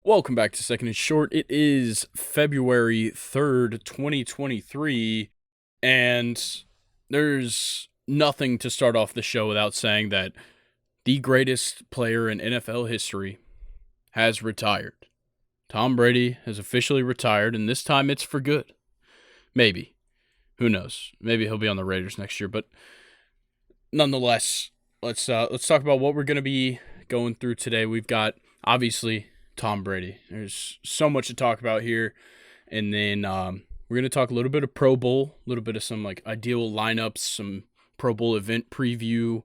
Welcome back to Second and Short. It is February 3rd, 2023, and there's nothing to start off the show without saying that the greatest player in NFL history has retired. Tom Brady has officially retired, and this time it's for good. Maybe. Who knows? Maybe he'll be on the Raiders next year, but nonetheless, let's talk about what we're going to be going through today. We've got, obviously, Tom Brady. There's so much to talk about here. And then we're going to talk a little bit of Pro Bowl, a little bit of some ideal lineups, some Pro Bowl event preview,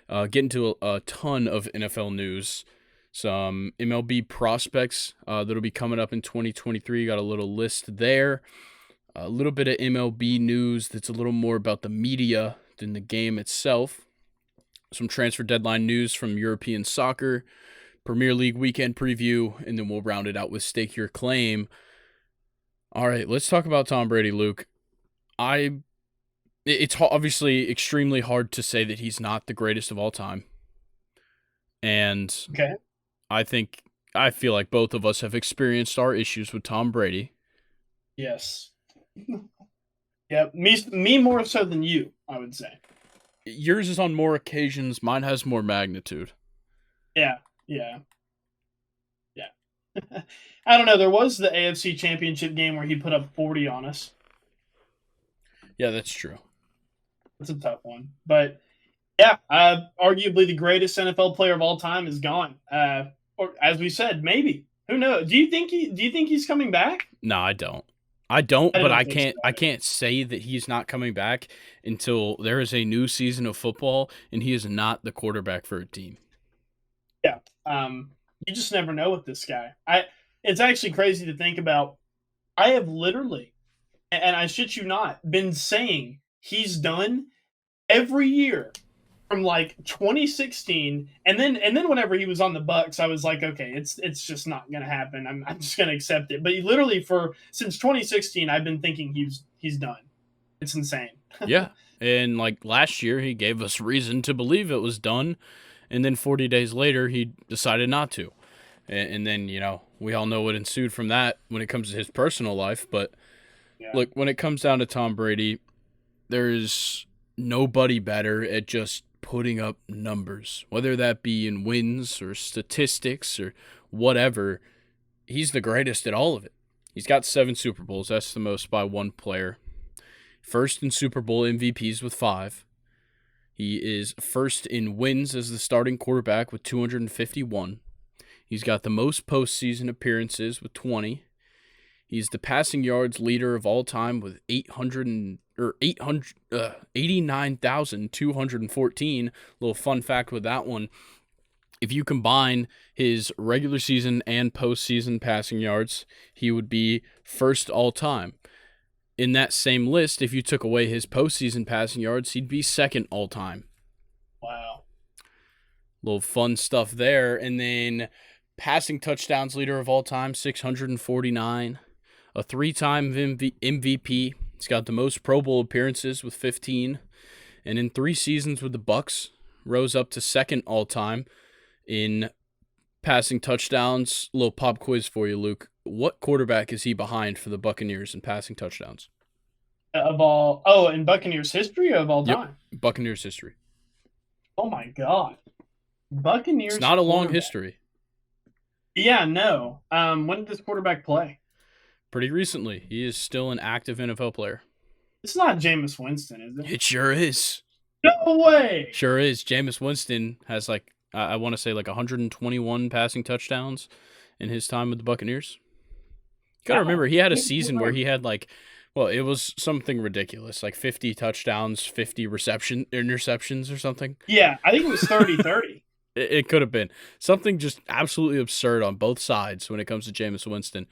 get into a ton of NFL news, some MLB prospects that'll be coming up in 2023. Got a little list there. A little bit of MLB news that's a little more about the media than the game itself. Some transfer deadline news from European soccer. Premier League weekend preview, and then we'll round it out with Stake Your Claim. All right, let's talk about Tom Brady, Luke. It's obviously extremely hard to say that he's not the greatest of all time. And Okay. I feel like both of us have experienced our issues with Tom Brady. Yes. Yeah. Me more so than you, I would say. Yours is on more occasions, mine has more magnitude. Yeah. Yeah. Yeah. I don't know. There was the AFC Championship game where he put up 40 on us. Yeah, that's true. It's a tough one, but yeah, arguably the greatest NFL player of all time is gone. Or as we said, maybe. Who knows? Do you think he's coming back? No, I don't. I don't, I but don't I think so. can't say that he's not coming back until there is a new season of football and he is not the quarterback for a team. Yeah. You just never know with this guy. It's actually crazy to think about. I have literally, and I shit you not, been saying he's done every year from like 2016, and then whenever he was on the Bucks, I was like, okay, it's just not gonna happen. I'm just gonna accept it. But literally since 2016, I've been thinking he's done. It's insane. Yeah. And last year, he gave us reason to believe it was done. And then 40 days later, he decided not to. And then, we all know what ensued from that when it comes to his personal life. But Yeah. look, when it comes down to Tom Brady, there's nobody better at just putting up numbers, whether that be in wins or statistics or whatever. He's the greatest at all of it. He's got 7 Super Bowls. That's the most by one player. First in Super Bowl MVPs with 5. He is first in wins as the starting quarterback with 251. He's got the most postseason appearances with 20. He's the passing yards leader of all time with 89,214. Little fun fact with that one. If you combine his regular season and postseason passing yards, he would be first all time. In that same list, if you took away his postseason passing yards, he'd be second all time. Wow. Little fun stuff there. And then passing touchdowns leader of all time, 649. A 3-time MVP. He's got the most Pro Bowl appearances with 15. And in 3 seasons with the Bucks, rose up to second all time in passing touchdowns. Little pop quiz for you, Luke. What quarterback is he behind for the Buccaneers in passing touchdowns? In Buccaneers history or of all time? Yep, Buccaneers history. Oh my God. Buccaneers. It's not a long history. Yeah, no. When did this quarterback play? Pretty recently. He is still an active NFL player. It's not Jameis Winston, is it? It sure is. No way. Sure is. Jameis Winston has I want to say 121 passing touchdowns in his time with the Buccaneers. You gotta remember, he had a season where he had it was something ridiculous, 50 touchdowns, 50 interceptions or something. Yeah, I think it was 30-30. It could have been something just absolutely absurd on both sides when it comes to Jameis Winston.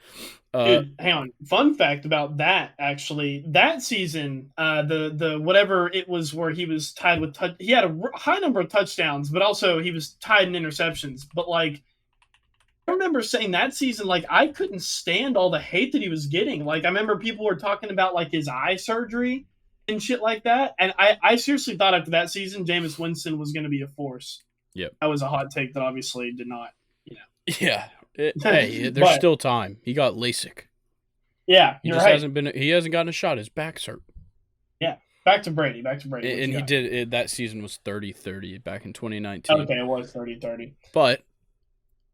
Dude, hang on. Fun fact about that, actually. That season, the whatever it was where he was tied with he had a high number of touchdowns, but also he was tied in interceptions. But I remember saying that season, I couldn't stand all the hate that he was getting. I remember people were talking about his eye surgery and shit like that. And I seriously thought after that season, Jameis Winston was going to be a force. Yep. That was a hot take that obviously did not, Yeah. Hey, there's But still time. He got LASIK. yeah, He you're just right. hasn't been. He hasn't gotten a shot. His back's hurt. Yeah, back to Brady. Back to Brady. What And you he got? did it. That season was 30-30 back in 2019. Okay, it was 30-30. But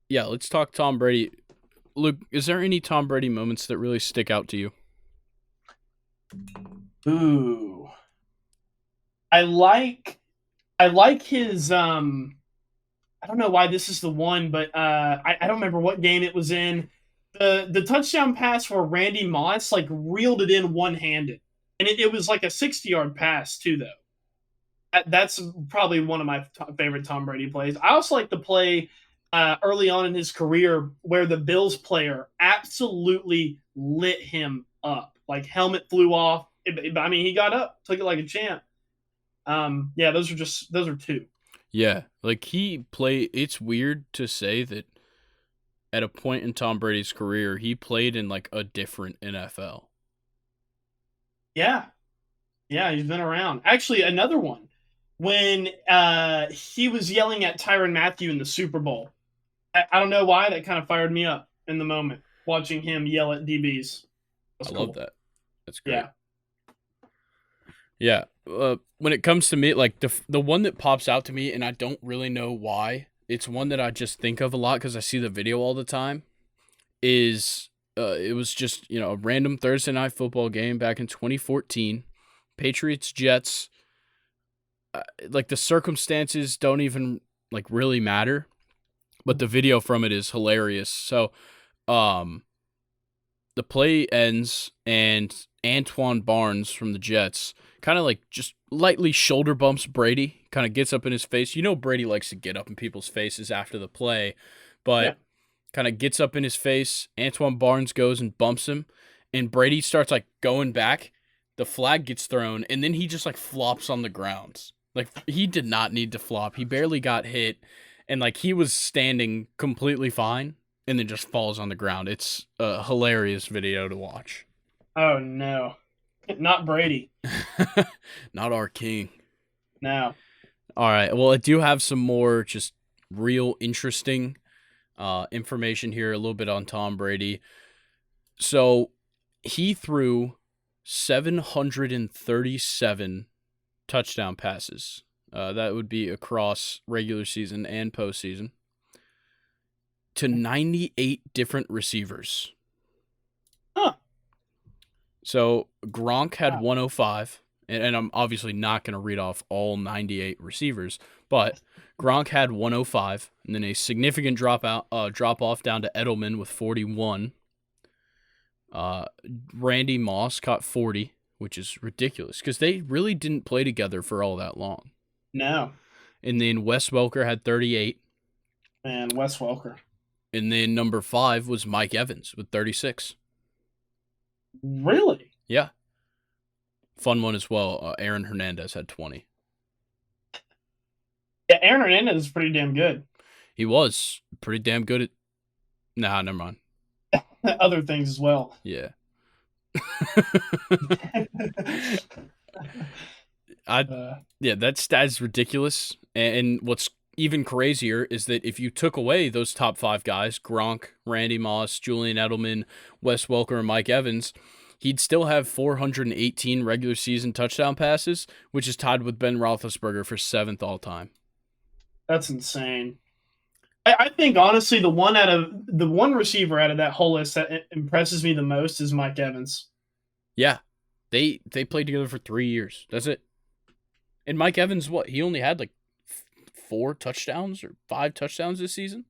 yeah, let's talk Tom Brady. Luke, is there any Tom Brady moments that really stick out to you? Ooh, I like I like his I don't know why this is the one, but I don't remember what game it was in. The touchdown pass where Randy Moss like reeled it in one handed, and it was like a 60-yard pass too. Though that's probably one of my favorite Tom Brady plays. I also like the play early on in his career where the Bills player absolutely lit him up. Like helmet flew off. I mean, he got up, took it like a champ. Yeah, those are two. Yeah, like it's weird to say that at a point in Tom Brady's career, he played in like a different NFL. Yeah, yeah, he's been around. Actually, another one when he was yelling at Tyrann Mathieu in the Super Bowl. I don't know why that kind of fired me up in the moment watching him yell at DBs. I That's love cool. that. That's great. Yeah. Yeah. When it comes to me, like the one that pops out to me, and I don't really know why, it's one that I just think of a lot because I see the video all the time. Is it was just a random Thursday night football game back in 2014, Patriots Jets. Like the circumstances don't even like really matter, but the video from it is hilarious. So, um, the play ends and Antoine Barnes from the Jets kind of like just lightly shoulder bumps Brady, kind of gets up in his face. Brady likes to get up in people's faces after the play, Yeah. but kind of gets up in his face. Antoine Barnes goes and bumps him, and Brady starts like going back. The flag gets thrown, and then he just like flops on the ground. Like he did not need to flop. He barely got hit, and like he was standing completely fine, and then just falls on the ground. It's a hilarious video to watch. Oh no, not Brady. Not our king. No. All right. Well, I do have some more just real interesting information here, a little bit on Tom Brady. So he threw 737 touchdown passes. That would be across regular season and postseason to 98 different receivers. Huh. So Gronk had Wow. 105, and I'm obviously not going to read off all 98 receivers, but Gronk had 105, and then a significant drop off down to Edelman with 41. Randy Moss caught 40, which is ridiculous because they really didn't play together for all that long. No. And then Wes Welker had 38. And Wes Welker. And then number 5 was Mike Evans with 36. Really? Yeah. Fun one as well. Aaron Hernandez had 20. Yeah, Aaron Hernandez is pretty damn good. He was pretty damn good at... Nah, never mind. Other things as well. Yeah. Yeah, that stat is ridiculous. And what's even crazier is that if you took away those top 5 guys, Gronk, Randy Moss, Julian Edelman, Wes Welker, and Mike Evans, he'd still have 418 regular season touchdown passes, which is tied with Ben Roethlisberger for 7th all time. That's insane. I think honestly the one receiver out of that whole list that impresses me the most is Mike Evans. Yeah. They played together for 3 years. That's it. And Mike Evans, what? He only had like 4 touchdowns or 5 touchdowns this season?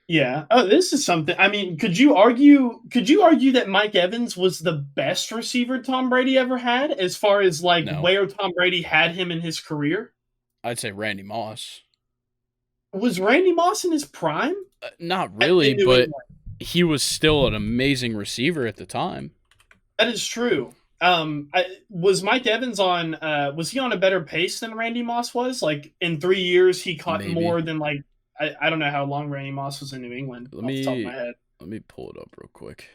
Yeah. Oh, this is something. I mean, could you argue that Mike Evans was the best receiver Tom Brady ever had as far as like No. where Tom Brady had him in his career? I'd say Randy Moss. Was Randy Moss in his prime? Not really, but he was still an amazing receiver at the time. That is true. Was Mike Evans on? Was he on a better pace than Randy Moss was? Like in 3 years, he caught Maybe. more than like I don't know how long Randy Moss was in New England. Off the top of my head. Let me pull it up real quick.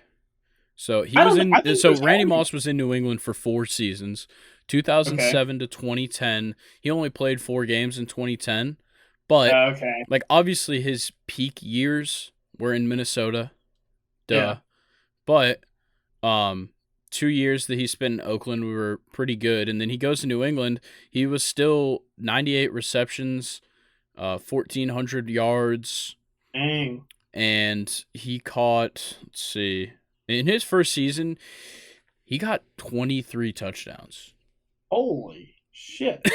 So he was in. So Randy Moss was in New England for 4 seasons, 2007 to 2010. He only played 4 games in 2010, but like obviously his peak years, were in Minnesota. Duh. Yeah. But 2 years that he spent in Oakland were pretty good, and then he goes to New England. He was still 98 receptions, 1,400 yards, Dang. and he caught, let's see, in his first season, he got 23 touchdowns. Holy shit.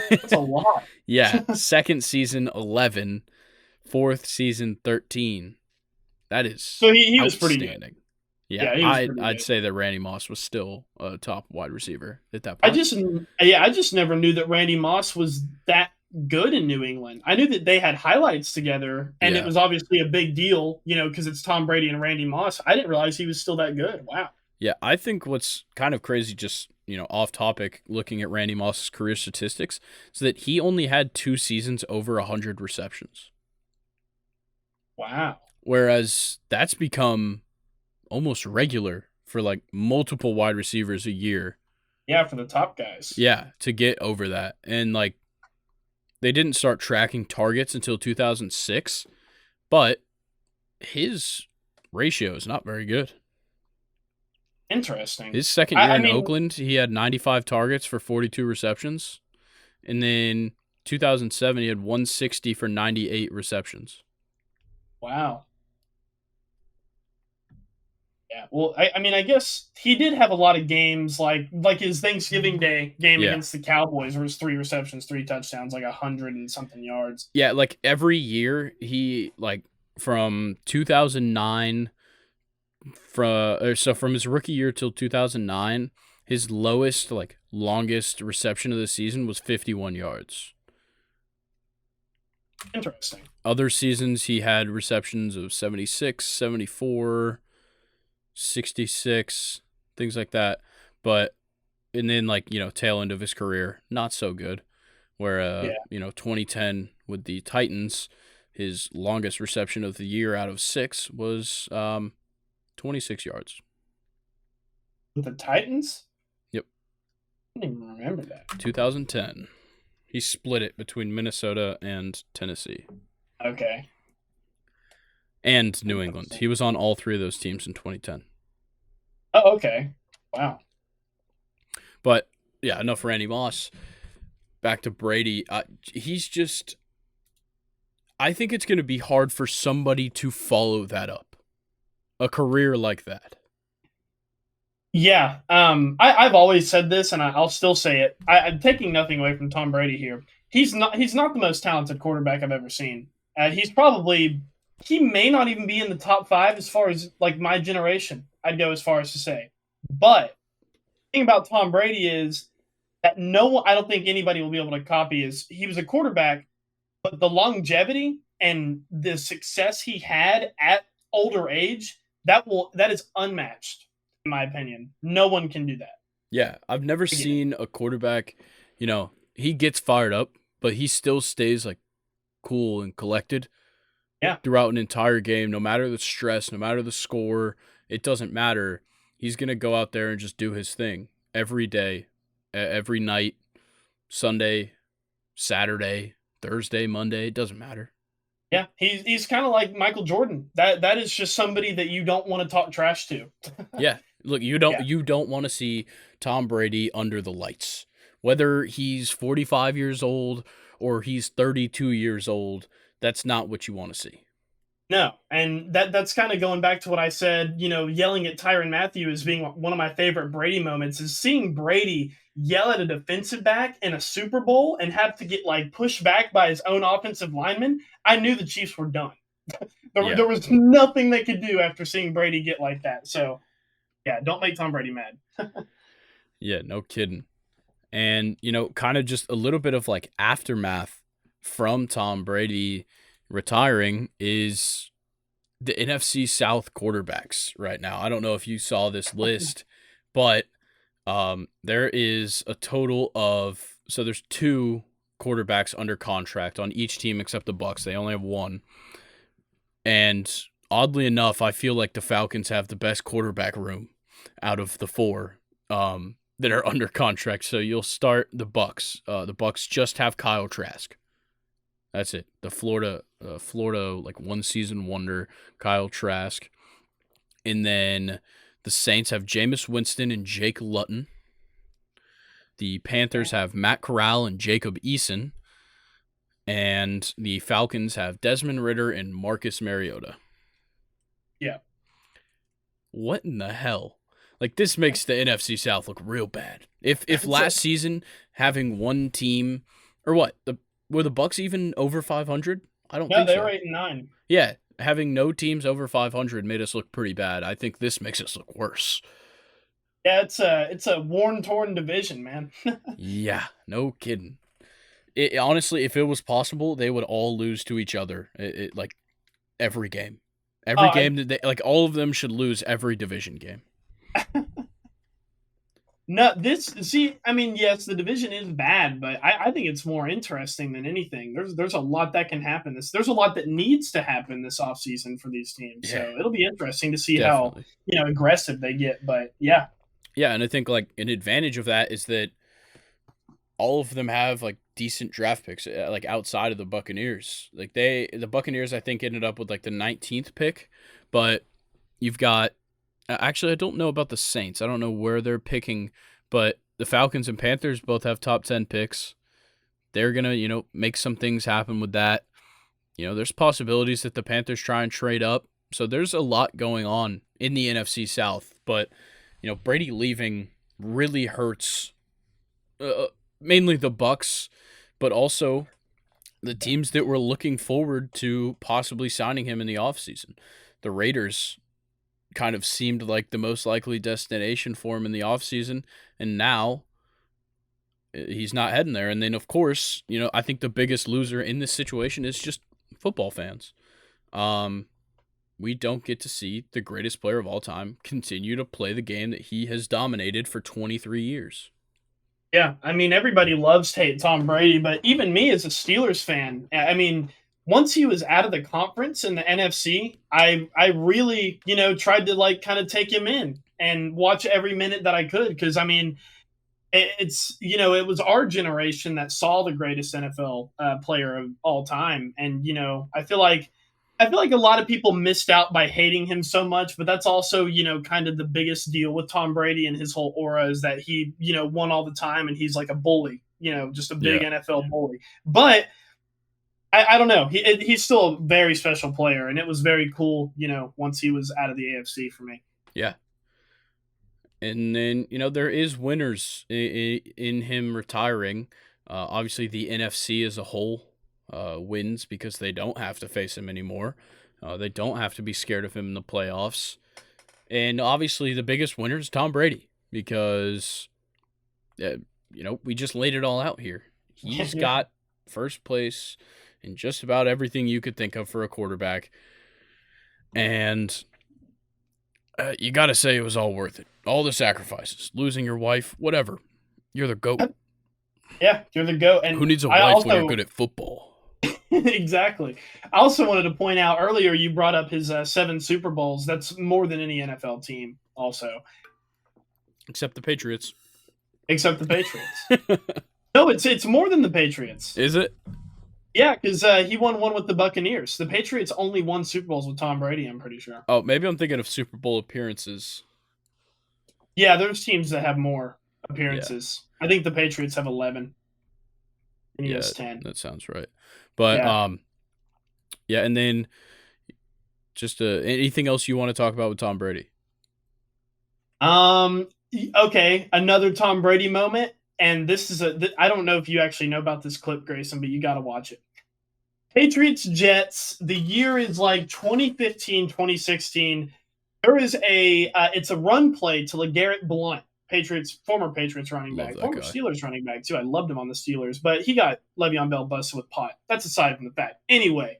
That's a lot. Yeah, second season 11, fourth season 13. That is So he was pretty good. outstanding. Yeah, Yeah, he was pretty I'd good. say that Randy Moss was still a top wide receiver at that I point. just never knew that Randy Moss was that good in New England. I knew that they had highlights together, and it Yeah. was obviously a big deal, because it's Tom Brady and Randy Moss. I didn't realize he was still that good. Wow. Yeah, I think what's kind of crazy, just off topic, looking at Randy Moss's career statistics, is that he only had 2 seasons over 100 receptions. Wow. Whereas that's become almost regular for like multiple wide receivers a year. Yeah, for the top guys. Yeah, to get over that. And like they didn't start tracking targets until 2006, but his ratio is not very good. Interesting. His second year in Oakland, he had 95 targets for 42 receptions. And then 2007, he had 160 for 98 receptions. Wow. Yeah, well, I guess he did have a lot of games like his Thanksgiving Day game against the Cowboys, where it was 3 receptions, 3 touchdowns, like 100 and something yards. Yeah, like every year he from 2009 from his rookie year till 2009, his lowest longest reception of the season was 51 yards. Interesting. Other seasons he had receptions of 76, 74, 66, things like that. But and then tail end of his career, not so good. Where 2010 with the Titans, his longest reception of the year out of 6 was 26 yards. With the Titans? Yep. I didn't even remember that. 2010. He split it between Minnesota and Tennessee. Okay. And New England. He was on all 3 of those teams in 2010. Oh, okay. Wow. But, yeah, enough Randy Moss. Back to Brady. He's just... I think it's going to be hard for somebody to follow that up. A career like that. Yeah. I've always said this, and I'll still say it. I'm taking nothing away from Tom Brady here. He's not the most talented quarterback I've ever seen. He may not even be in the top 5 as far as my generation. I'd go as far as to say. But the thing about Tom Brady is that I don't think anybody will be able to copy is he was a quarterback, but the longevity and the success he had at older age, that is unmatched, in my opinion. No one can do that. Yeah, I've never seen a quarterback, he gets fired up, but he still stays cool and collected. Yeah. Throughout an entire game, no matter the stress, no matter the score, it doesn't matter. He's going to go out there and just do his thing every day, every night, Sunday, Saturday, Thursday, Monday, it doesn't matter. Yeah, he's kind of like Michael Jordan. That is just somebody that you don't want to talk trash to. Yeah. Look, you don't want to see Tom Brady under the lights. Whether he's 45 years old or he's 32 years old, that's not what you want to see. No, and that's kind of going back to what I said, yelling at Tyrann Mathieu as being one of my favorite Brady moments is seeing Brady yell at a defensive back in a Super Bowl and have to get pushed back by his own offensive lineman. I knew the Chiefs were done. There was nothing they could do after seeing Brady get like that. So, yeah, don't make Tom Brady mad. Yeah, no kidding. And, kind of just a little bit of aftermath from Tom Brady retiring is the NFC South quarterbacks right now. I don't know if you saw this list, but there is a total of there's 2 quarterbacks under contract on each team except the Bucs. They only have 1. And oddly enough, I feel like the Falcons have the best quarterback room out of the 4 that are under contract. So you'll start the Bucs. The Bucs just have Kyle Trask. That's it. The Florida like one season wonder, Kyle Trask, and then the Saints have Jameis Winston and Jake Luton. The Panthers have Matt Corral and Jacob Eason, and the Falcons have Desmond Ridder and Marcus Mariota. Yeah. What in the hell? Like, this makes the NFC South look real bad. If last season having one team, or what, were the Bucks even over 500? I don't No, think they so. were 8-9. Yeah, having no teams over 500 made us look pretty bad. I think this makes us look worse. Yeah, it's a worn torn division, man. Yeah, no kidding. Honestly, if it was possible, they would all lose to each other. Like every game, Oh, every game that they, like all of them should lose every division game. No, I mean, yes, the division is bad, but I think it's more interesting than anything. There's a lot that can happen. There's a lot that needs to happen this offseason for these teams. Yeah, So it'll be interesting to see how, definitely. aggressive they get. But yeah. Yeah, and I think like an advantage of that is that all of them have like decent draft picks, like outside of the Buccaneers. Like the Buccaneers, I think ended up with like the 19th pick, but you've got actually I don't know about the Saints. I don't know where they're picking, but the Falcons and Panthers both have top 10 picks. They're gonna make some things happen with that. There's possibilities that the Panthers try and trade up. So there's a lot going on in the NFC South, but Brady leaving really hurts. Mainly the Bucks, but also the teams that were looking forward to possibly signing him in the offseason. The Raiders kind of seemed like the most likely destination for him in the offseason, and now he's not heading there. And then, of course, I think the biggest loser in this situation is just football fans. We don't get to see the greatest player of all time continue to play the game that he has dominated for 23 years. Yeah, I mean, everybody loves to hate Tom Brady, but even me as a Steelers fan, I mean, once he was out of the conference in the NFC, I really, tried to like kind of take him in and watch every minute that I could because I mean, it's it was our generation that saw the greatest NFL player of all time, and I feel like a lot of people missed out by hating him so much, but that's also, kind of the biggest deal with Tom Brady and his whole aura is that he, won all the time and he's like a bully, just a big Yeah. NFL bully. But I don't know. He's still a very special player, and it was very cool, once he was out of the AFC for me. Yeah. And then, there is winners in him retiring. Obviously, the NFC as a whole wins because they don't have to face him anymore. They don't have to be scared of him in the playoffs. And obviously, the biggest winner is Tom Brady because, we just laid it all out here. He's got first place in just about everything you could think of for a quarterback. And you got to say it was all worth it. All the sacrifices, losing your wife, whatever. You're the GOAT. Yeah, you're the GOAT. And who needs a wife when you're good at football? Exactly. I also wanted to point out earlier you brought up his 7 Super Bowls. That's more than any NFL team, also. Except the Patriots. Except the Patriots. No, it's more than the Patriots. Is it? Yeah, because he won one with the Buccaneers. The Patriots only won Super Bowls with Tom Brady, I'm pretty sure. Oh, maybe I'm thinking of Super Bowl appearances. Yeah, there's teams that have more appearances. Yeah. I think the Patriots have 11. And he has 10. That sounds right. But, yeah, and then just anything else you want to talk about with Tom Brady? Okay, another Tom Brady moment. And this is I don't know if you actually know about this clip, Grayson, but you got to watch it. Patriots Jets. The year is like 2015, 2016. There is it's a run play to LeGarrette Blount, former Patriots running back, former Steelers running back too. I loved him on the Steelers, but he got Le'Veon Bell busted with pot. That's aside from the fact. Anyway,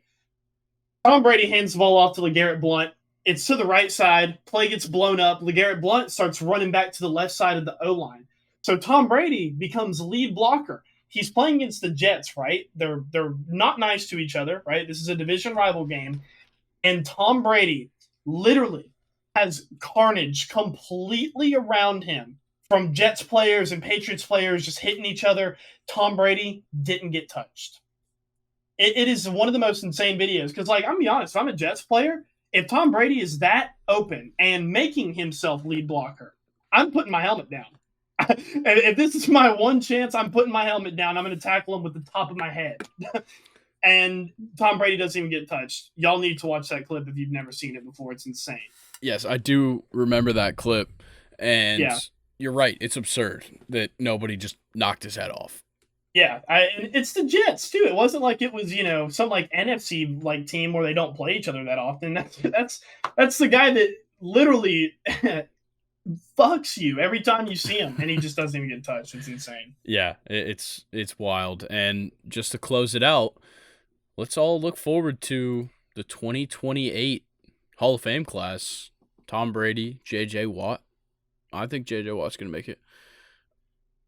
Tom Brady hands the ball off to LeGarrette Blount. It's to the right side. Play gets blown up. LeGarrette Blount starts running back to the left side of the O-line. So Tom Brady becomes lead blocker. He's playing against the Jets, right? They're not nice to each other, right? This is a division rival game. And Tom Brady literally has carnage completely around him from Jets players and Patriots players just hitting each other. Tom Brady didn't get touched. It is one of the most insane videos because, like, I'm gonna be honest, if I'm a Jets player, if Tom Brady is that open and making himself lead blocker, I'm putting my helmet down. If this is my one chance, I'm putting my helmet down. I'm going to tackle him with the top of my head. And Tom Brady doesn't even get touched. Y'all need to watch that clip if you've never seen it before. It's insane. Yes, I do remember that clip, and Yeah. you're right. It's absurd that nobody just knocked his head off. Yeah, it's the Jets too. It wasn't like it was some like NFC like team where they don't play each other that often. That's the guy that literally fucks you every time you see him, and he just doesn't even get touched. It's insane. Yeah, it's wild. And just to close it out, let's all look forward to the 2028 Hall of Fame class. Tom Brady, J.J. Watt. I think J.J. Watt's going to make it.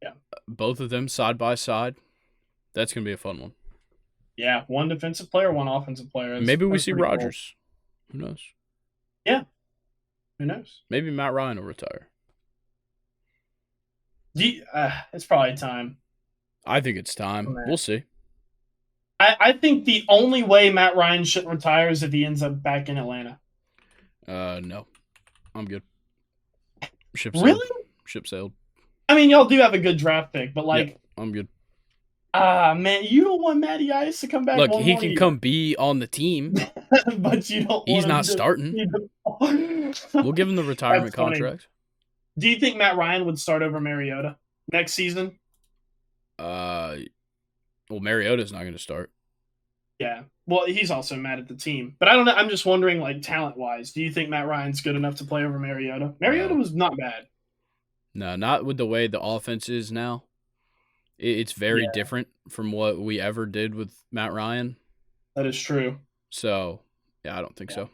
Yeah. Both of them side by side. That's going to be a fun one. Yeah, one defensive player, one offensive player. Maybe we see Rodgers. Cool. Who knows? Yeah. Who knows? Maybe Matt Ryan will retire. It's probably time. I think it's time. We'll see. I think the only way Matt Ryan should retire is if he ends up back in Atlanta. No. I'm good. Ship sailed. Really? Ship sailed. I mean, y'all do have a good draft pick, but like, yep, I'm good. Man, you don't want Matty Ice to come back. Look, he can come be on the team, but you don't. He's not starting. We'll give him the retirement contract. Do you think Matt Ryan would start over Mariota next season? Well, Mariota's not going to start. Yeah. Well, he's also mad at the team. But I don't know. I'm just wondering, like, talent-wise, do you think Matt Ryan's good enough to play over Mariota? Mariota was not bad. No, not with the way the offense is now. It's very different from what we ever did with Matt Ryan. That is true. So, yeah, I don't think so.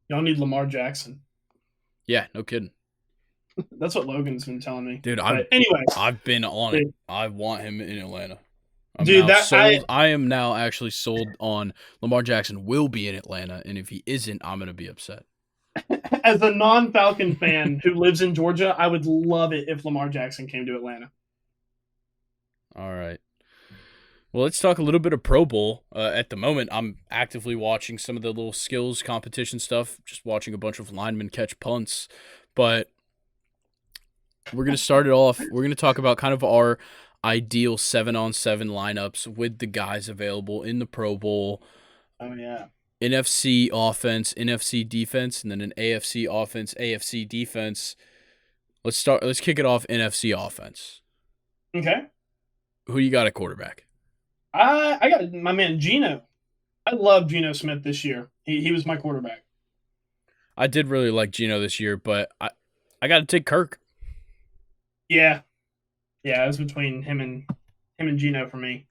Y'all need Lamar Jackson. Yeah, no kidding. That's what Logan's been telling me. Dude, I've been on it. I want him in Atlanta. I am now actually sold on Lamar Jackson will be in Atlanta, and if he isn't, I'm going to be upset. As a non-Falcon fan who lives in Georgia, I would love it if Lamar Jackson came to Atlanta. All right. Well, let's talk a little bit of Pro Bowl. At the moment, I'm actively watching some of the little skills competition stuff, just watching a bunch of linemen catch punts. But we're going to start it off. We're going to talk about kind of our ideal 7-on-7 lineups with the guys available in the Pro Bowl. Oh, yeah. NFC offense, NFC defense, and then an AFC offense, AFC defense. Let's kick it off NFC offense. Okay. Who you got at quarterback? I got my man Geno. I love Geno Smith this year. He was my quarterback. I did really like Geno this year, but I got to take Kirk. Yeah. Yeah, it was between him and Geno for me.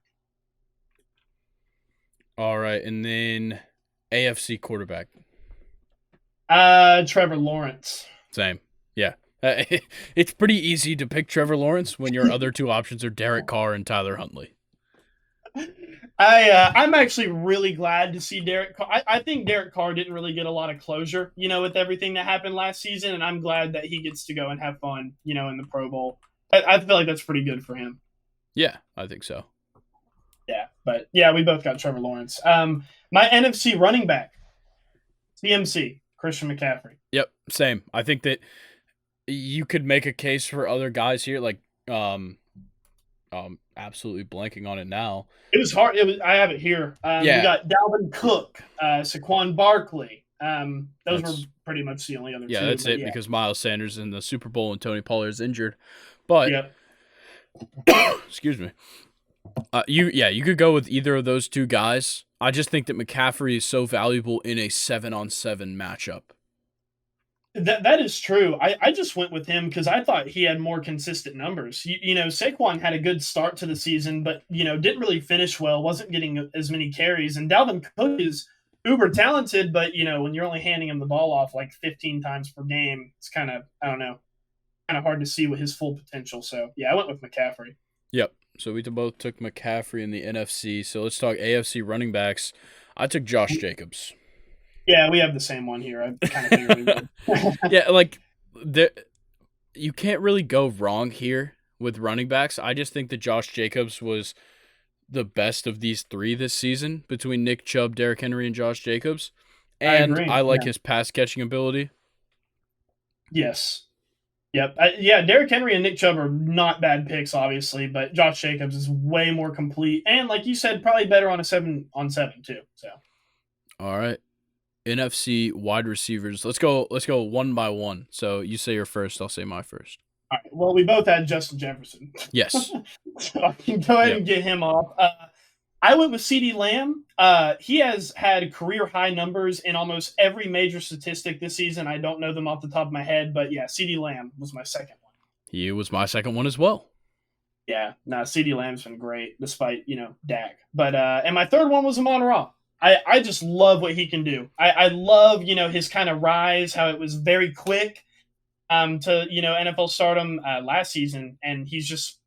All right, and then AFC quarterback. Trevor Lawrence. Same. Yeah. It's pretty easy to pick Trevor Lawrence when your other two options are Derek Carr and Tyler Huntley. I'm actually really glad to see Derek Carr. I think Derek Carr didn't really get a lot of closure, with everything that happened last season, and I'm glad that he gets to go and have fun, in the Pro Bowl. I feel like that's pretty good for him. Yeah, I think so. Yeah, but yeah, we both got Trevor Lawrence. My NFC running back, CMC, Christian McCaffrey. Yep, same. I think that you could make a case for other guys here, like absolutely blanking on it now. It was hard. I have it here. We got Dalvin Cook, Saquon Barkley. Those were pretty much the only other two. Yeah, that's it because Miles Sanders in the Super Bowl and Tony Pollard is injured. But excuse me. You could go with either of those two guys. I just think that McCaffrey is so valuable in a 7-on-7 matchup. That is true. I just went with him because I thought he had more consistent numbers. Saquon had a good start to the season, but didn't really finish well. Wasn't getting as many carries. And Dalvin Cook is uber talented, but when you're only handing him the ball off like 15 times per game, it's kind of hard to see what his full potential. So yeah, I went with McCaffrey. Yep. So we both took McCaffrey in the NFC. So let's talk AFC running backs. I took Josh Jacobs. Yeah, we have the same one here. I kind of figured we would. Yeah, you can't really go wrong here with running backs. I just think that Josh Jacobs was the best of these three this season between Nick Chubb, Derrick Henry, and Josh Jacobs. I And agree. I like Yeah. his pass catching ability. Yes. Yep. Yeah, Derrick Henry and Nick Chubb are not bad picks, obviously, but Josh Jacobs is way more complete, and like you said, probably better on a 7-on-7 too. So, All right. NFC wide receivers. Let's go. Let's go one by one. So you say your first. I'll say my first. all right. Well, we both had Justin Jefferson, Yes. so I can go ahead Yep. and get him off. I went with CeeDee Lamb. He has had career high numbers in almost every major statistic this season. I don't know them off the top of my head, but yeah, CeeDee Lamb was my second one. He was my second one as well. Yeah, no, CeeDee Lamb's been great despite Dak. But and my third one was Amon Ra. I just love what he can do. I love his kind of rise, how it was very quick to NFL stardom last season, and he's just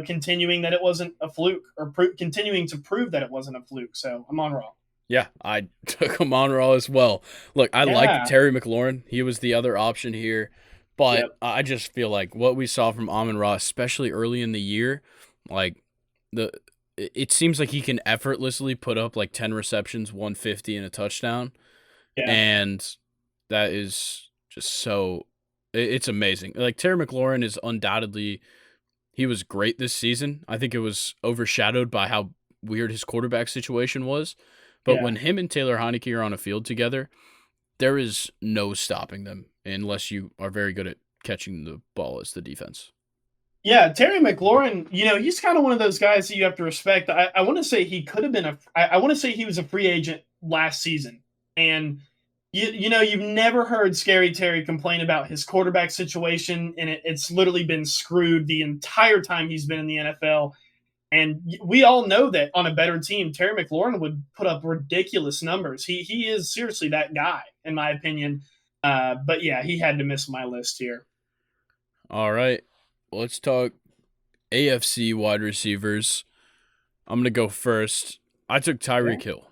continuing that it wasn't a fluke, or continuing to prove that it wasn't a fluke. So Amon Ra. Yeah, I took Amon Ra as well. Look, I liked Yeah. Terry McLaurin. He was the other option here. But Yep. I just feel like what we saw from Amon Ra, especially early in the year, like the it seems like he can effortlessly put up like 10 receptions, 150 and a touchdown. Yeah. And that is just so it's amazing. Like Terry McLaurin is undoubtedly he was great this season. I think it was overshadowed by how weird his quarterback situation was. But Yeah. when him and Taylor Heineke are on a field together, there is no stopping them unless you are very good at catching the ball as the defense. Yeah, Terry McLaurin, he's kind of one of those guys that you have to respect. I want to say he could have been I want to say he was a free agent last season. And, you've never heard Scary Terry complain about his quarterback situation, and it's literally been screwed the entire time he's been in the NFL. And we all know that on a better team, Terry McLaurin would put up ridiculous numbers. He is seriously that guy, in my opinion. But yeah, he had to miss my list here. All right. Let's talk AFC wide receivers. I'm going to go first. I took Tyreek Hill.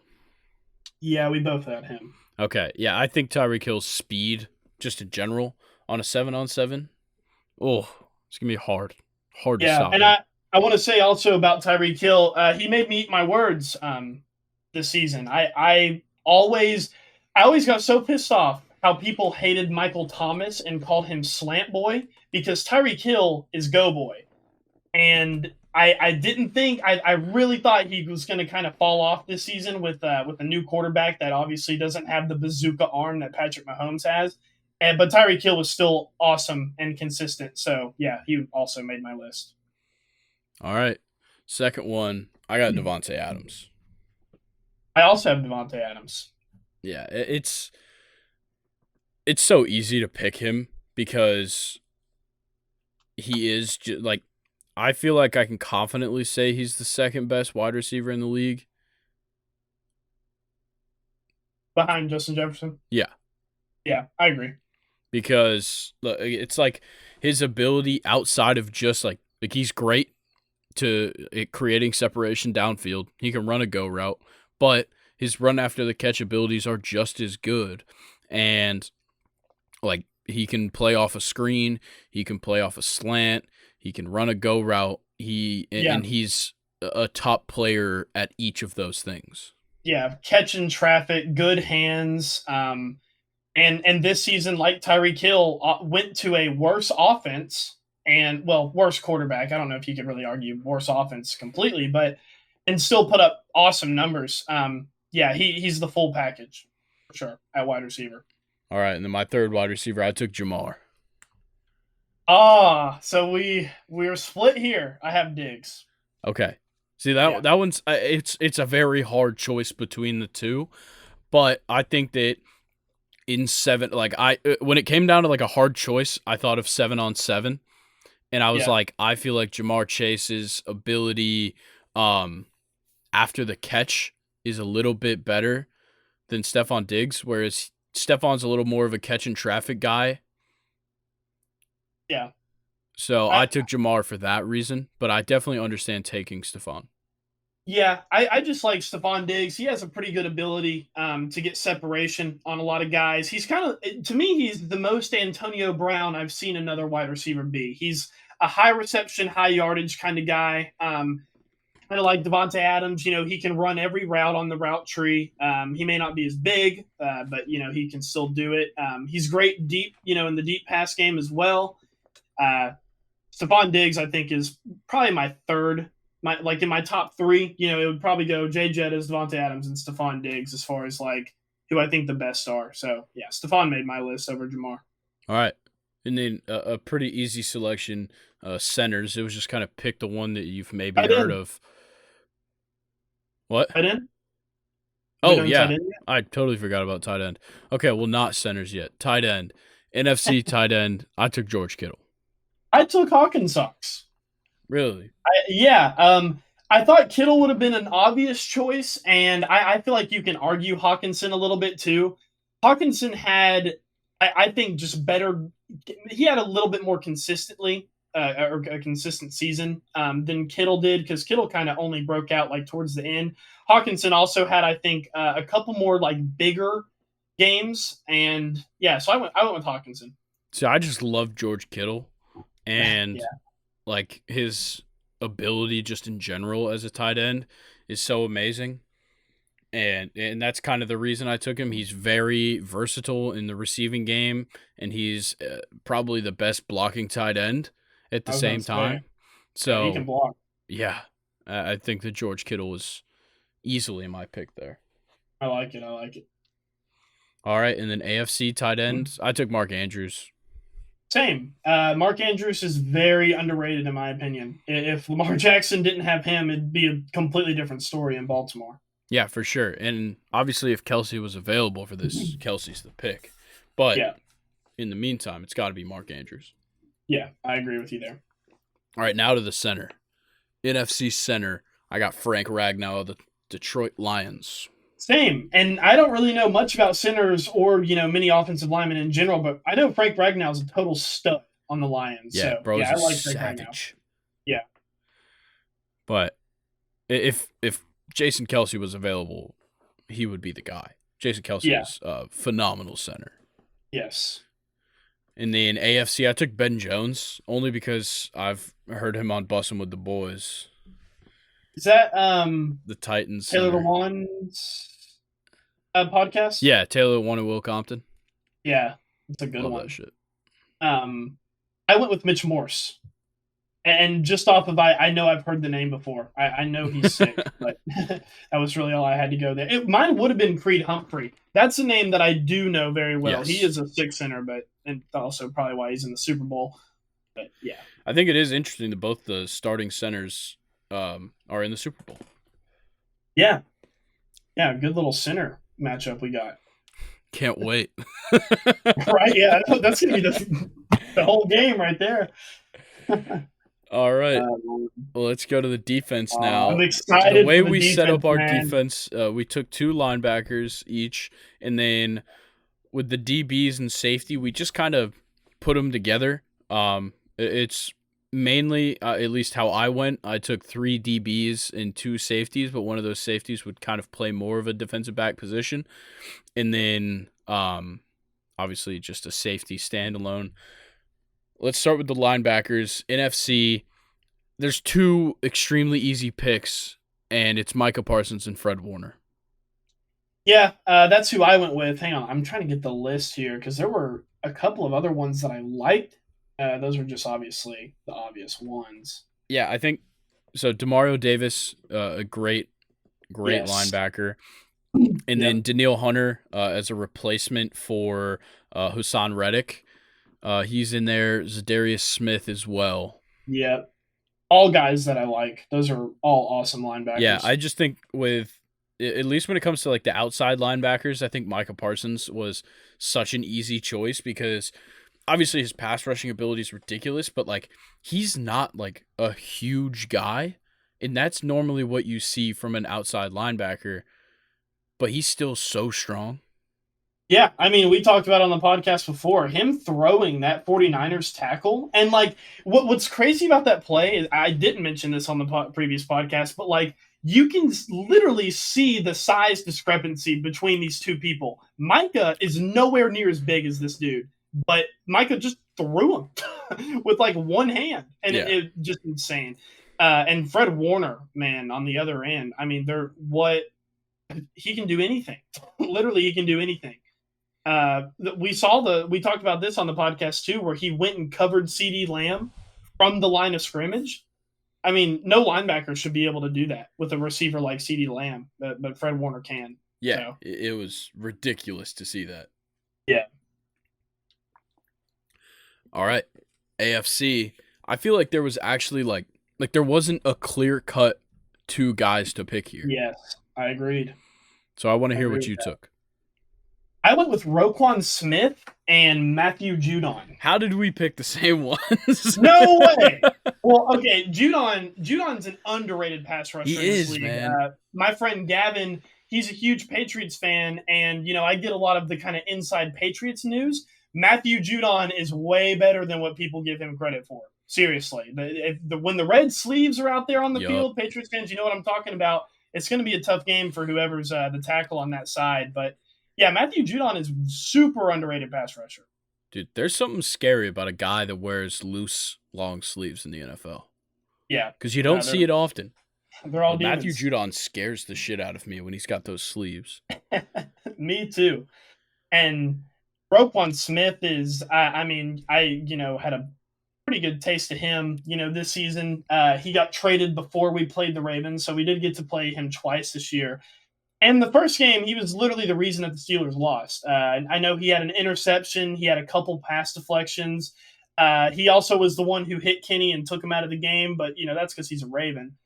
Yeah, we both had him. Okay. Yeah, I think Tyreek Hill's speed, just in general, on a 7-on-7, oh, it's going to be hard. Hard to Yeah, stop and him. I want to say also about Tyreek Hill, he made me eat my words this season. I always got so pissed off how people hated Michael Thomas and called him Slant Boy, because Tyreek Hill is Go Boy. And I didn't think I really thought he was going to kind of fall off this season with a new quarterback that obviously doesn't have the bazooka arm that Patrick Mahomes has. But Tyreek Hill was still awesome and consistent. So yeah, he also made my list. All right. Second one, I got Devontae Adams. I also have Devontae Adams. Yeah, it's so easy to pick him because he is like I feel like I can confidently say he's the second best wide receiver in the league. Behind Justin Jefferson? Yeah. Yeah, I agree. Because it's like his ability outside of just like he's great to creating separation downfield. He can run a go route, but his run after the catch abilities are just as good. And like he can play off a screen, he can play off a slant, he can run a go route. And he's a top player at each of those things. Yeah, catching traffic, good hands. And this season, like Tyreek Hill, went to a worse offense and, well, worse quarterback. I don't know if you could really argue worse offense completely, but and still put up awesome numbers. Yeah, he's the full package for sure at wide receiver. All right, and then my third wide receiver, I took Jamar. So we're split here. I have Diggs. Okay. See that one's it's a very hard choice between the two, but I think that in seven, like when it came down to like a hard choice, I thought of 7-on-7, and I was like, I feel like Jamar Chase's ability after the catch is a little bit better than Stephon Diggs, whereas Stephon's a little more of a catch and traffic guy. Yeah. So I took Jamar for that reason, but I definitely understand taking Stephon. Yeah, I just like Stephon Diggs. He has a pretty good ability to get separation on a lot of guys. He's kind of, to me, he's the most Antonio Brown I've seen another wide receiver be. He's a high reception, high yardage kind of guy. kind of like Devontae Adams. He can run every route on the route tree. He may not be as big, but he can still do it. He's great deep, in the deep pass game as well. Stephon Diggs, I think, is probably my third. In my top three, it would probably go Jay Jettas, Devontae Adams, and Stephon Diggs as far as who I think the best are. So yeah, Stephon made my list over Jamar. All right. And then a pretty easy selection, centers. It was just kind of pick the one that you've maybe heard of. What? Tight end? Oh, yeah. I totally forgot about tight end. Okay, well, not centers yet. Tight end. NFC tight end. I took George Kittle. I took Hawkins. Really? I thought Kittle would have been an obvious choice, and I feel like you can argue Hawkinson a little bit too. Hawkinson had, I think, just better. He had a little bit more consistently, or a consistent season than Kittle did, because Kittle kind of only broke out towards the end. Hawkinson also had, I think, a couple more bigger games, and yeah, so I went with Hawkinson. So I just love George Kittle, and his ability just in general as a tight end is so amazing. And that's kind of the reason I took him. He's very versatile in the receiving game, and he's probably the best blocking tight end at the same time. So he can block. Yeah, I think that George Kittle was easily my pick there. I like it. All right, and then AFC tight end, I took Mark Andrews. Same. Mark Andrews is very underrated in my opinion. If Lamar Jackson didn't have him, it'd be a completely different story in Baltimore. Yeah, for sure. And obviously if Kelsey was available for this, Kelsey's the pick. But in the meantime, it's got to be Mark Andrews. Yeah, I agree with you there. All right, now to the center. NFC center, I got Frank Ragnow of the Detroit Lions. Same. And I don't really know much about centers or, many offensive linemen in general, but I know Frank Ragnow is a total stud on the Lions. Yeah, so, bro, I like savage. Frank Ragnow. Yeah. But if Jason Kelsey was available, he would be the guy. Jason Kelsey is a phenomenal center. Yes. In the AFC, I took Ben Jones only because I've heard him on Bussin' with the Boys. Is that the Titans Taylor Lewan's podcast? Yeah, Taylor Lewan and Will Compton. Yeah, that's a good Love one. That shit. I went with Mitch Morse. And just off of, I know I've heard the name before. I know he's sick, but that was really all I had to go there. Mine would have been Creed Humphrey. That's a name that I do know very well. Yes. He is a sick center, and also probably why he's in the Super Bowl. But yeah, I think it is interesting that both the starting centers are in the Super Bowl. Yeah, good little center matchup we got. Can't wait. Right? Yeah, that's gonna be the whole game right there. All right. Well, let's go to the defense now. I'm excited. The way we set up our defense, we took 2 linebackers each, and then with the DBs and safety, we just kind of put them together. It's mainly, at least how I went, I took 3 DBs and 2 safeties, but one of those safeties would kind of play more of a defensive back position. And then, obviously, just a safety standalone. Let's start with the linebackers. NFC, there's 2 extremely easy picks, and it's Micah Parsons and Fred Warner. Yeah, that's who I went with. Hang on, I'm trying to get the list here because there were a couple of other ones that I liked. Those were just obviously the obvious ones. Yeah, I think so. Demario Davis, a great linebacker. And then Danielle Hunter as a replacement for Hassan Reddick. He's in there. Zadarius Smith as well. Yeah. All guys that I like. Those are all awesome linebackers. Yeah, I just think at least when it comes to the outside linebackers, I think Micah Parsons was such an easy choice because obviously his pass rushing ability is ridiculous, but he's not a huge guy, and that's normally what you see from an outside linebacker, but he's still so strong. Yeah, I mean, we talked about on the podcast before, him throwing that 49ers tackle. And, what's crazy about that play is I didn't mention this on the previous podcast, but, you can literally see the size discrepancy between these two people. Micah is nowhere near as big as this dude, but Micah just threw him with, one hand. And it just insane. And Fred Warner, man, on the other end, I mean, he can do anything. Literally, he can do anything. We talked about this on the podcast too, where he went and covered CD Lamb from the line of scrimmage. I mean, no linebacker should be able to do that with a receiver like CD Lamb, but Fred Warner can. Yeah, So it was ridiculous to see that. yeah, All right, AFC. I feel like there was actually like there wasn't a clear cut two guys to pick here. yes, I agreed. So I want to I hear agree what with you that. took. I went with Roquan Smith and Matthew Judon. How did we pick the same ones? No way. Well, okay, Judon's an underrated pass rusher He in this is, league. man. My friend Gavin, he's a huge Patriots fan, and I get a lot of the kind of inside Patriots news. Matthew Judon is way better than what people give him credit for. Seriously, when the red sleeves are out there on the Yup. field, Patriots fans, you know what I'm talking about. It's going to be a tough game for whoever's the tackle on that side, but yeah, Matthew Judon is super underrated pass rusher. Dude, there's something scary about a guy that wears loose, long sleeves in the NFL. Yeah, Because you don't see it often. they're all Matthew demons. Judon scares the shit out of me when he's got those sleeves. Me too. And Roquan Smith is, I mean, I had a pretty good taste of him, this season. He got traded before we played the Ravens, so we did get to play him twice this year. And the first game, he was literally the reason that the Steelers lost. I know he had an interception. He had a couple pass deflections. He also was the one who hit Kenny and took him out of the game, but, that's because he's a Raven.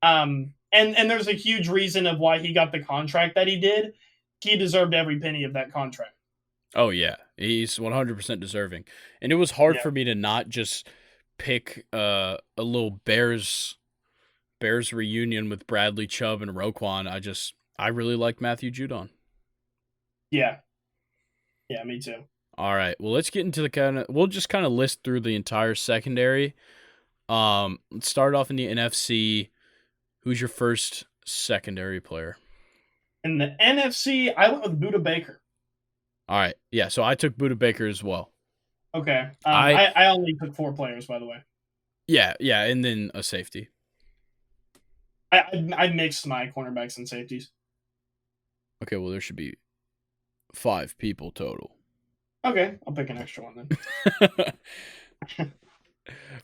And there's a huge reason of why he got the contract that he did. He deserved every penny of that contract. Oh, yeah. He's 100% deserving. And it was hard Yeah. for me to not just pick a little Bears reunion with Bradley Chubb and Roquan. I really like Matthew Judon. Yeah. Yeah, me too. All right. Well, let's get into we'll just kind of list through the entire secondary. Let's start off in the NFC. Who's your first secondary player? In the NFC, I went with Budda Baker. All right. Yeah, so I took Budda Baker as well. Okay. I only took 4 players, by the way. Yeah, and then a safety. I mixed my cornerbacks and safeties. Okay, well, there should be 5 people total. Okay, I'll pick an extra one then.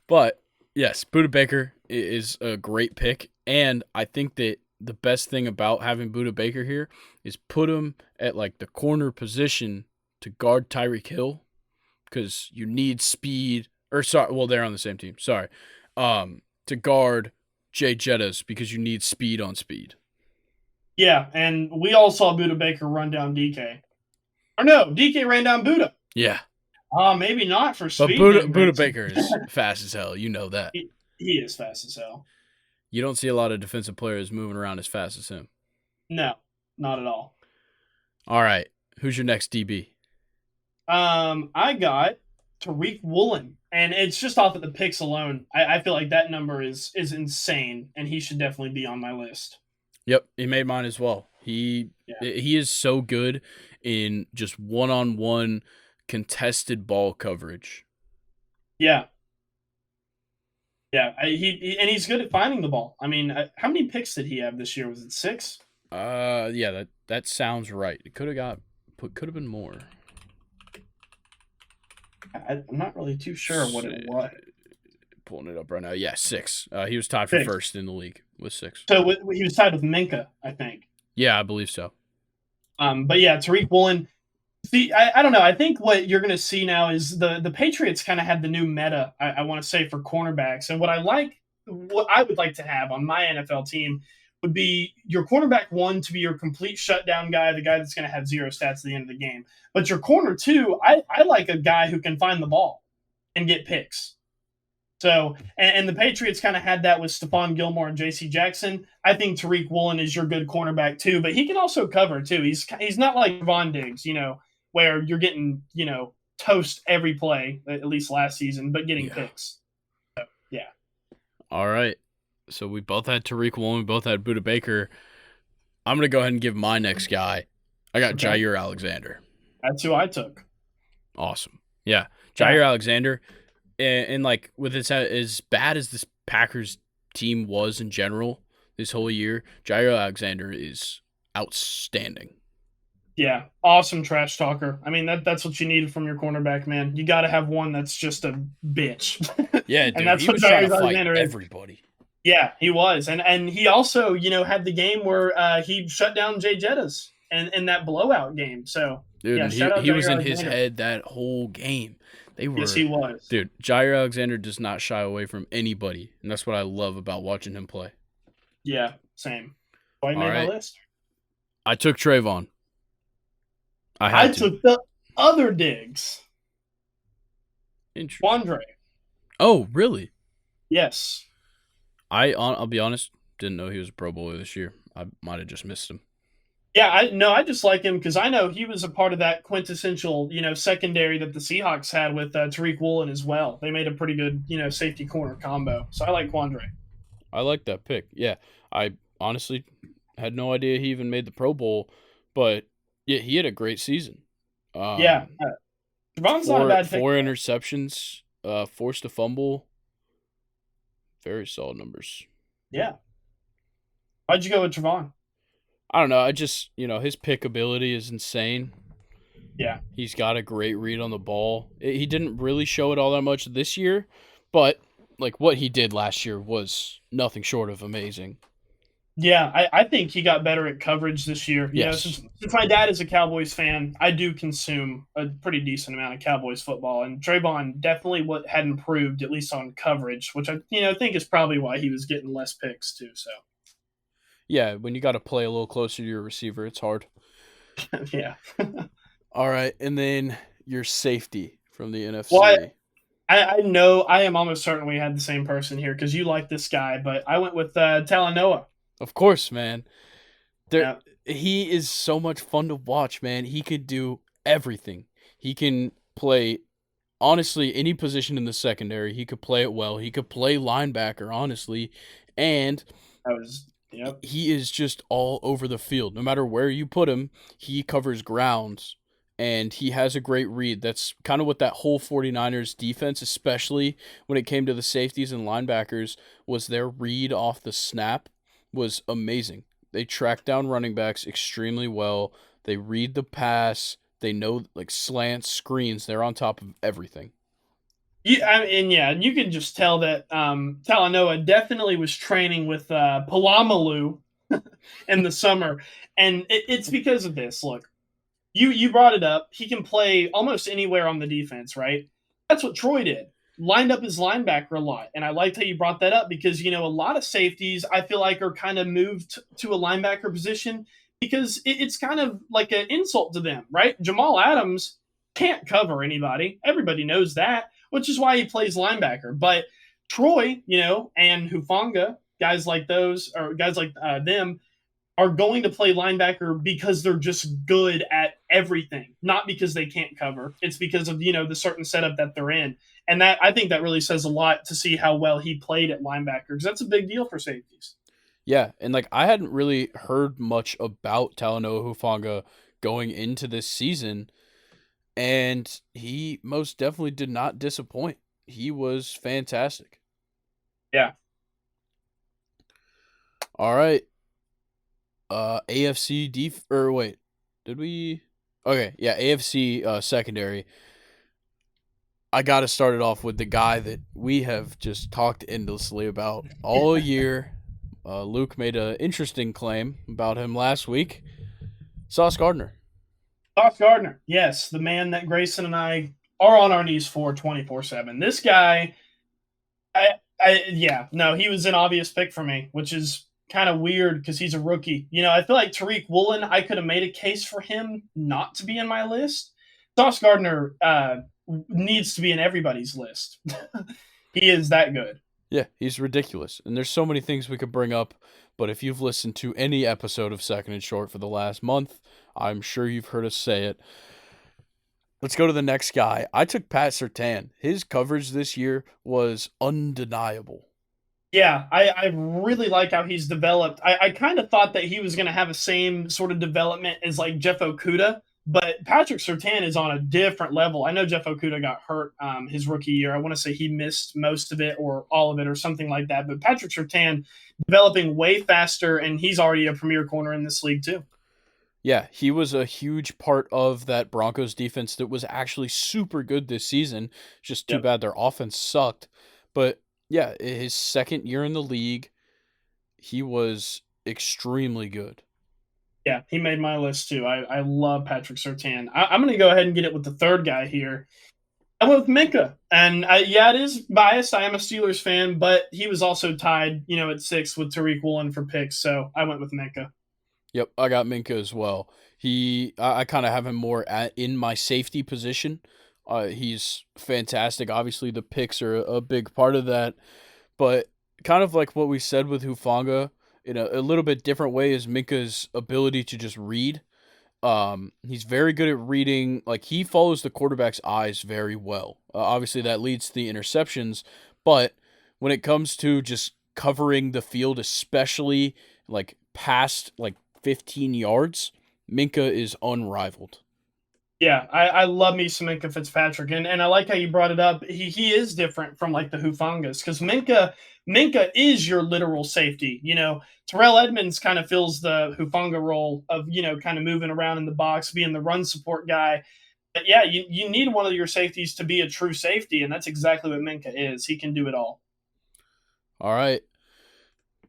But, yes, Budda Baker is a great pick, and I think that the best thing about having Budda Baker here is put him at, like, the corner position to guard Tyreek Hill, because you need speed, they're on the same team, sorry, to guard Jay Jettas, because you need speed on speed. Yeah, and we all saw Budda Baker run down DK. Or no, DK ran down Budda. Yeah. Maybe not for speed. But Budda Baker is fast as hell. You know that. He is fast as hell. You don't see a lot of defensive players moving around as fast as him. No, not at all. All right. Who's your next DB? I got Tariq Woolen, and it's just off of the picks alone. I feel like that number is insane, and he should definitely be on my list. Yep, he made mine as well. He is so good in just one-on-one contested ball coverage. Yeah. Yeah, he's good at finding the ball. I mean, how many picks did he have this year? Was it 6? Yeah, that sounds right. It could have been more. I'm not really too sure what it was. Pulling it up right now. Yeah, 6. He was tied for first in the league with 6. So he was tied with Minka, I think. Yeah, I believe so. But yeah, Tariq Woolen. See, I don't know. I think what you're going to see now is the Patriots kind of had the new meta, I want to say, for cornerbacks. And what I would like to have on my NFL team would be your cornerback 1 to be your complete shutdown guy, the guy that's going to have 0 stats at the end of the game. But your corner 2, I like a guy who can find the ball and get picks. So, and the Patriots kind of had that with Stephon Gilmore and J.C. Jackson. I think Tariq Woolen is your good cornerback too, but he can also cover too. He's not like Von Diggs, where you're getting, toast every play, at least last season, but getting picks. So, yeah. All right. So we both had Tariq Woolen. We both had Budda Baker. I'm going to go ahead and give my next guy. I got Jair Alexander. That's who I took. Awesome. Yeah. Jair Alexander. And like with as bad as this Packers team was in general this whole year, Jair Alexander is outstanding. Yeah, awesome trash talker. I mean, that's what you need from your cornerback, man. You got to have one that's just a bitch, Yeah, and dude, that's he what was trying Jair to fight Alexander is. everybody. Yeah, he was, and he also had the game where he shut down Jay Jettas and in that blowout game. So Dude, yeah, and shout out he was Jair in his Alexander. head that whole game. They Yes, he were, was. dude, Jair Alexander does not shy away from anybody, and that's what I love about watching him play. Yeah, same. Why he All made my right, list. I took Trayvon. I I had to. took the other digs. Interesting. Wandre. Oh, really? Yes. I'll be honest, didn't know he was a Pro Bowler this year. I might have just missed him. Yeah, I just like him because I know he was a part of that quintessential, secondary that the Seahawks had with Tariq Woolen as well. They made a pretty good, safety corner combo. So I like Quandre. I like that pick. Yeah, I honestly had no idea he even made the Pro Bowl, but yeah, he had a great season. Yeah, Um, Javon's not a four bad pick. four interceptions, forced a fumble. Very solid numbers. Yeah. Why'd you go with Javon? I don't know. I just his pick ability is insane. Yeah. He's got a great read on the ball. He didn't really show it all that much this year, but like what he did last year was nothing short of amazing. Yeah, I think he got better at coverage this year. Yes. Since my dad is a Cowboys fan, I do consume a pretty decent amount of Cowboys football, and Trayvon definitely had improved at least on coverage, which I think is probably why he was getting less picks too. So Yeah, when you got to play a little closer to your receiver, it's hard. yeah. All right, and then your safety from the NFC. Well, I know I am almost certain we had the same person here because you like this guy, but I went with Talanoa. Of course, man. Yeah. He is so much fun to watch, man. He could do everything. He can play honestly any position in the secondary. He could play it well. He could play linebacker, honestly, and Yep. he is just all over the field. No matter where you put him, he covers grounds and he has a great read. That's kind of what that whole 49ers defense, especially when it came to the safeties and linebackers, was their read off the snap was amazing. They track down running backs extremely well. They read the pass. They know like slants, screens. They're on top of everything. You can just tell that Talanoa definitely was training with Palamalu in the summer, and it's because of this. Look, you brought it up. He can play almost anywhere on the defense, right? That's what Troy did. Lined up his linebacker a lot, and I liked how you brought that up because a lot of safeties I feel like are kind of moved to a linebacker position because it's kind of like an insult to them, right? Jamal Adams can't cover anybody. Everybody knows that, which is why he plays linebacker. But Troy, and Hufanga, guys like those, or guys like them, are going to play linebacker because they're just good at everything, not because they can't cover. It's because of the certain setup that they're in, and that I think that really says a lot to see how well he played at linebacker because that's a big deal for safeties. Yeah, and like I hadn't really heard much about Talanoa Hufanga going into this season, and he most definitely did not disappoint. He was fantastic. Yeah. All right. AFC def or wait, did we? Okay, yeah, AFC secondary. I got to start it off with the guy that we have just talked endlessly about all year. Luke made an interesting claim about him last week. Sauce Gardner. Sauce Gardner, yes, the man that Grayson and I are on our knees for 24/7. This guy, he was an obvious pick for me, which is kind of weird because he's a rookie. I feel like Tariq Woolen, I could have made a case for him not to be in my list. Sauce Gardner needs to be in everybody's list. He is that good. Yeah, he's ridiculous. And there's so many things we could bring up, but if you've listened to any episode of Second and Short for the last month, I'm sure you've heard us say it. Let's go to the next guy. I took Pat Surtain. His coverage this year was undeniable. Yeah, I really like how he's developed. I kind of thought that he was going to have the same sort of development as like Jeff Okuda, But Patrick Surtain is on a different level. I know Jeff Okuda got hurt his rookie year. I want to say he missed most of it or all of it or something like that. But Patrick Surtain developing way faster, and he's already a premier corner in this league too. Yeah, he was a huge part of that Broncos defense that was actually super good this season. Just too Yep. bad their offense sucked. But yeah, his second year in the league, he was extremely good. Yeah, he made my list too. I love Patrick Surtain. I'm going to go ahead and get it with the third guy here. I went with Minka, and yeah, it is biased. I am a Steelers fan, but he was also tied, at 6 with Tariq Woolen for picks, so I went with Minka. Yep, I got Minka as well. I kind of have him more in my safety position. He's fantastic. Obviously, the picks are a big part of that, but kind of like what we said with Hufanga, in a little bit different way is Minka's ability to just read. He's very good at reading. Like he follows the quarterback's eyes very well. Obviously, that leads to the interceptions, but when it comes to just covering the field, especially like past like 15 yards, Minka is unrivaled. Yeah, I love me some Minka Fitzpatrick, and I like how you brought it up. He is different from like the Hufangas because Minka is your literal safety. Terrell Edmonds kind of fills the Hufanga role of kind of moving around in the box, being the run support guy. But yeah, you need one of your safeties to be a true safety, and that's exactly what Minka is. He can do it all. All right,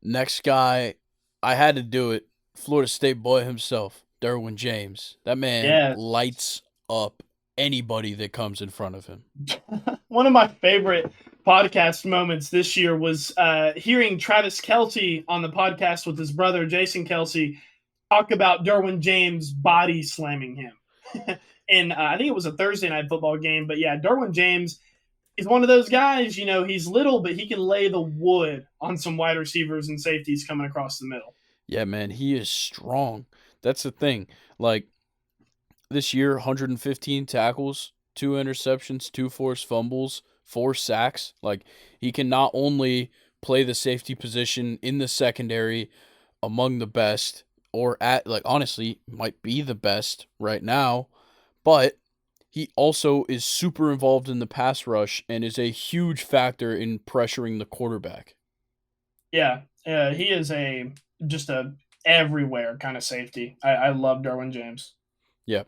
next guy, I had to do it. Florida State boy himself, Derwin James. That man Yeah, lights up anybody that comes in front of him. one of my favorite podcast moments this year was hearing Travis Kelce on the podcast with his brother Jason Kelce talk about Derwin James body slamming him. And I think it was a Thursday night football game, but yeah, Derwin James is one of those guys. He's little, but he can lay the wood on some wide receivers and safeties coming across the middle. Yeah, man, he is strong. That's the thing. Like this year, 115 tackles, 2 interceptions, 2 forced fumbles, 4 sacks. Like he can not only play the safety position in the secondary among the best, or at like honestly might be the best right now, but he also is super involved in the pass rush and is a huge factor in pressuring the quarterback. Yeah, he is just a everywhere kind of safety. I love Derwin James. Yeah,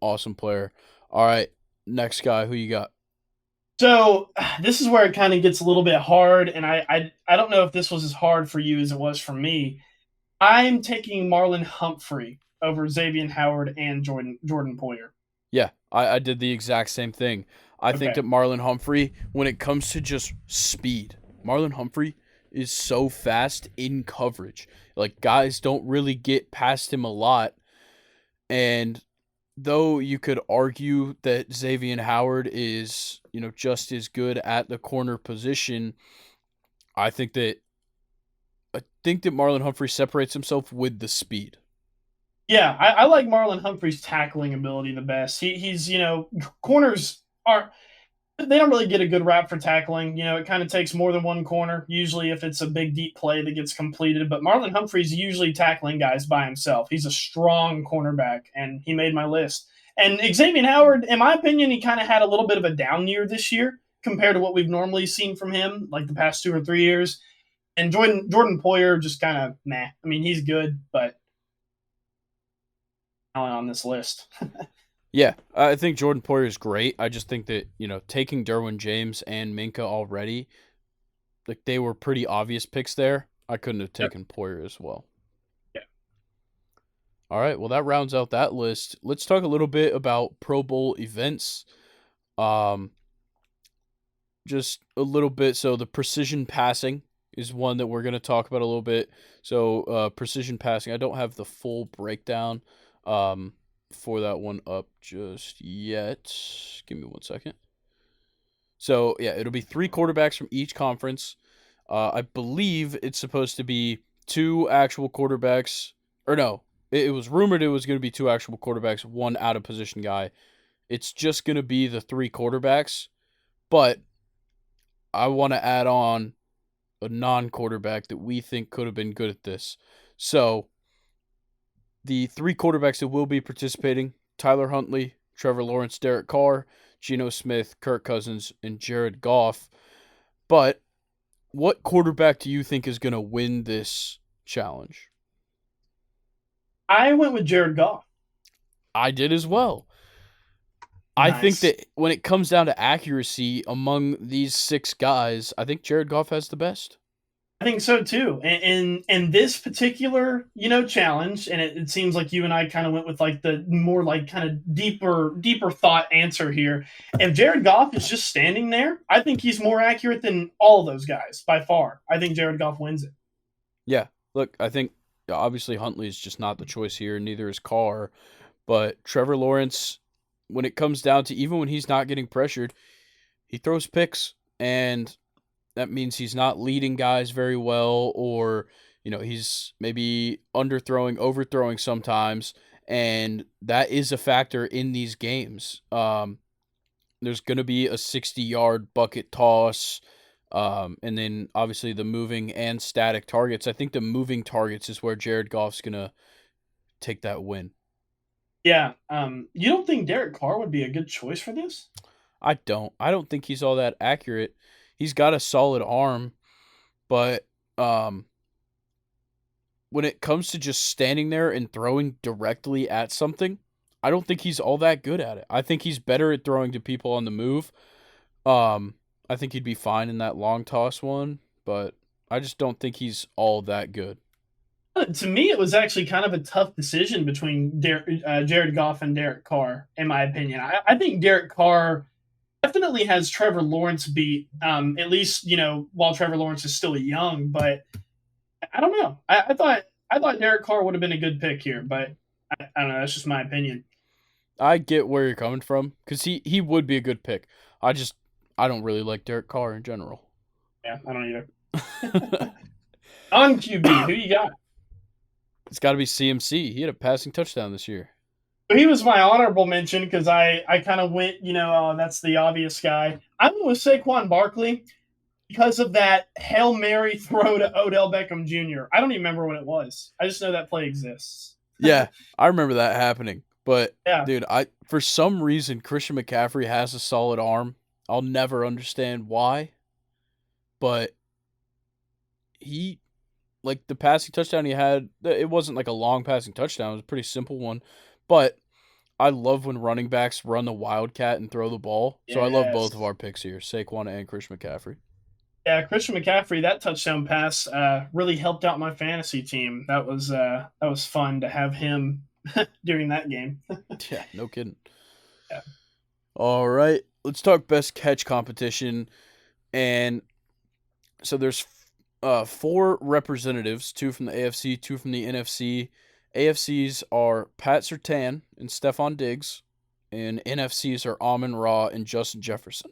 awesome player. All right, next guy, who you got? So this is where it kind of gets a little bit hard, and I don't know if this was as hard for you as it was for me. I'm taking Marlon Humphrey over Xavier Howard and Jordan Poyer. Yeah, I did the exact same thing. I think Okay. that Marlon Humphrey, when it comes to just speed, Marlon Humphrey is so fast in coverage. Like, guys don't really get past him a lot. And though you could argue that Xavier Howard is, just as good at the corner position, I think that Marlon Humphrey separates himself with the speed. Yeah, I like Marlon Humphrey's tackling ability the best. He's corners are they don't really get a good rap for tackling. It kind of takes more than one corner, usually if it's a big deep play that gets completed. But Marlon Humphrey's usually tackling guys by himself. He's a strong cornerback, and he made my list. And Xavier Howard, in my opinion, he kind of had a little bit of a down year this year compared to what we've normally seen from him, like the past 2 or 3 years. And Jordan Poyer just kind of meh. I mean, he's good, but not on this list. Yeah, I think Jordan Poyer is great. I just think that, taking Derwin James and Minka already, like they were pretty obvious picks there. I couldn't have Yep. taken Poyer as well. Yeah. All right, well that rounds out that list. Let's talk a little bit about Pro Bowl events. Um just a little bit. So the precision passing is one that we're going to talk about a little bit. So precision passing, I don't have the full breakdown for that one up just yet. Give me 1 second. So yeah, it'll be 3 quarterbacks from each conference. I believe it's supposed to be 2 actual quarterbacks, or no, it was rumored it was going to be 2 actual quarterbacks, one out of position guy. It's just going to be the 3 quarterbacks, but I want to add on a non-quarterback that we think could have been good at this. So the 3 quarterbacks that will be participating, Tyler Huntley, Trevor Lawrence, Derek Carr, Geno Smith, Kirk Cousins, and Jared Goff. But what quarterback do you think is going to win this challenge? I went with Jared Goff. I did as well. I think Nice. that when it comes down to accuracy among these six guys, I think Jared Goff has the best. I think so too. In this particular, challenge, and it seems like you and I kind of went with like the more like kind of deeper thought answer here. If Jared Goff is just standing there, I think he's more accurate than all those guys by far. I think Jared Goff wins it. Yeah, look, I think obviously Huntley is just not the choice here, neither is Carr. But Trevor Lawrence, when it comes down to even when he's not getting pressured, he throws picks, and that means he's not leading guys very well, or he's maybe underthrowing, overthrowing sometimes, and that is a factor in these games. There's going to be a 60-yard bucket toss, and then obviously the moving and static targets. I think the moving targets is where Jared Goff's going to take that win. Yeah. You don't think Derek Carr would be a good choice for this? I don't. I don't think he's all that accurate. He's got a solid arm, but when it comes to just standing there and throwing directly at something, I don't think he's all that good at it. I think he's better at throwing to people on the move. I think he'd be fine in that long toss one, but I just don't think he's all that good. To me, it was actually kind of a tough decision between Jared Goff and Derek Carr, in my opinion. I think Derek Carr definitely has Trevor Lawrence beat, at least, while Trevor Lawrence is still young. But I don't know. I thought Derek Carr would have been a good pick here, but I don't know. That's just my opinion. I get where you're coming from because he would be a good pick. I don't really like Derek Carr in general. Yeah, I don't either. On QB, who you got? It's got to be CMC. He had a passing touchdown this year. He was my honorable mention because I kind of went, that's the obvious guy. I went with Saquon Barkley because of that Hail Mary throw to Odell Beckham Jr. I don't even remember what it was. I just know that play exists. Yeah, I remember that happening. But Yeah. dude, for some reason Christian McCaffrey has a solid arm. I'll never understand why. But he like the passing touchdown he had, it wasn't like a long passing touchdown, it was a pretty simple one. But I love when running backs run the wildcat and throw the ball. So I love both of Yes. our picks here, Saquon and Christian McCaffrey. Yeah, Christian McCaffrey, that touchdown pass really helped out my fantasy team. That was fun to have him during that game. Yeah, no kidding. Yeah. All right, let's talk best catch competition. And so there's four representatives, two from the AFC, two from the NFC. AFCs are Pat Surtain and Stephon Diggs, and NFCs are Amon-Ra and Justin Jefferson.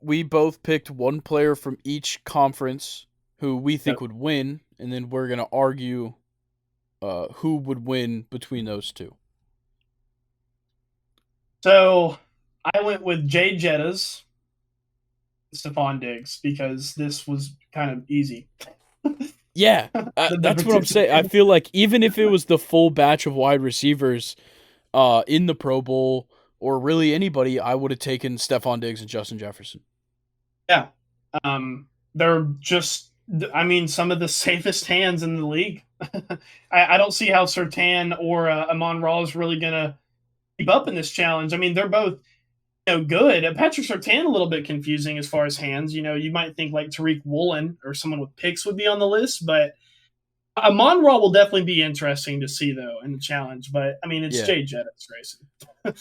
We both picked one player from each conference who we think would win, and then we're going to argue who would win between those two. So I went with Jay Jettas, Stephon Diggs, because this was kind of easy. Yeah, that's what I'm saying. I feel like even if it was the full batch of wide receivers in the Pro Bowl or really anybody, I would have taken Stephon Diggs and Justin Jefferson. Yeah. They're just, some of the safest hands in the league. I don't see how Surtain or Amon-Ra is really going to keep up in this challenge. I mean, they're both good. Patrick Surtain a little bit confusing as far as hands. You might think like Tariq Woolen or someone with picks would be on the list, but Amon-Ra will definitely be interesting to see though in the challenge. But it's Jay Jettas racing.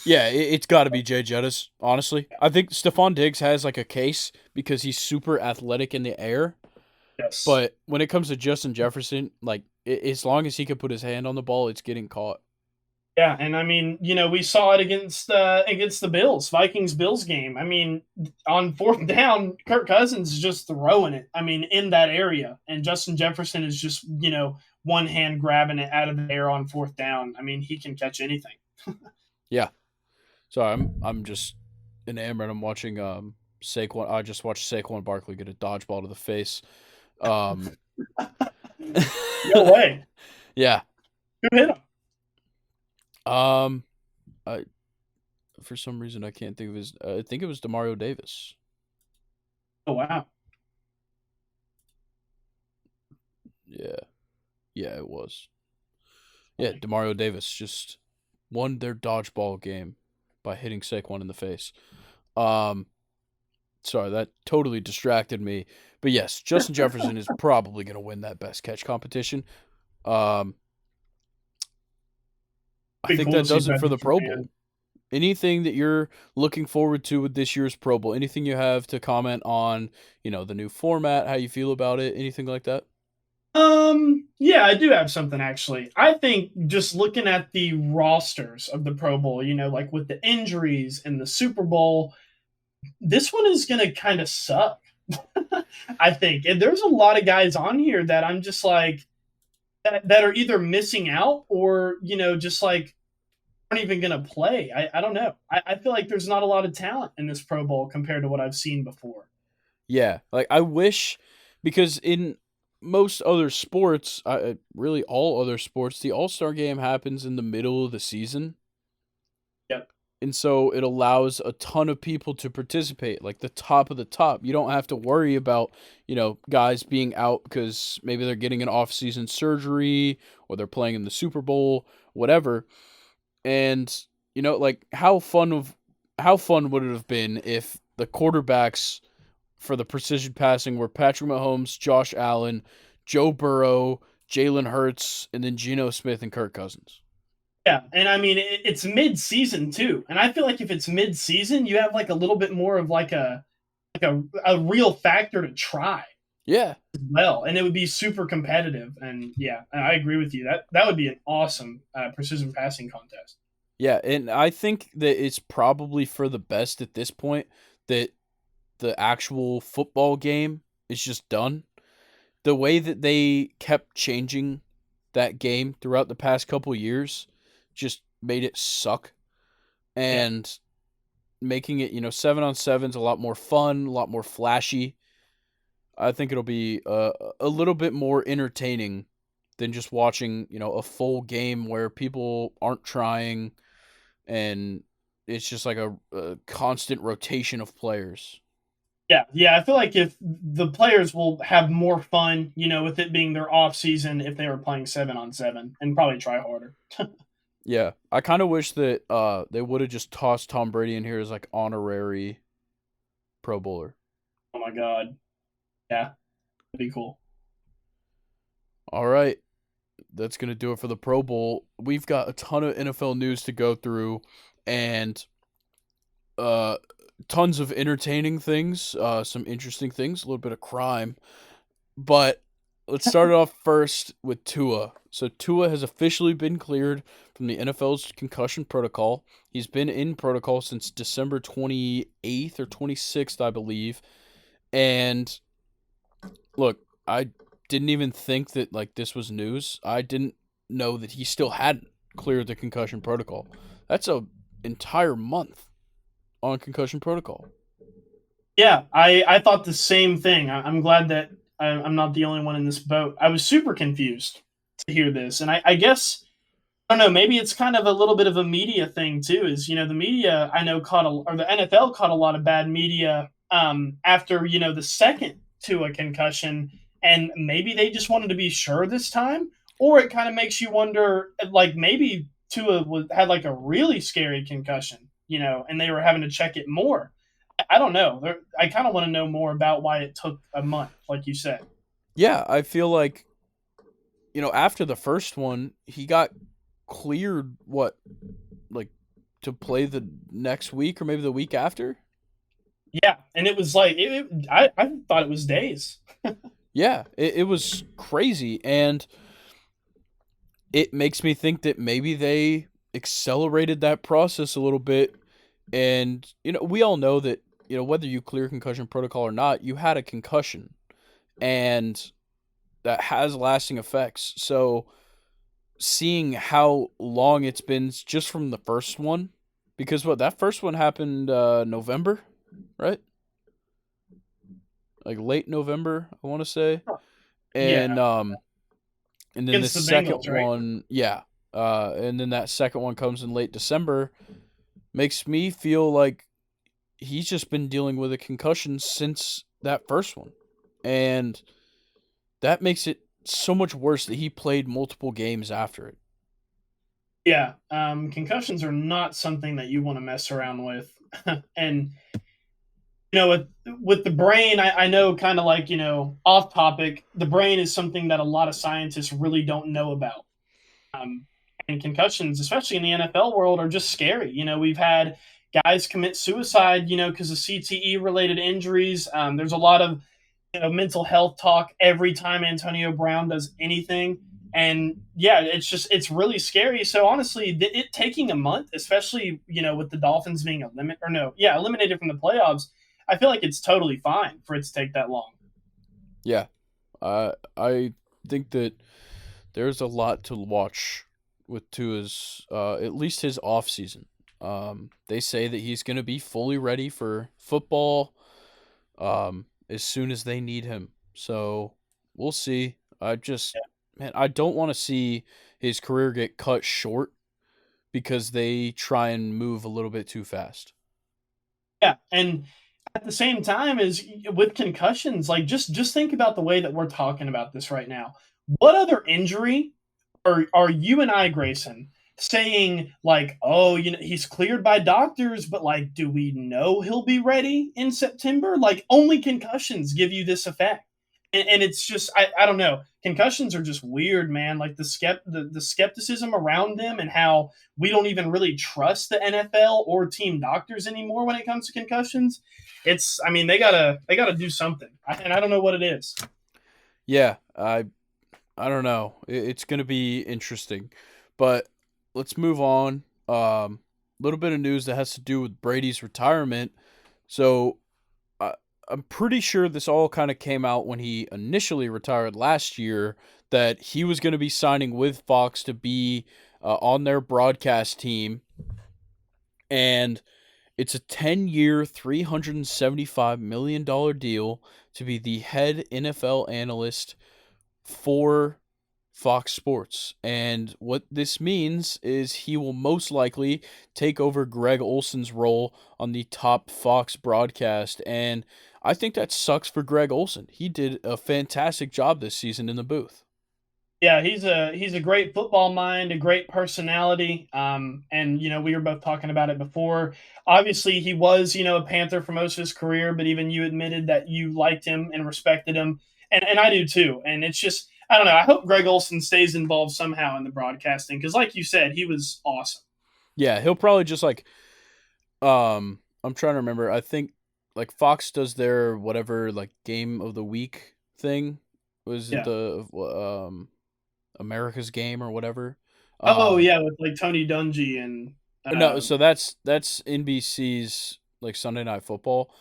Yeah, it's got to be Jay Jettas, honestly. I think Stephon Diggs has like a case because he's super athletic in the air. Yes. But when it comes to Justin Jefferson, like as long as he can put his hand on the ball, it's getting caught. Yeah, and we saw it against the Bills, Vikings-Bills game. On fourth down, Kirk Cousins is just throwing it. In that area, and Justin Jefferson is just one hand grabbing it out of the air on fourth down. He can catch anything. Yeah. So I'm just enamored. I'm watching Saquon. I just watched Saquon Barkley get a dodgeball to the face. No way. Yeah. Who hit him? Um, I for some reason I can't think of his. I think it was Demario Davis. Oh wow. Yeah, yeah, it was. Yeah, Funny. Demario Davis just won their dodgeball game by hitting Saquon in the face. Um, sorry, that totally distracted me. But yes, Justin Jefferson is probably going to win that best catch competition. Um, I Be think cool to that see does it for the Patrick Pro Bowl. Surtain. Anything that you're looking forward to with this year's Pro Bowl? Anything you have to comment on, the new format, how you feel about it, anything like that? Yeah, I do have something actually. I think just looking at the rosters of the Pro Bowl, like with the injuries and the Super Bowl, this one is going to kind of suck. I think. And there's a lot of guys on here that I'm just like that are either missing out or, just like aren't even going to play. I don't know. I feel like there's not a lot of talent in this Pro Bowl compared to what I've seen before. Yeah, like I wish because in most other sports, really all other sports, the All-Star game happens in the middle of the season. Yep. And so it allows a ton of people to participate, like the top of the top. You don't have to worry about, guys being out because maybe they're getting an off-season surgery or they're playing in the Super Bowl, whatever. And, like how fun would it have been if the quarterbacks for the precision passing were Patrick Mahomes, Josh Allen, Joe Burrow, Jalen Hurts, and then Geno Smith and Kirk Cousins. Yeah, and I mean it's mid-season too, and I feel like if it's mid-season, you have like a little bit more of like a real factor to try Yeah, as well, and it would be super competitive. And yeah, I agree with you. That would be an awesome precision passing contest. yeah, and I think that it's probably for the best at this point that the actual football game is just done. The way that they kept changing that game throughout the past couple years just made it suck. Yeah, And making it, 7-on-7's a lot more fun, a lot more flashy. I think it'll be a little bit more entertaining than just watching, a full game where people aren't trying and it's just like a constant rotation of players. yeah. I feel like if the players will have more fun, with it being their off season, if they were playing 7-on-7, and probably try harder. Yeah, I kind of wish that they would have just tossed Tom Brady in here as like honorary Pro Bowler. Oh my god, yeah, that'd be cool. All right, that's gonna do it for the Pro Bowl. We've got a ton of NFL news to go through, and uh, tons of entertaining things, some interesting things, a little bit of crime. But let's start it off first with Tua. So Tua has officially been cleared from the NFL's concussion protocol. He's been in protocol since December 28th or 26th, I believe. And look, I didn't even think that like this was news. I didn't know that he still hadn't cleared the concussion protocol. That's a entire month on concussion protocol. Yeah, I thought the same thing. I'm glad that I'm not the only one in this boat. I was super confused to hear this, and I guess I don't know. Maybe it's kind of a little bit of a media thing too. Is the media I know or the NFL caught a lot of bad media after the second to a concussion, and maybe they just wanted to be sure this time, or it kind of makes you wonder, like maybe Tua had like a really scary concussion, and they were having to check it more. I don't know. I kind of want to know more about why it took a month, like you said. Yeah, I feel like after the first one, he got cleared like to play the next week or maybe the week after. Yeah, and it was like I thought it was days. Yeah, it was crazy, and it makes me think that maybe they accelerated that process a little bit. And we all know that whether you clear concussion protocol or not, you had a concussion, and that has lasting effects. So seeing how long it's been just from the first one, because that first one happened November, right? Like late November, I want to say. And Yeah, And then the against the second Bengals, right? one, yeah. And then that second one comes in late December. Makes me feel like he's just been dealing with a concussion since that first one. And that makes it so much worse that he played multiple games after it. Yeah, concussions are not something that you want to mess around with. And with the brain, I know, kind of like, off topic, the brain is something that a lot of scientists really don't know about. Um, and concussions, especially in the NFL world, are just scary. We've had guys commit suicide, because of CTE related injuries. There's a lot of mental health talk every time Antonio Brown does anything. And yeah, it's really scary. So honestly, it taking a month, especially with the Dolphins being eliminated from the playoffs, I feel like it's totally fine for it to take that long. Yeah. I think that there's a lot to watch with Tua's, at least his off season. They say that he's going to be fully ready for football as soon as they need him. So we'll see. Man, I don't want to see his career get cut short because they try and move a little bit too fast. Yeah, and at the same time, is with concussions, like, just think about the way that we're talking about this right now. What other injury are you and I, Grayson, saying like, oh, he's cleared by doctors, but like, do we know he'll be ready in September? Like, only concussions give you this effect. And it's just, I don't know. Concussions are just weird, man. Like the skepticism around them, and how we don't even really trust the NFL or team doctors anymore when it comes to concussions. I mean, they gotta do something, and I don't know what it is. Yeah, I don't know. It's going to be interesting. But let's move on. Little bit of news that has to do with Brady's retirement. So I'm pretty sure this all kind of came out when he initially retired last year, that he was going to be signing with Fox to be on their broadcast team. And it's a 10-year, $375 million deal to be the head NFL analyst for Fox Sports. And what this means is he will most likely take over Greg Olson's role on the top Fox broadcast. And I think that sucks for Greg Olson. He did a fantastic job this season in the booth. Yeah, he's a great football mind, a great personality. And we were both talking about it before. Obviously, he was a Panther for most of his career, but even you admitted that you liked him and respected him, and I do too. And it's just, I don't know. I hope Greg Olson stays involved somehow in the broadcasting, because, like you said, he was awesome. Yeah, he'll probably just like I'm trying to remember. I think like Fox does their whatever like game of the week thing. Was it Yeah. the America's Game or whatever? Oh Um yeah, with like Tony Dungy and no, um. so that's NBC's like Sunday Night Football.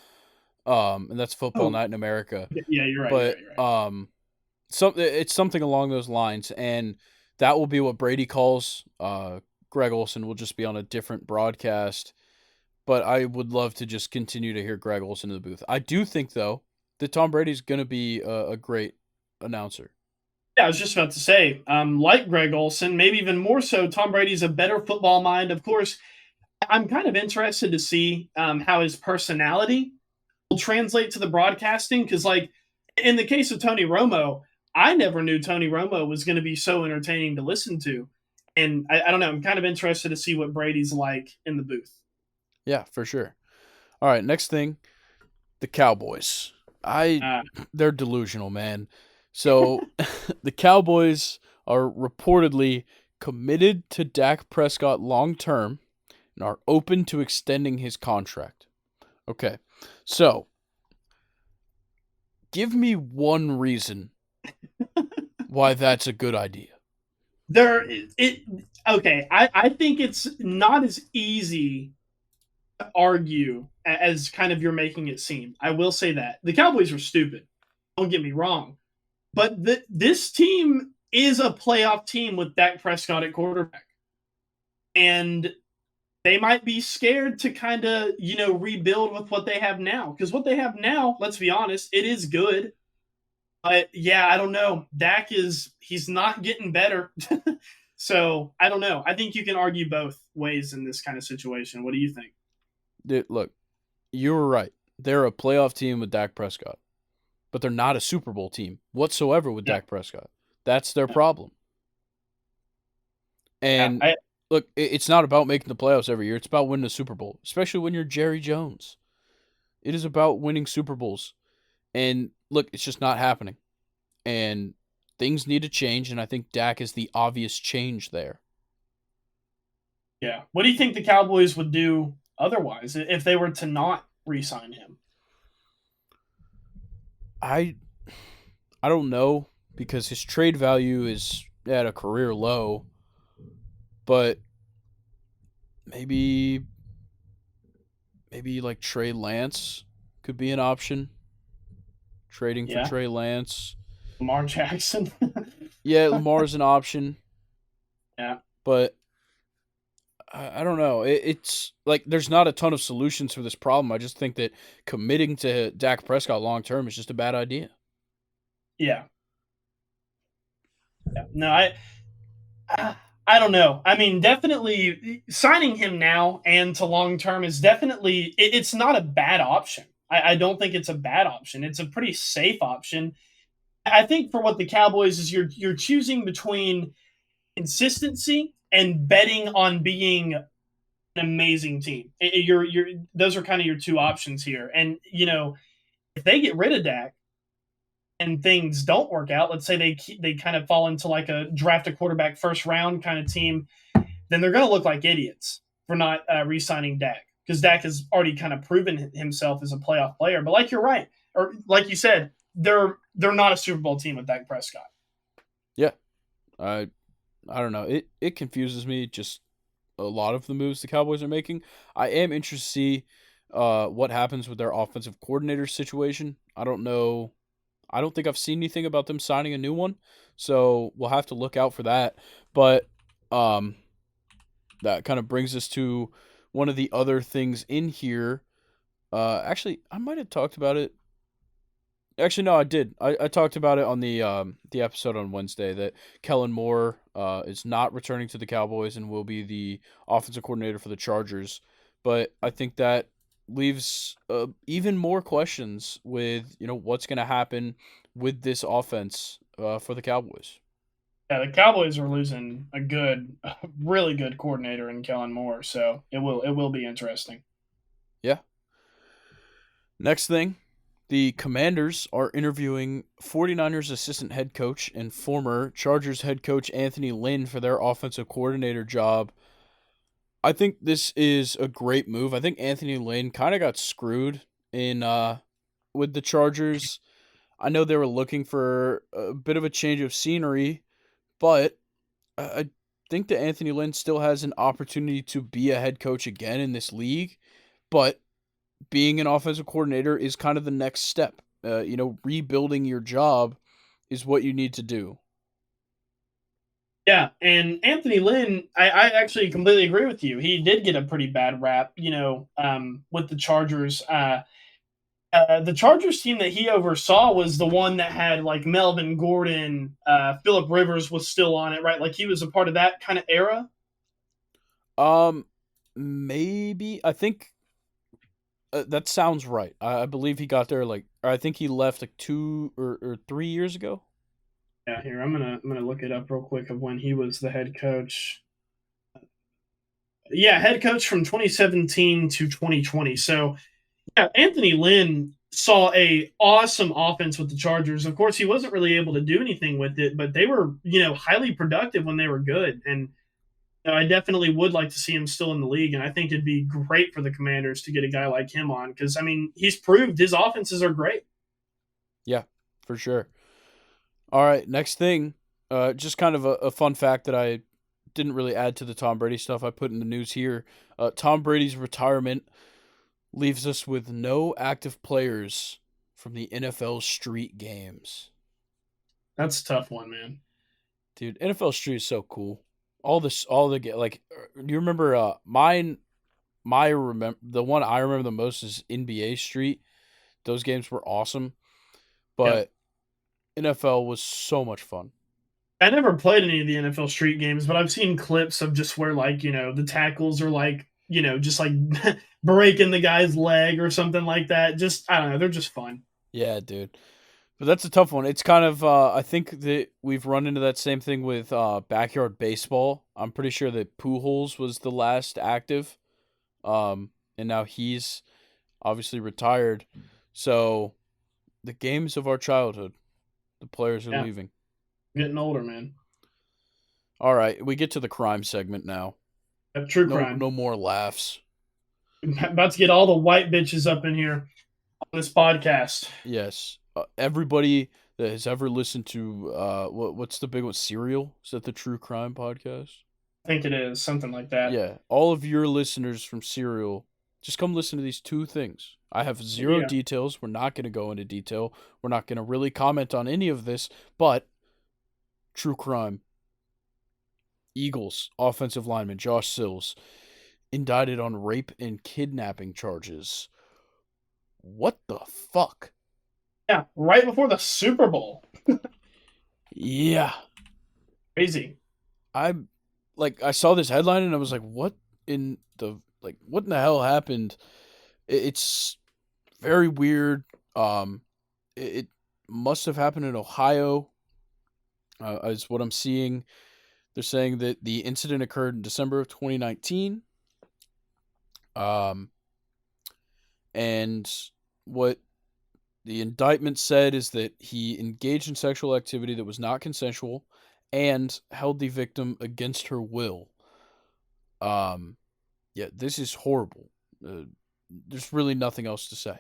And that's Football Oh Night in America. yeah, you're right. You're right. But You're right. it's something along those lines, and that will be what Brady calls. Greg Olson will just be on a different broadcast, but I would love to just continue to hear Greg Olson in the booth. I do think though that Tom Brady's going to be a great announcer. Yeah, I was just about to say, like Greg Olson, maybe even more so, Tom Brady's a better football mind. Of course, I'm kind of interested to see how his personality will translate to the broadcasting, because, like, in the case of Tony Romo, I never knew Tony Romo was going to be so entertaining to listen to. And I don't know, I'm kind of interested to see what Brady's like in the booth. Yeah, for sure. All right, next thing, the Cowboys. I Uh, They're delusional, man. So the Cowboys are reportedly committed to Dak Prescott long term and are open to extending his contract. Okay. So, give me one reason why that's a good idea. there, it okay. I think it's not as easy argue as kind of you're making it seem. I will say that the Cowboys are stupid. Don't get me wrong, but this team is a playoff team with Dak Prescott at quarterback, and they might be scared to kind of rebuild with what they have now, because what they have now, let's be honest, it is good. But yeah, I don't know. Dak he's not getting better. So I don't know. I think you can argue both ways in this kind of situation. What do you think? Dude, look, you were right. They're a playoff team with Dak Prescott, but they're not a Super Bowl team whatsoever with Yeah, Dak Prescott. That's their yeah, problem. yeah. And look, it's not about making the playoffs every year. It's about winning a Super Bowl, especially when you're Jerry Jones. It is about winning Super Bowls. And look, it's just not happening. And things need to change, and I think Dak is the obvious change there. Yeah. What do you think the Cowboys would do otherwise if they were to not re-sign him? I I don't know because his trade value is at a career low, but maybe like Trey Lance could be an option. Trading for Yeah, Trey Lance. Lamar Jackson. Yeah, Lamar's an option, Yeah, but I don't know. It's like there's not a ton of solutions for this problem. I just think that committing to Dak Prescott long term is just a bad idea. yeah, yeah. No, I don't know. I mean, definitely signing him now and to long term is definitely it's not a bad option. I don't think it's a bad option. It's a pretty safe option. I think for what the Cowboys is you're choosing between consistency and betting on being an amazing team. You're those are kind of your two options here. And if they get rid of Dak and things don't work out, let's say they kind of fall into like a draft a quarterback first round kind of team, then they're going to look like idiots for not re-signing Dak because Dak has already kind of proven himself as a playoff player. But like you're right, or like you said, they're not a Super Bowl team with Dak Prescott. Yeah, I I don't know. It confuses me just a lot of the moves the Cowboys are making. I am interested to see what happens with their offensive coordinator situation. I don't know. I don't think I've seen anything about them signing a new one, so we'll have to look out for that. But um, that kind of brings us to one of the other things in here. Actually, I might have talked about it. Actually, no, I did. I talked about it on the episode on Wednesday that Kellen Moore is not returning to the Cowboys and will be the offensive coordinator for the Chargers. But I think that leaves even more questions with what's going to happen with this offense for the Cowboys. Yeah, the Cowboys are losing a really good coordinator in Kellen Moore, so it will be interesting. Yeah. Next thing, the Commanders are interviewing 49ers assistant head coach and former Chargers head coach Anthony Lynn for their offensive coordinator job. I think this is a great move. I think Anthony Lynn kind of got screwed in with the Chargers. I know they were looking for a bit of a change of scenery, but I think that Anthony Lynn still has an opportunity to be a head coach again in this league, but being an offensive coordinator is kind of the next step. Rebuilding your job is what you need to do. Yeah, and Anthony Lynn, I actually completely agree with you. He did get a pretty bad rap, with the Chargers. The Chargers team that he oversaw was the one that had like Melvin Gordon, Philip Rivers was still on it, right? Like he was a part of that kind of era. Um, Maybe I think that sounds right. I believe he got there I think he left like 2 or 3 years ago. Yeah, here I'm gonna look it up real quick of when he was the head coach. Yeah, head coach from 2017 to 2020. So yeah, Anthony Lynn saw a awesome offense with the Chargers. Of course, he wasn't really able to do anything with it, but they were highly productive when they were good. And I definitely would like to see him still in the league, and I think it'd be great for the Commanders to get a guy like him on because I mean he's proved his offenses are great. Yeah, for sure. All right, next thing, just kind of a fun fact that I didn't really add to the Tom Brady stuff I put in the news here. Tom Brady's retirement leaves us with no active players from the NFL street games. That's a tough one, man. Dude, NFL Street is so cool. All the do you remember mine? The one I remember the most is NBA Street. Those games were awesome, Yep. but NFL was so much fun. I never played any of the NFL street games, but I've seen clips of just where like the tackles are like just like breaking the guy's leg or something like that. Just I don't know, they're just fun. Yeah, dude. But that's a tough one. It's kind of I think that we've run into that same thing with backyard baseball. I'm pretty sure that Pujols was the last active, and now he's obviously retired. So the games of our childhood, the players are Yeah, leaving. getting older, man. All right, we get to the crime segment now. True No, crime. no more laughs. About to get all the white bitches up in here on this podcast. Yes, everybody that has ever listened to what's the big one? Serial? Is that the true crime podcast? I think it is something like that. Yeah, all of your listeners from Serial, just come listen to these two things. I have zero Yeah, details. We're not going to go into detail. We're not going to really comment on any of this, but true crime. Eagles offensive lineman Josh Sills indicted on rape and kidnapping charges. What the fuck? yeah. Right before the Super Bowl. Yeah, Crazy. I I saw this headline and I was like, what in the hell happened? It's very weird. It must have happened in Ohio, is what I'm seeing. They're saying that the incident occurred in December of 2019. Um, and what the indictment said is that he engaged in sexual activity that was not consensual and held the victim against her will. Um, yeah, this is horrible. There's really nothing else to say.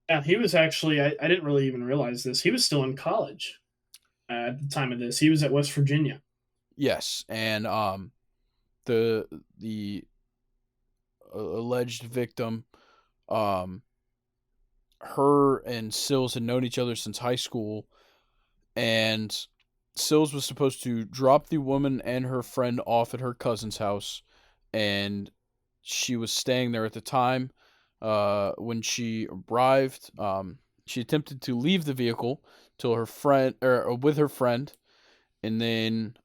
Yeah, he was actually. I didn't really even realize this. He was still in college at the time of this. He was at West Virginia. Yes, and the alleged victim, um, her and Sills had known each other since high school, and Sills was supposed to drop the woman and her friend off at her cousin's house, and she was staying there at the time. When she arrived, she attempted to leave the vehicle till her friend or with her friend, and then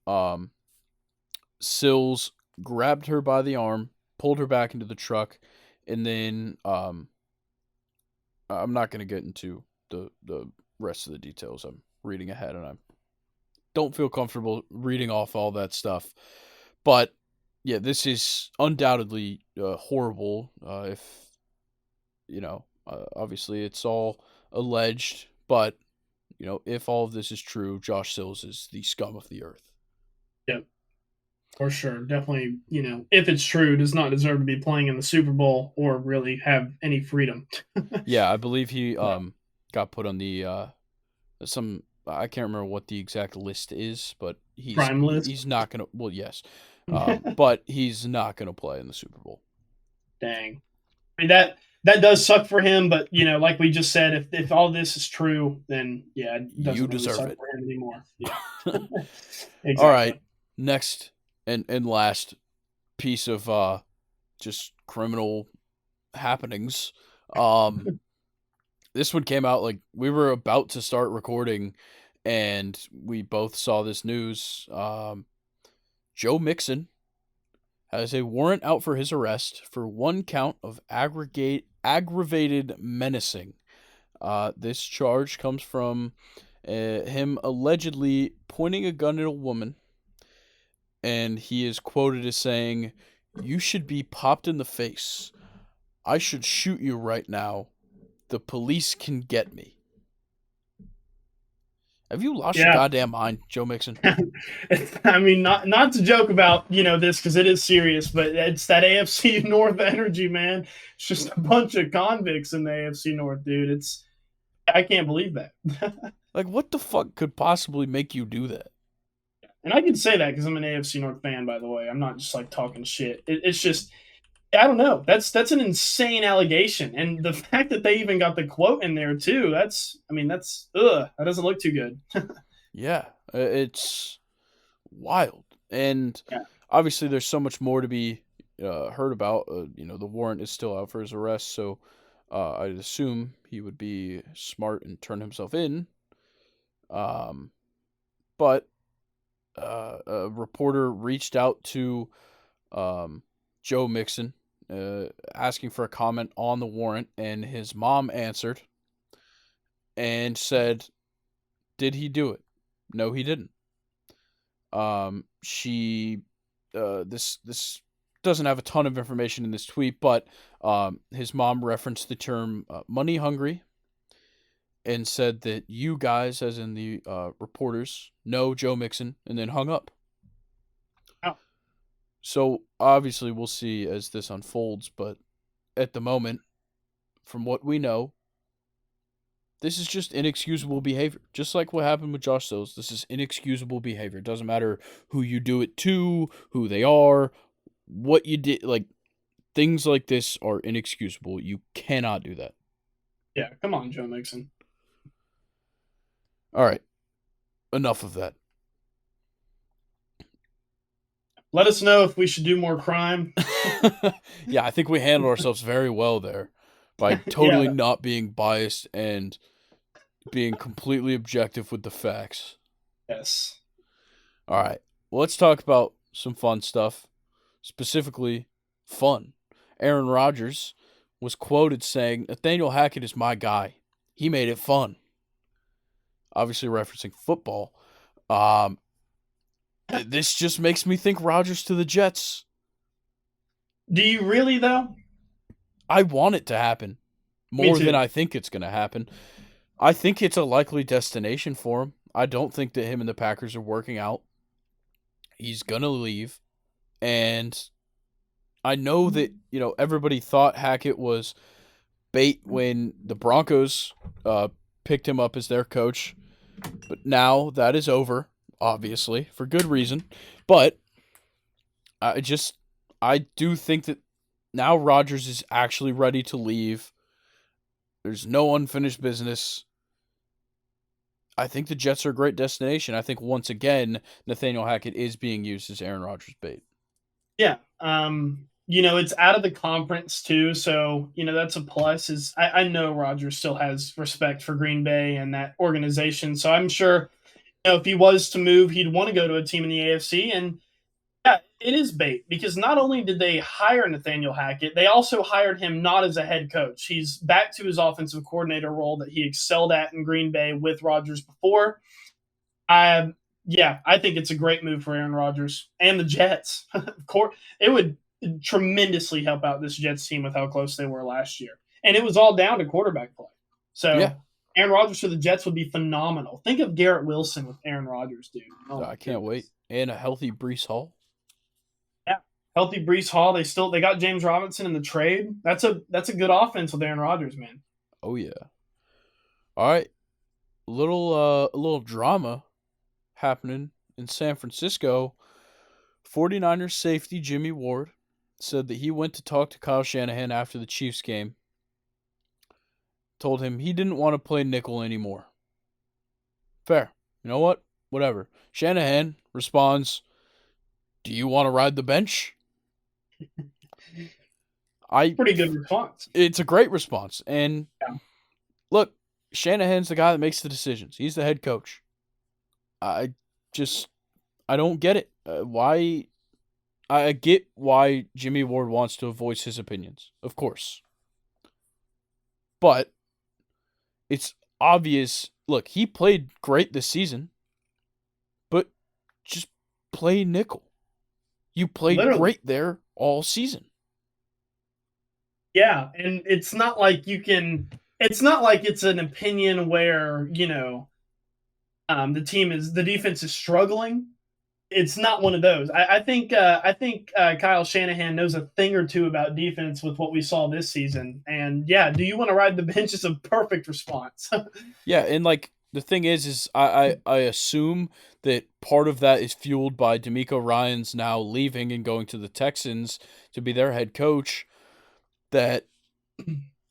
Sills grabbed her by the arm, pulled her back into the truck, and then I'm not going to get into the rest of the details. I'm reading ahead, and I don't feel comfortable reading off all that stuff. But yeah, this is undoubtedly horrible. If obviously it's all alleged, but if all of this is true, Josh Sills is the scum of the earth. Yep, for sure. Definitely. If it's true, does not deserve to be playing in the Super Bowl or really have any freedom. Yeah, I believe he got put on the some I can't remember what the exact list is, but Crime list. he's not gonna. Well, yes, but he's not gonna play in the Super Bowl. Dang. I mean that does suck for him, but like we just said, if all this is true, then yeah, it doesn't You really deserve suck it. for him anymore. Yeah. All right, Exactly. next and last piece of just criminal happenings. Um, this one came out like we were about to start recording, and we both saw this news. Joe Mixon has a warrant out for his arrest for one count of aggravated menacing. This charge comes from him allegedly pointing a gun at a woman, and he is quoted as saying, "You should be popped in the face. I should shoot you right now. The police can get me." Have you lost your Yeah. goddamn mind, Joe Mixon? I mean, not to joke about this because it is serious, but it's that AFC North energy, man. It's just a bunch of convicts in the AFC North, dude. I can't believe that. Like, what the fuck could possibly make you do that? And I can say that because I'm an AFC North fan, by the way. I'm not just like talking shit. It's just I don't know. That's an insane allegation, and the fact that they even got the quote in there too. That's That doesn't look too good. Yeah, it's wild. And Yeah, obviously, there's so much more to be heard about. The warrant is still out for his arrest, so I'd assume he would be smart and turn himself in. Um, but a reporter reached out to um, Joe Mixon, asking for a comment on the warrant, and his mom answered and said, "Did he do it? No, he didn't." She this doesn't have a ton of information in this tweet, but his mom referenced the term money hungry and said that you guys, as in the reporters, know Joe Mixon, and then hung up. Oh, So obviously we'll see as this unfolds, but at the moment, from what we know, this is just inexcusable behavior. Just like what happened with Josh Sills, this is inexcusable behavior. It doesn't matter who you do it to, who they are, what you did. Like, things like this are inexcusable. You cannot do that. yeah. Come on, Joe Mixon. All right, enough of that. Let us know if we should do more crime. Yeah, I think we handled ourselves very well there by totally Yeah. not being biased and being completely objective with the facts. Yes. All right, well, let's talk about some fun stuff, specifically fun. Aaron Rodgers was quoted saying, "Nathaniel Hackett is my guy. He made it fun." Obviously referencing football. Um, this just makes me think Rodgers to the Jets. Do you really though? I want it to happen Me more than too. I think it's going to happen. I think it's a likely destination for him. I don't think that him and the Packers are working out. He's going to leave. And I know that, everybody thought Hackett was bait when the Broncos picked him up as their coach. But now that is over, obviously, for good reason. But I do think that now Rodgers is actually ready to leave. There's no unfinished business. I think the Jets are a great destination. I think once again, Nathaniel Hackett is being used as Aaron Rodgers' bait. Yeah. It's out of the conference too, so that's a plus. Is I know Rodgers still has respect for Green Bay and that organization, so I'm sure if he was to move, he'd want to go to a team in the AFC. And yeah, it is bait because not only did they hire Nathaniel Hackett, they also hired him not as a head coach. He's back to his offensive coordinator role that he excelled at in Green Bay with Rodgers before. I Yeah, I think it's a great move for Aaron Rodgers and the Jets. Of course, it would tremendously help out this Jets team with how close they were last year, and it was all down to quarterback play. Yeah, So Aaron Rodgers for the Jets would be phenomenal. Think of Garrett Wilson with Aaron Rodgers, dude. Oh my I can't wait. goodness. And a healthy Brees Hall. Yeah, healthy Brees Hall. They got James Robinson in the trade. That's a good offense with Aaron Rodgers, man. Oh yeah. All right. A little drama happening in San Francisco. 49ers safety Jimmy Ward said that he went to talk to Kyle Shanahan after the Chiefs game. Told him he didn't want to play nickel anymore. Fair. You know what? Whatever. Shanahan responds, "Do you want to ride the bench?" I Pretty good response. It's a great response. And Yeah. look, Shanahan's the guy that makes the decisions. He's the head coach. I just I don't get it. Why I get why Jimmy Ward wants to voice his opinions. Of course. But it's obvious. Look, he played great this season, but just play nickel. You played Literally. great there all season. Yeah, and it's not like it's an opinion where, the defense is struggling. It's not one of those. I think Kyle Shanahan knows a thing or two about defense with what we saw this season. And yeah, do you want to ride the bench is a perfect response. Yeah, and like the thing is I assume that part of that is fueled by D'Amico Ryans now leaving and going to the Texans to be their head coach. That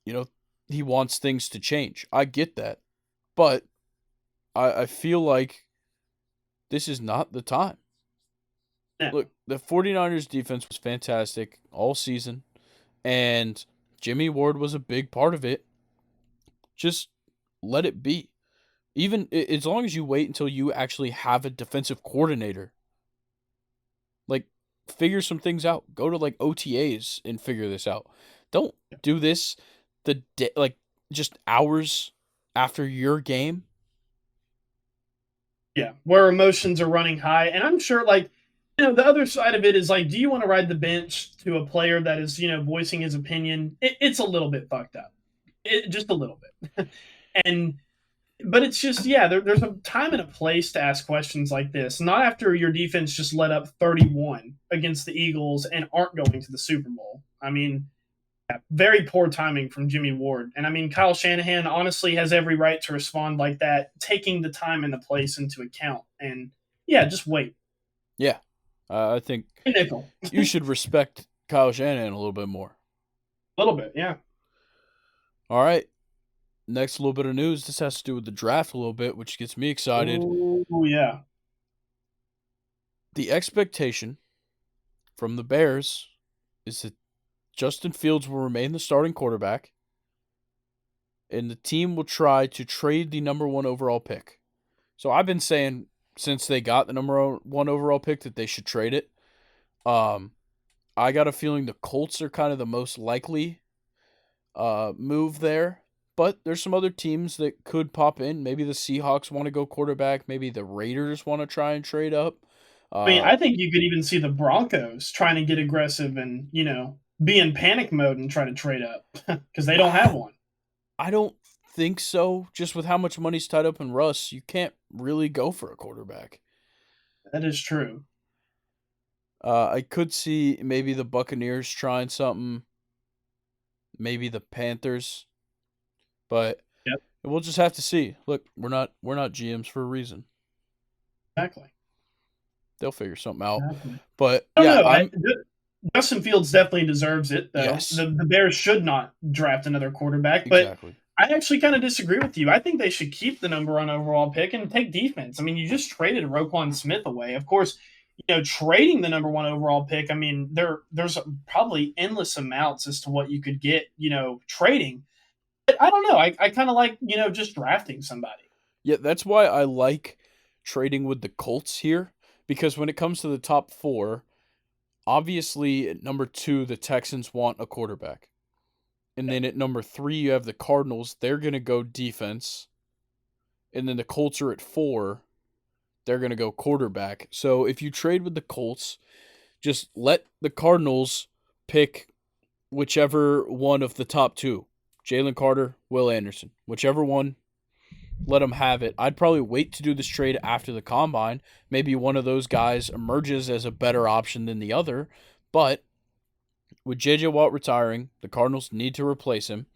you know he wants things to change. I get that, but I feel like this is not the time. Yeah. Look, the 49ers defense was fantastic all season, and Jimmy Ward was a big part of it. Just let it be. Even as long as you wait until you actually have a defensive coordinator, like figure some things out. Go to like OTAs and figure this out. Don't do this the day, like just hours after your game. Yeah, where emotions are running high, and I'm sure like the other side of it is like, do you want to ride the bench to a player that is voicing his opinion? It's a little bit fucked up, just a little bit, and but it's just there's a time and a place to ask questions like this. Not after your defense just let up 31 against the Eagles and aren't going to the Super Bowl. I mean, very poor timing from Jimmy Ward. And I mean, Kyle Shanahan honestly has every right to respond like that, taking the time and the place into account. And just wait. Yeah, I think A nickel. you should respect Kyle Shanahan a little bit more. A little bit, yeah. All right. Next little bit of news. This has to do with the draft a little bit, which gets me excited. Oh, yeah. The expectation from the Bears is that Justin Fields will remain the starting quarterback, and the team will try to trade the number one overall pick. So I've been saying since they got the number one overall pick that they should trade it. I got a feeling the Colts are kind of the most likely move there. But there's some other teams that could pop in. Maybe the Seahawks want to go quarterback. Maybe the Raiders want to try and trade up. I mean, I think you could even see the Broncos trying to get aggressive and, be in panic mode and try to trade up because they don't have one. I don't think so. Just with how much money's tied up in Russ, you can't really go for a quarterback. That is true. I could see maybe the Buccaneers trying something. Maybe the Panthers. But Yep. we'll just have to see. Look, we're not GMs for a reason. Exactly. They'll figure something out. Exactly. But I yeah, don't know. Justin Fields definitely deserves it, though. Yes. The Bears should not draft another quarterback, but exactly. I actually kind of disagree with you. I think they should keep the number one overall pick and take defense. I mean, you just traded Roquan Smith away. Of course, trading the number one overall pick, I mean, there's probably endless amounts as to what you could get, trading. But I don't know. I kind of like, just drafting somebody. Yeah, that's why I like trading with the Colts here, because when it comes to the top four, obviously at number 2, the Texans want a quarterback. And then at number 3, you have the Cardinals. They're going to go defense. And then the Colts are at 4. They're going to go quarterback. So if you trade with the Colts, just let the Cardinals pick whichever one of the top 2. Jalen Carter, Will Anderson. Whichever one, let them have it. I'd probably wait to do this trade after the combine. Maybe one of those guys emerges as a better option than the other. But with J.J. Watt retiring, the Cardinals need to replace him.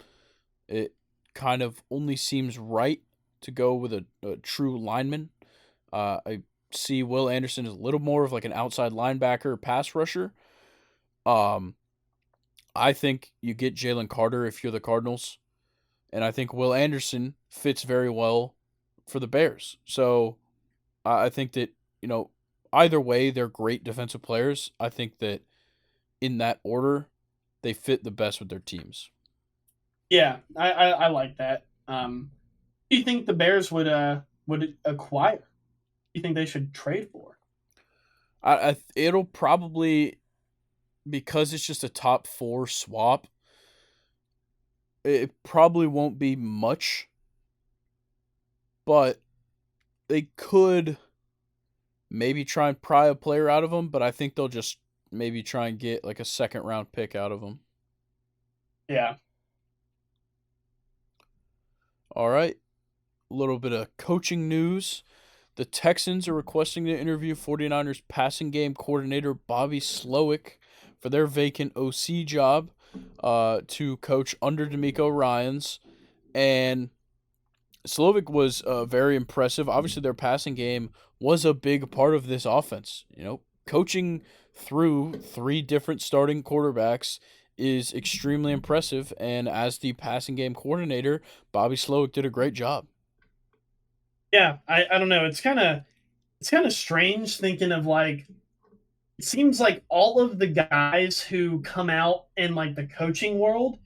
It kind of only seems right to go with a true lineman. I see Will Anderson as a little more of like an outside linebacker, pass rusher. I think you get Jalen Carter if you're the Cardinals. And I think Will Anderson fits very well for the Bears. So I think that, either way, they're great defensive players. I think that in that order, they fit the best with their teams. Yeah, I like that. Do you think the Bears would acquire? Do you think they should trade for? It'll probably, because it's just a top 4 swap, it probably won't be much, but they could maybe try and pry a player out of them, but I think they'll just maybe try and get like a second round pick out of them. Yeah. All right. A little bit of coaching news. The Texans are requesting to interview 49ers passing game coordinator Bobby Slowick for their vacant OC job to coach under D'Amico Ryans. And Slowick was very impressive. Obviously, their passing game was a big part of this offense. Coaching through 3 different starting quarterbacks is extremely impressive. And as the passing game coordinator, Bobby Slowick did a great job. Yeah, I don't know. It's kind of strange thinking of like it seems like all of the guys who come out in like the coaching world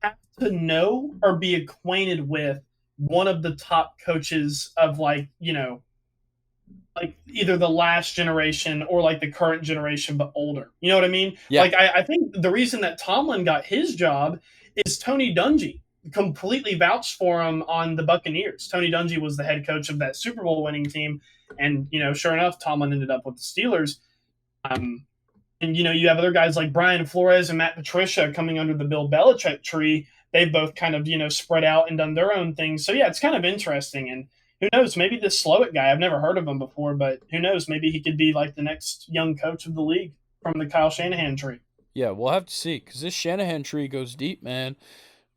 have to know or be acquainted with one of the top coaches of like either the last generation or like the current generation, but older. You know what I mean? Yeah, Like I think the reason that Tomlin got his job is Tony Dungy completely vouched for him on the Buccaneers. Tony Dungy was the head coach of that Super Bowl winning team, and sure enough, Tomlin ended up with the Steelers. Um, and you have other guys like Brian Flores and Matt Patricia coming under the Bill Belichick tree. They've both kind of spread out and done their own things. So yeah, it's kind of interesting. And who knows? Maybe this Slowick guy, I've never heard of him before, but who knows? Maybe he could be like the next young coach of the league from the Kyle Shanahan tree. yeah, we'll have to see because this Shanahan tree goes deep, man.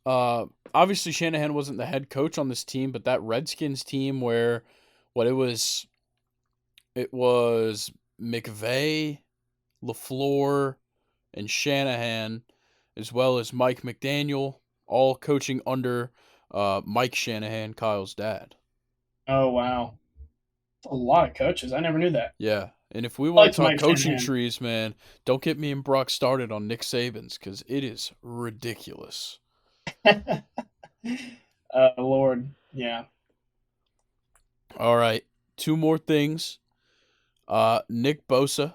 Obviously Shanahan wasn't the head coach on this team, but that Redskins team where what it was McVay, LaFleur, and Shanahan, as well as Mike McDaniel, all coaching under Mike Shanahan, Kyle's dad. Oh wow, a lot of coaches. I never knew that. Yeah, and if we I want liked to talk Mike coaching Shanahan. trees, man, don't get me and Brock started on Nick Saban's because it is ridiculous. Lord, yeah. All right, two more things. Nick Bosa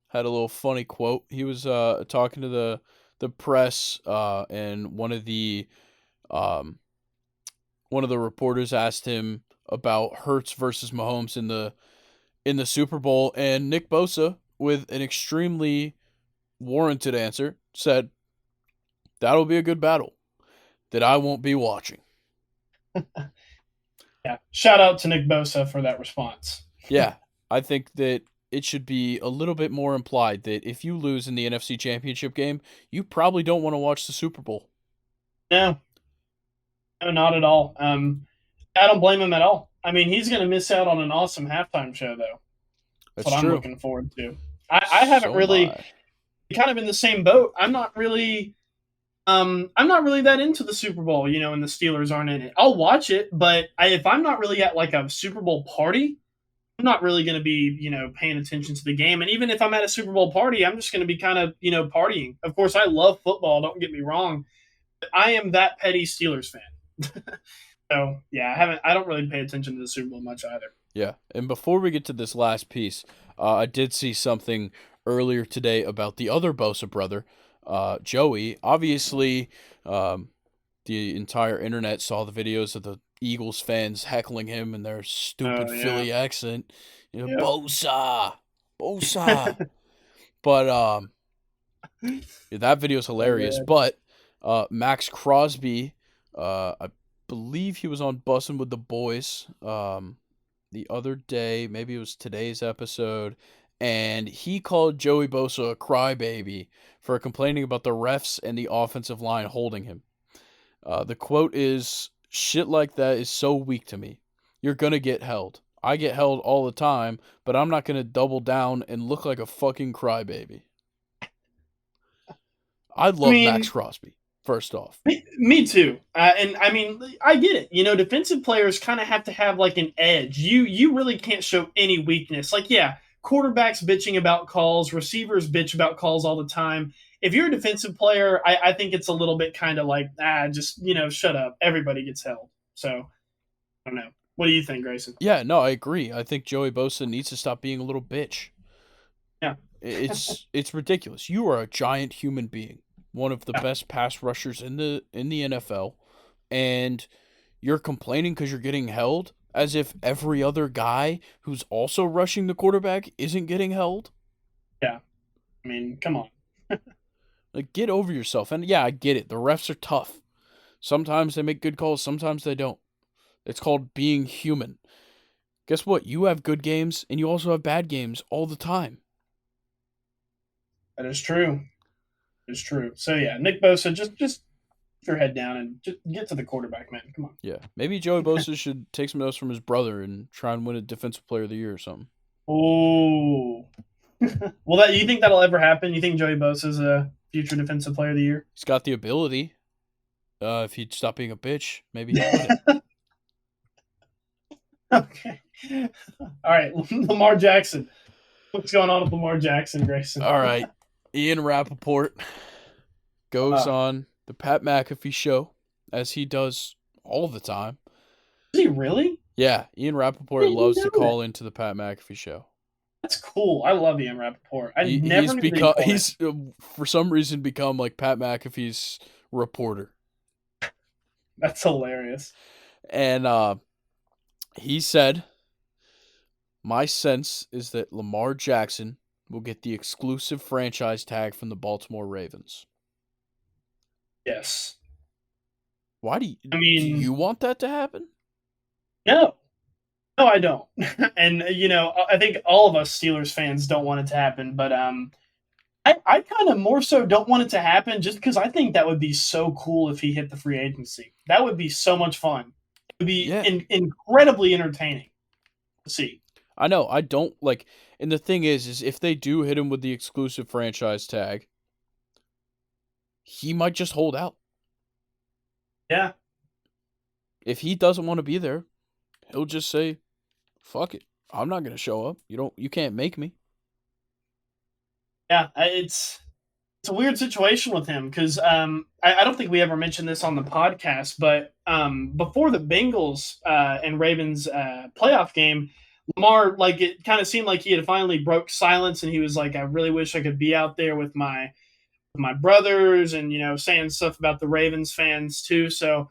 had a little funny quote. He was talking to the press, and um, one of the reporters asked him about Hurts versus Mahomes in the Super Bowl, and Nick Bosa, with an extremely warranted answer, said, "That'll be a good battle that I won't be watching." Yeah. Shout out to Nick Bosa for that response. Yeah, I think that it should be a little bit more implied that if you lose in the NFC Championship game, you probably don't want to watch the Super Bowl. No, no, not at all. I don't blame him at all. I mean, he's going to miss out on an awesome halftime show, though. That's That's what I'm true. looking forward to. I haven't So am really I. kind of in the same boat. I'm not really that into the Super Bowl, and the Steelers aren't in it. I'll watch it, but if I'm not really at like a Super Bowl party, I'm not really going to be, paying attention to the game. And even if I'm at a Super Bowl party, I'm just going to be kind of, partying. Of course, I love football. Don't get me wrong. But I am that petty Steelers fan. So yeah, I don't really pay attention to the Super Bowl much either. Yeah, and before we get to this last piece, I did see something earlier today about the other Bosa brother, Joey. Obviously, the entire internet saw the videos of the Eagles fans heckling him in their stupid Oh yeah. Philly accent. Yep. Bosa, Bosa. But yeah, that video's So hilarious. good. But Max Crosby, I believe he was on Bussin' with the Boys the other day. Maybe it was today's episode. And he called Joey Bosa a crybaby for complaining about the refs and the offensive line holding him. The quote is, "Shit like that is so weak to me. You're going to get held. I get held all the time, but I'm not going to double down and look like a fucking crybaby." I I love Max mean, Crosby, first off. me too. And I mean, I get it. Defensive players kind of have to have like an edge. You really can't show any weakness. Like, yeah, quarterbacks bitching about calls, receivers bitch about calls all the time. If you're a defensive player, I think it's a little bit kind of like, just shut up. Everybody gets held. So I don't know. What do you think, Grayson? Yeah, no, I agree. I think Joey Bosa needs to stop being a little bitch. Yeah, It's ridiculous. You are a giant human being, one of the yeah, best pass rushers in the NFL, and you're complaining because you're getting held as if every other guy who's also rushing the quarterback isn't getting held. yeah. I mean, come on. Like, get over yourself. And yeah, I get it. The refs are tough. Sometimes they make good calls, sometimes they don't. It's called being human. Guess what? You have good games and you also have bad games all the time. That is true. It's true. So yeah, Nick Bosa, just put your head down and just get to the quarterback, man. Come on. Yeah. Maybe Joey Bosa should take some notes from his brother and try and win a defensive player of the year or something. Oh, well, that you think that'll ever happen? You think Joey Bosa is a future defensive player of the year? He's got the ability. If he'd stop being a bitch, maybe he'd win it. Okay. All right, Lamar Jackson. What's going on with Lamar Jackson, Grayson? All right. Ian Rappaport goes Uh, on the Pat McAfee show, as he does all the time, Is he really? Yeah, Ian I Rappaport didn't loves to know that. call into the Pat McAfee show. That's cool. I love Ian Rappaport. I He never he's knew that he become called in. he's for some reason become like Pat McAfee's reporter, That's hilarious. and he said, "My sense is that Lamar Jackson will get the exclusive franchise tag from the Baltimore Ravens." Yes. Why I do mean, you want that to happen? no. No, I don't. And, I think all of us Steelers fans don't want it to happen, but, I kinda more so don't want it to happen just because I think that would be so cool if he hit the free agency. That would be so much fun. It would be Yeah, incredibly entertaining to see. I know. I don't like, and the thing is if they do hit him with the exclusive franchise tag, he might just hold out. Yeah. If he doesn't want to be there, he'll just say, "Fuck it, I'm not gonna show up. You can't make me." Yeah, it's a weird situation with him because I don't think we ever mentioned this on the podcast, but before the Bengals and Ravens playoff game, Lamar like it kind of seemed like he had finally broke silence, and he was like, "I really wish I could be out there with my brothers," and saying stuff about the Ravens fans too. So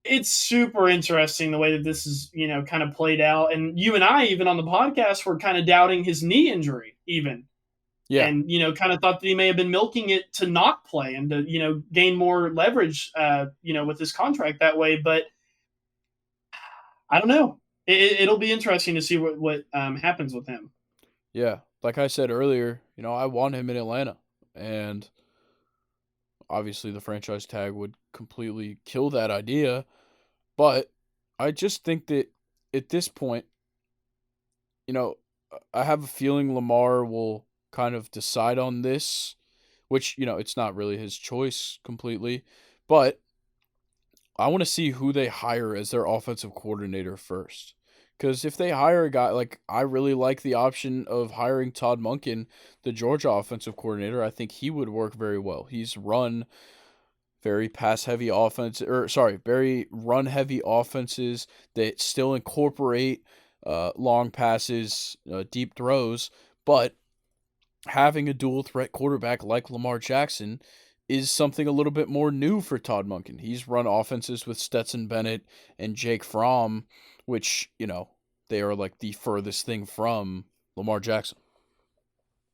it's super interesting the way that this is kind of played out, and you and I even on the podcast were kind of doubting his knee injury even Yeah, and kind of thought that he may have been milking it to not play and to gain more leverage with his contract that way. But I don't know. It'll be interesting to see what happens with him. yeah. Like I said earlier, I want him in Atlanta, and obviously the franchise tag would completely kill that idea. But I just think that at this point, you know, I have a feeling Lamar will kind of decide on this, which, it's not really his choice completely. But I want to see who they hire as their offensive coordinator first. Because if they hire a guy, like, I really like the option of hiring Todd Monken, the Georgia offensive coordinator. I think he would work very well. He's run very pass heavy offense, or sorry, very run heavy offenses that still incorporate long passes, deep throws, but having a dual threat quarterback like Lamar Jackson is something a little bit more new for Todd Monken. He's run offenses with Stetson Bennett and Jake Fromm, which, they are like the furthest thing from Lamar Jackson.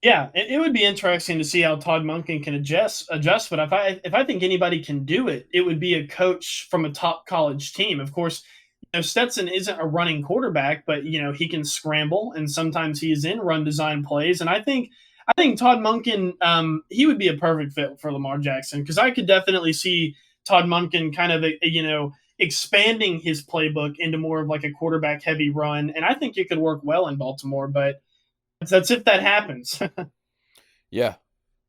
Yeah, it would be interesting to see how Todd Monken can adjust. But if I think anybody can do it, it would be a coach from a top college team. Of course, Stetson isn't a running quarterback, but he can scramble, and sometimes he is in run design plays. And I think Todd Monken he would be a perfect fit for Lamar Jackson because I could definitely see Todd Monken kind of expanding his playbook into more of like a quarterback heavy run, and I think it could work well in Baltimore. But that's if that happens. Yeah,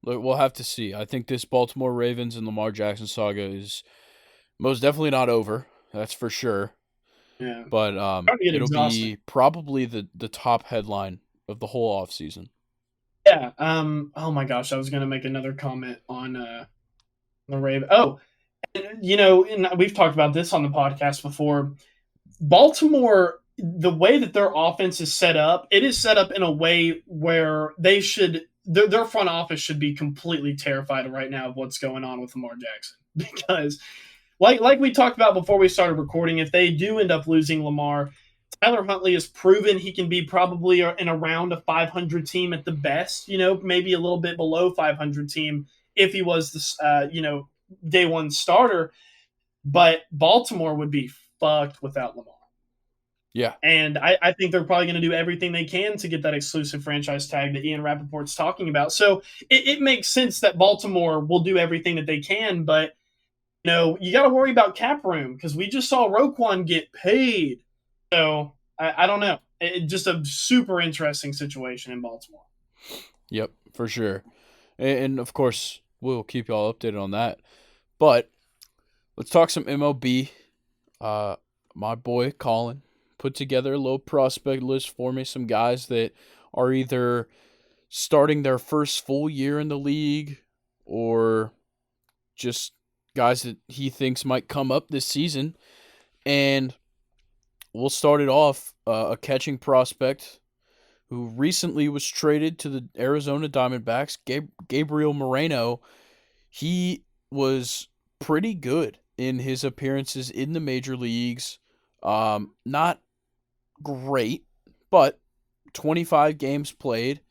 look, we'll have to see. I think this Baltimore Ravens and Lamar Jackson saga is most definitely not over. That's for sure. Yeah, But starting to get it'll exhausting. be probably the top headline of the whole offseason. Yeah. Oh my gosh, I was gonna make another comment on the Raven. Oh, and we've talked about this on the podcast before. Baltimore, the way that their offense is set up, it is set up in a way where they should their front office should be completely terrified right now of what's going on with Lamar Jackson because like we talked about before we started recording, if they do end up losing Lamar, Tyler Huntley has proven he can be probably in around a 500 team at the best. Maybe a little bit below 500 team if he was the day one starter. But Baltimore would be fucked without Lamar. Yeah, And I think they're probably going to do everything they can to get that exclusive franchise tag that Ian Rappaport's talking about. So it makes sense that Baltimore will do everything that they can, but you got to worry about cap room because we just saw Roquan get paid. So I don't know. Just a super interesting situation in Baltimore. yep, for sure. And of course, we'll keep y'all updated on that. But let's talk some MLB. My boy Colin put together a little prospect list for me. Some guys that are either starting their first full year in the league or just guys that he thinks might come up this season. And we'll start it off. A catching prospect who recently was traded to the Arizona Diamondbacks, Gabriel Moreno. He was pretty good in his appearances in the major leagues. Not great, but 25 games played.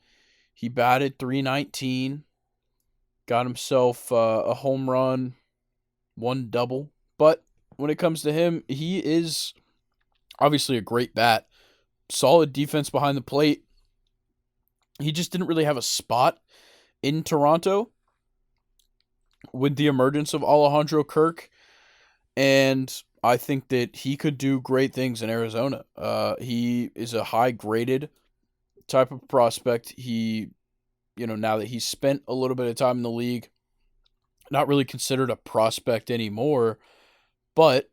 He batted 319, got himself a home run, one double. But when it comes to him, he is obviously a great bat, solid defense behind the plate. He just didn't really have a spot in Toronto with the emergence of Alejandro Kirk, and I think that he could do great things in Arizona. He is a high graded type of prospect. He, now that he's spent a little bit of time in the league, not really considered a prospect anymore, but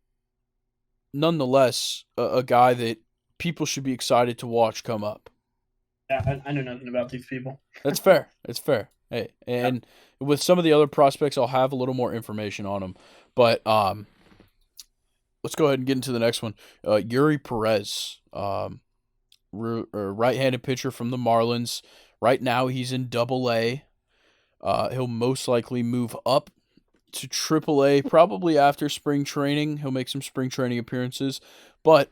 nonetheless, a guy that people should be excited to watch come up. Yeah, I know nothing about these people. That's fair. It's fair. Hey, Yeah. and with some of the other prospects, I'll have a little more information on them. But let's go ahead and get into the next one. Yuri Perez, right-handed pitcher from the Marlins. Right now, he's in Double A. He'll most likely move up to Triple A probably after spring training. He'll make some spring training appearances, but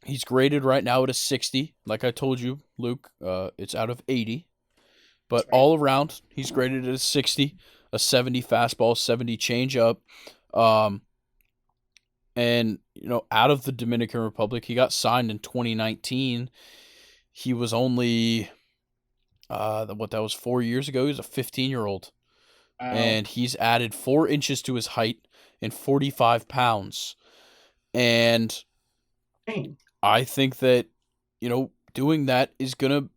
he's graded right now at a 60. Like I told you, Luke, it's out of 80. But That's right. all around, he's graded at a 60, a 70 fastball, 70 changeup. Um, and, out of the Dominican Republic, he got signed in 2019. He was only, that was 4 years ago. He was a 15-year-old. Wow. And he's added 4 inches to his height and 45 pounds. And Dang. I think that, doing that is going to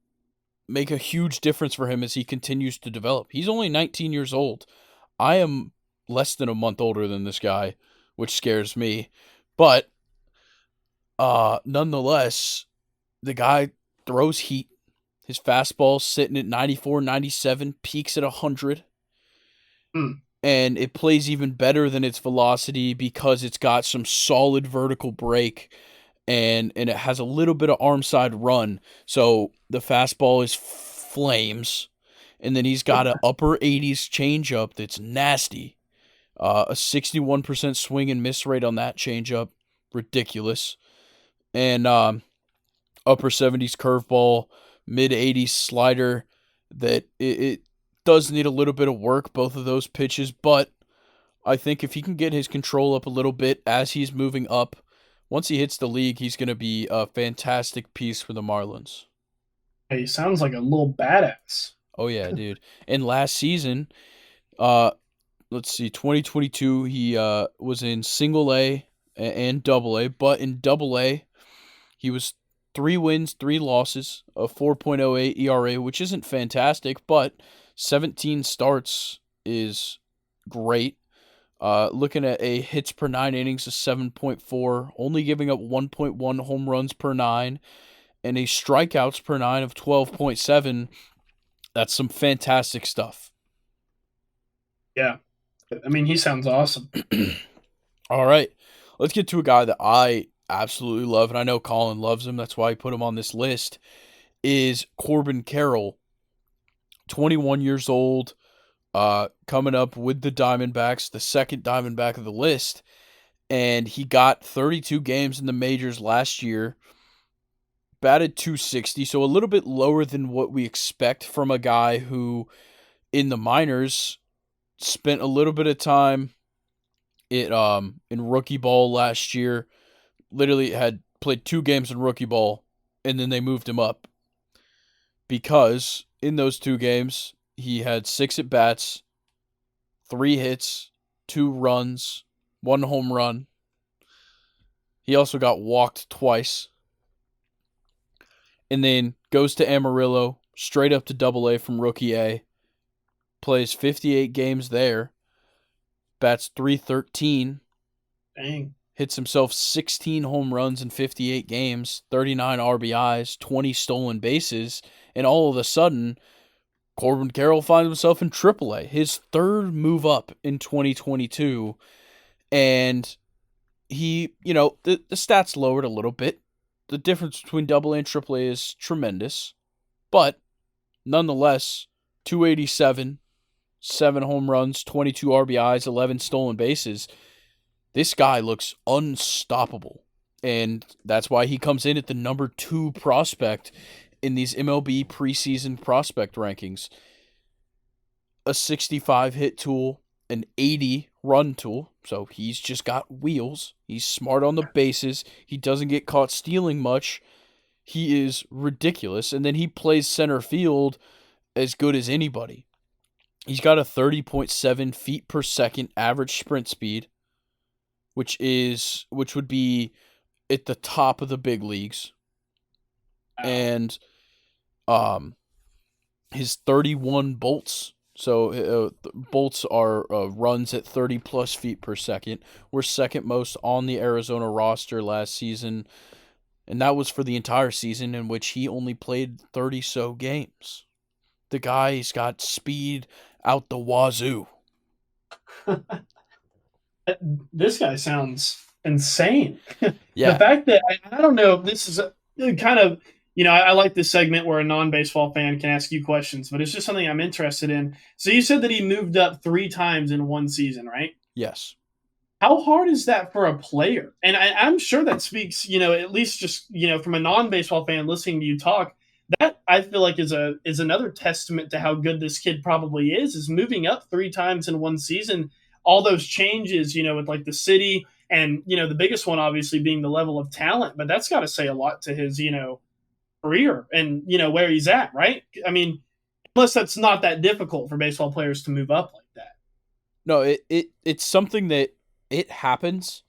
make a huge difference for him as he continues to develop. He's only 19 years old. I am less than a month older than this guy, which scares me. But nonetheless, the guy throws heat. His fastball's sitting at 94, 97, peaks at 100. Hmm. And it plays even better than its velocity because it's got some solid vertical break, and it has a little bit of arm side run. So the fastball is flames, and then he's got an upper 80s changeup that's nasty. A 61% swing and miss rate on that changeup, ridiculous. And upper 70s curveball, mid 80s slider that it does need a little bit of work, both of those pitches, but I think if he can get his control up a little bit as he's moving up, once he hits the league, he's going to be a fantastic piece for the Marlins. He sounds like a little badass. Oh yeah, dude. And last season, uh let's see, 2022, he was in single A and double A, but in double A, he was 3 wins, 3 losses, a 4.08 ERA, which isn't fantastic, but 17 starts is great. Looking at a hits per 9 innings of 7.4, only giving up 1.1 home runs per 9, and a strikeouts per 9 of 12.7. That's some fantastic stuff. Yeah. I mean, he sounds awesome. All right, let's get to a guy that I absolutely love, and I know Colin loves him. That's why he put him on this list. Is Corbin Carroll, 21 years old, coming up with the Diamondbacks, the second Diamondback of the list, and he got 32 games in the majors last year, batted 260, so a little bit lower than what we expect from a guy who, in the minors, spent a little bit of time in rookie ball last year. Literally had played 2 games in rookie ball, and then they moved him up because in those 2 games he had 6 at bats, 3 hits, 2 runs, 1 home run. He also got walked twice. And then goes to Amarillo, straight up to Double A from Rookie A. Plays 58 games there. Bats .313. Dang. Hits himself 16 home runs in 58 games, 39 RBIs, 20 stolen bases. And all of a sudden, Corbin Carroll finds himself in AAA, his third move up in 2022. And the stats lowered a little bit. The difference between double A and triple A is tremendous, but nonetheless, 287, 7 home runs, 22 RBIs, 11 stolen bases. This guy looks unstoppable. And that's why he comes in at the number 2 prospect in these MLB preseason prospect rankings. A 65 hit tool, an 80 run tool. So he's just got wheels. He's smart on the bases. He doesn't get caught stealing much. He is ridiculous. And then he plays center field as good as anybody. He's got a 30.7 feet per second average sprint speed, which would be at the top of the big leagues. Wow. And his 31 bolts. So bolts are runs at 30 plus feet per second. We're second most on the Arizona roster last season, and that was for the entire season in which he only played 30 so games. The guy's got speed out the wazoo. This guy sounds insane. The Yeah. fact that I don't know if this is kind of, I like this segment where a non-baseball fan can ask you questions, but it's just something I'm interested in. So you said that he moved up 3 times in one season, right? Yes. How hard is that for a player? And I'm sure that speaks, at least just, from a non-baseball fan listening to you talk, that I feel like is another testament to how good this kid probably is moving up 3 times in one season. All those changes, with like the city and, the biggest one obviously being the level of talent, but that's got to say a lot to his, career and, where he's at, right? I mean, plus that's not that difficult for baseball players to move up like that. No, it's something that it happens,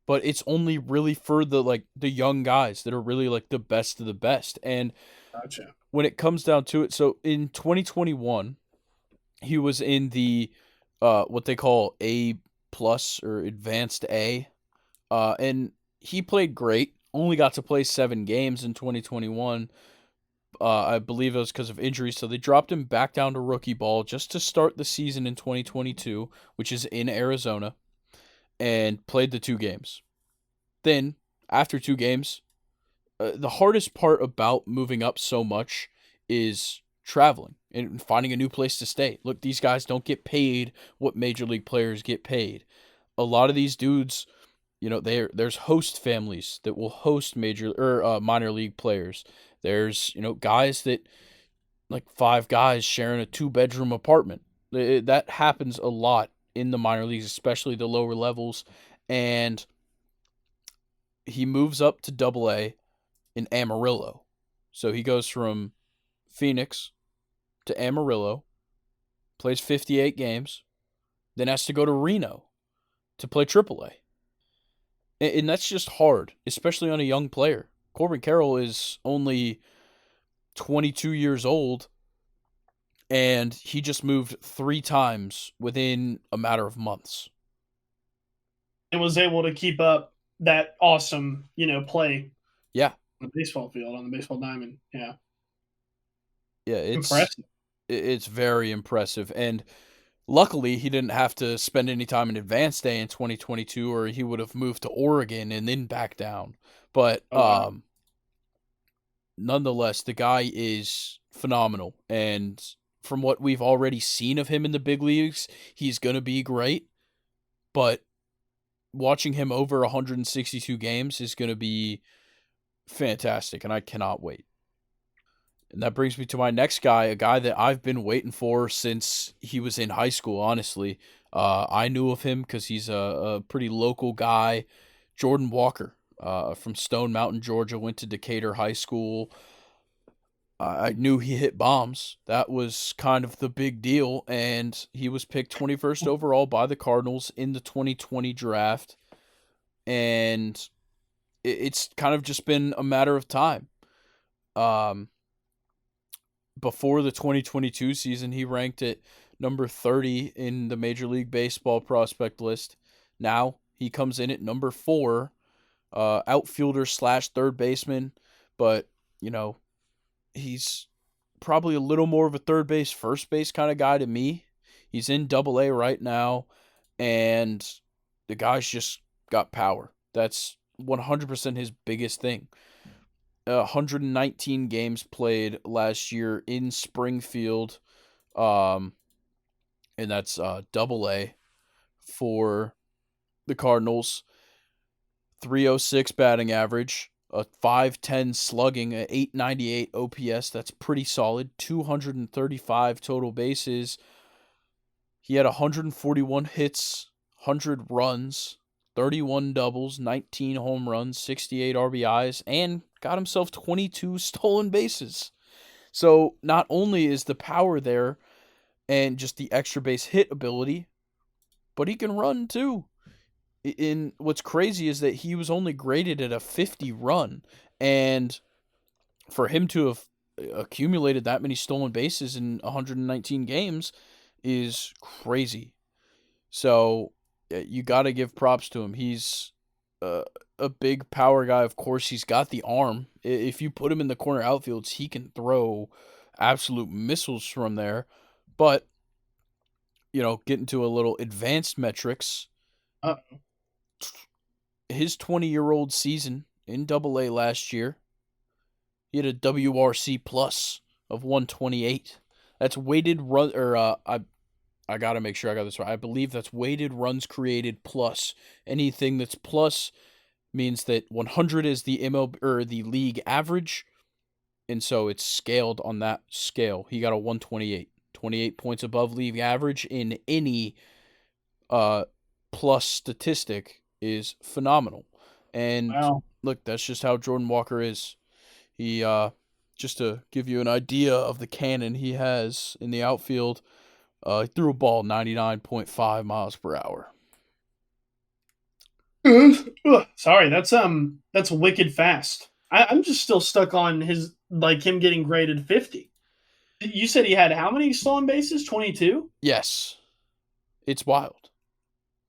but it's only really for the young guys that are really like the best of the best. And Gotcha. when it comes down to it, so in 2021, he was in the what they call A plus or advanced A. And he played great. Only got to play 7 games in 2021. I believe it was because of injuries, so they dropped him back down to rookie ball just to start the season in 2022, which is in Arizona, and played the 2 games. Then, after 2 games, the hardest part about moving up so much is traveling and finding a new place to stay. Look, these guys don't get paid what major league players get paid. A lot of these dudes, there's host families that will host major or minor league players. There's guys that like 5 guys sharing a 2 bedroom apartment. That happens a lot in the minor leagues, especially the lower levels. And he moves up to Double A in Amarillo. So he goes from Phoenix to Amarillo, plays 58 games, then has to go to Reno to play Triple A. And that's just hard, especially on a young player. Corbin Carroll is only 22 years old, and he just moved 3 times within a matter of months. And was able to keep up that awesome, play Yeah, on the baseball field, on the baseball diamond. Yeah. yeah, Impressive. it's very impressive, and luckily he didn't have to spend any time in advanced day in 2022, or he would have moved to Oregon and then back down. But Oh, wow. nonetheless, the guy is phenomenal, and from what we've already seen of him in the big leagues, he's gonna be great. But watching him over 162 games is gonna be fantastic, and I cannot wait. And that brings me to my next guy, a guy that I've been waiting for since he was in high school, honestly. I knew of him because he's a pretty local guy, Jordan Walker, from Stone Mountain, Georgia, went to Decatur High School. I knew he hit bombs. That was kind of the big deal. And he was picked 21st overall by the Cardinals in the 2020 draft. And it's kind of just been a matter of time. Um, Before the 2022 season, he ranked at number 30 in the Major League Baseball prospect list. Now he comes in at number 4, outfielder slash third baseman, but he's probably a little more of a third base, first base kind of guy to me. He's in Double A right now, and the guy's just got power. That's 100% his biggest thing. 119 games played last year in Springfield, um, and that's double A for the Cardinals. 306 batting average, a 510 slugging, a 898 OPS. That's pretty solid. 235 total bases. He had 141 hits, 100 runs, 31 doubles, 19 home runs, 68 RBIs, and got himself 22 stolen bases. So not only is the power there and just the extra base hit ability, but he can run too. In what's crazy is that he was only graded at a 50 run, and for him to have accumulated that many stolen bases in 119 games is crazy. So you got to give props to him. He's a big power guy. Of course, he's got the arm. If you put him in the corner outfields, he can throw absolute missiles from there. But getting to a little advanced metrics, Uh, his 20-year-old season in Double A last year, he had a WRC plus of 128. That's weighted run, or I gotta make sure I got this right. I believe that's weighted runs created plus. Anything that's plus means that 100 is the MLB or the league average, and so it's scaled on that scale. He got a 128, 28 points above league average in any plus statistic is phenomenal. And wow. look, that's just how Jordan Walker is. He just to give you an idea of the cannon he has in the outfield, he threw a ball 99.5 miles per hour. Ugh, sorry, that's wicked fast. I'm just still stuck on his like him getting graded 50. You said he had how many stolen bases? 22? Yes, it's wild.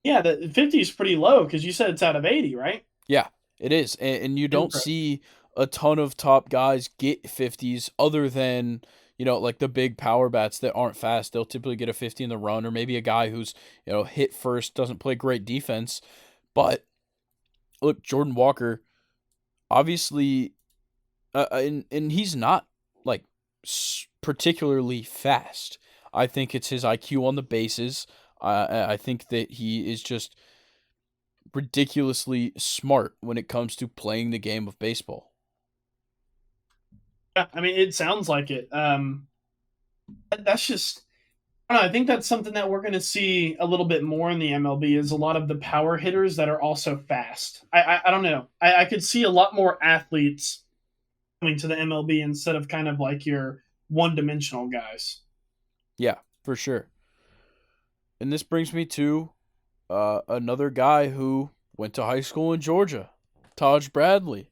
Yeah, the 50 is pretty low because you said it's out of 80, right? Yeah, it is. And you don't Impressive. see a ton of top guys get 50s other than, like the big power bats that aren't fast. They'll typically get a 50 in the run, or maybe a guy who's, hit first, doesn't play great defense. But look, Jordan Walker, obviously, and he's not like particularly fast. I think it's his IQ on the bases. I think that he is just ridiculously smart when it comes to playing the game of baseball. Yeah, I mean, it sounds like it. That's just I don't know, I think that's something that we're going to see a little bit more in the MLB is a lot of the power hitters that are also fast. I don't know. I could see a lot more athletes coming to the MLB instead of kind of like your one dimensional guys. Yeah, for sure. And this brings me to another guy who went to high school in Georgia, Taj Bradley.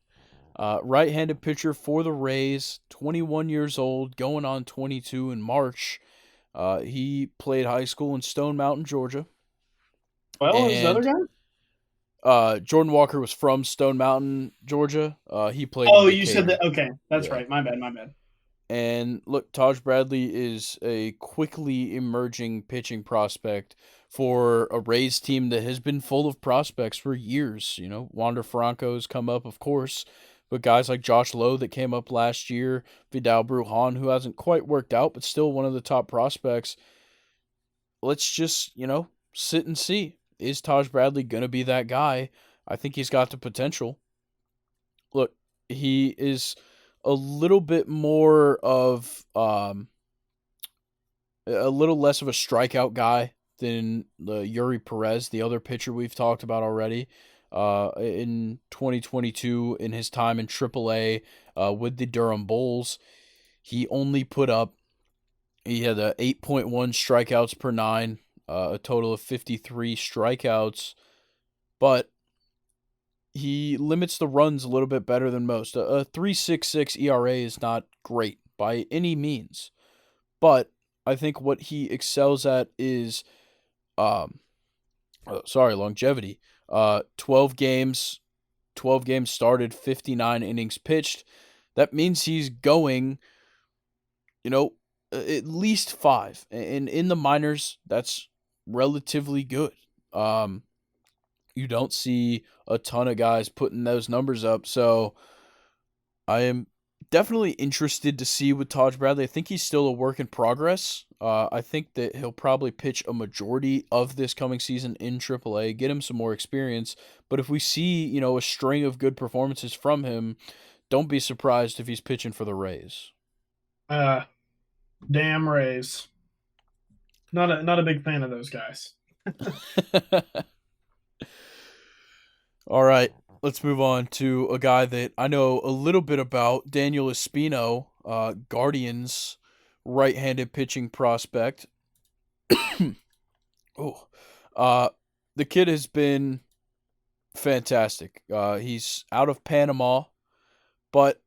Right-handed pitcher for the Rays, 21 years old, going on 22 in March. He played high school in Stone Mountain, Georgia, Well, is the other and guy? Jordan Walker was from Stone Mountain, Georgia. He played in Oh, you said Decatur. that. Okay, that's Yeah. right. My bad. My bad. And look, Taj Bradley is a quickly emerging pitching prospect for a Rays team that has been full of prospects for years. Wander Franco's come up, of course, but guys like Josh Lowe that came up last year, Vidal Brujan, who hasn't quite worked out, but still one of the top prospects. Let's just, sit and see. Is Taj Bradley going to be that guy? I think he's got the potential. Look, he is a little bit more of a little less of a strikeout guy than the Yuri Perez, the other pitcher we've talked about already. In 2022, in his time in AAA with the Durham Bulls, he only put up. He had a 8.1 strikeouts per nine, a total of 53 strikeouts, but he limits the runs a little bit better than most. A 3.66 ERA is not great by any means, but I think what he excels at is, um, longevity. 12 games, 12 games started, 59 innings pitched. That means he's going, you know, at least five. And in the minors, that's relatively good. Um, You don't see a ton of guys putting those numbers up. So I am definitely interested to see with Taj Bradley. I think he's still a work in progress. I think that he'll probably pitch a majority of this coming season in AAA, get him some more experience. But if we see, a string of good performances from him, don't be surprised if he's pitching for the Rays. Uh, damn Rays. Not a big fan of those guys. All right, let's move on to a guy that I know a little bit about, Daniel Espino, Guardians right-handed pitching prospect. Oh, uh, the kid has been fantastic. He's out of Panama, but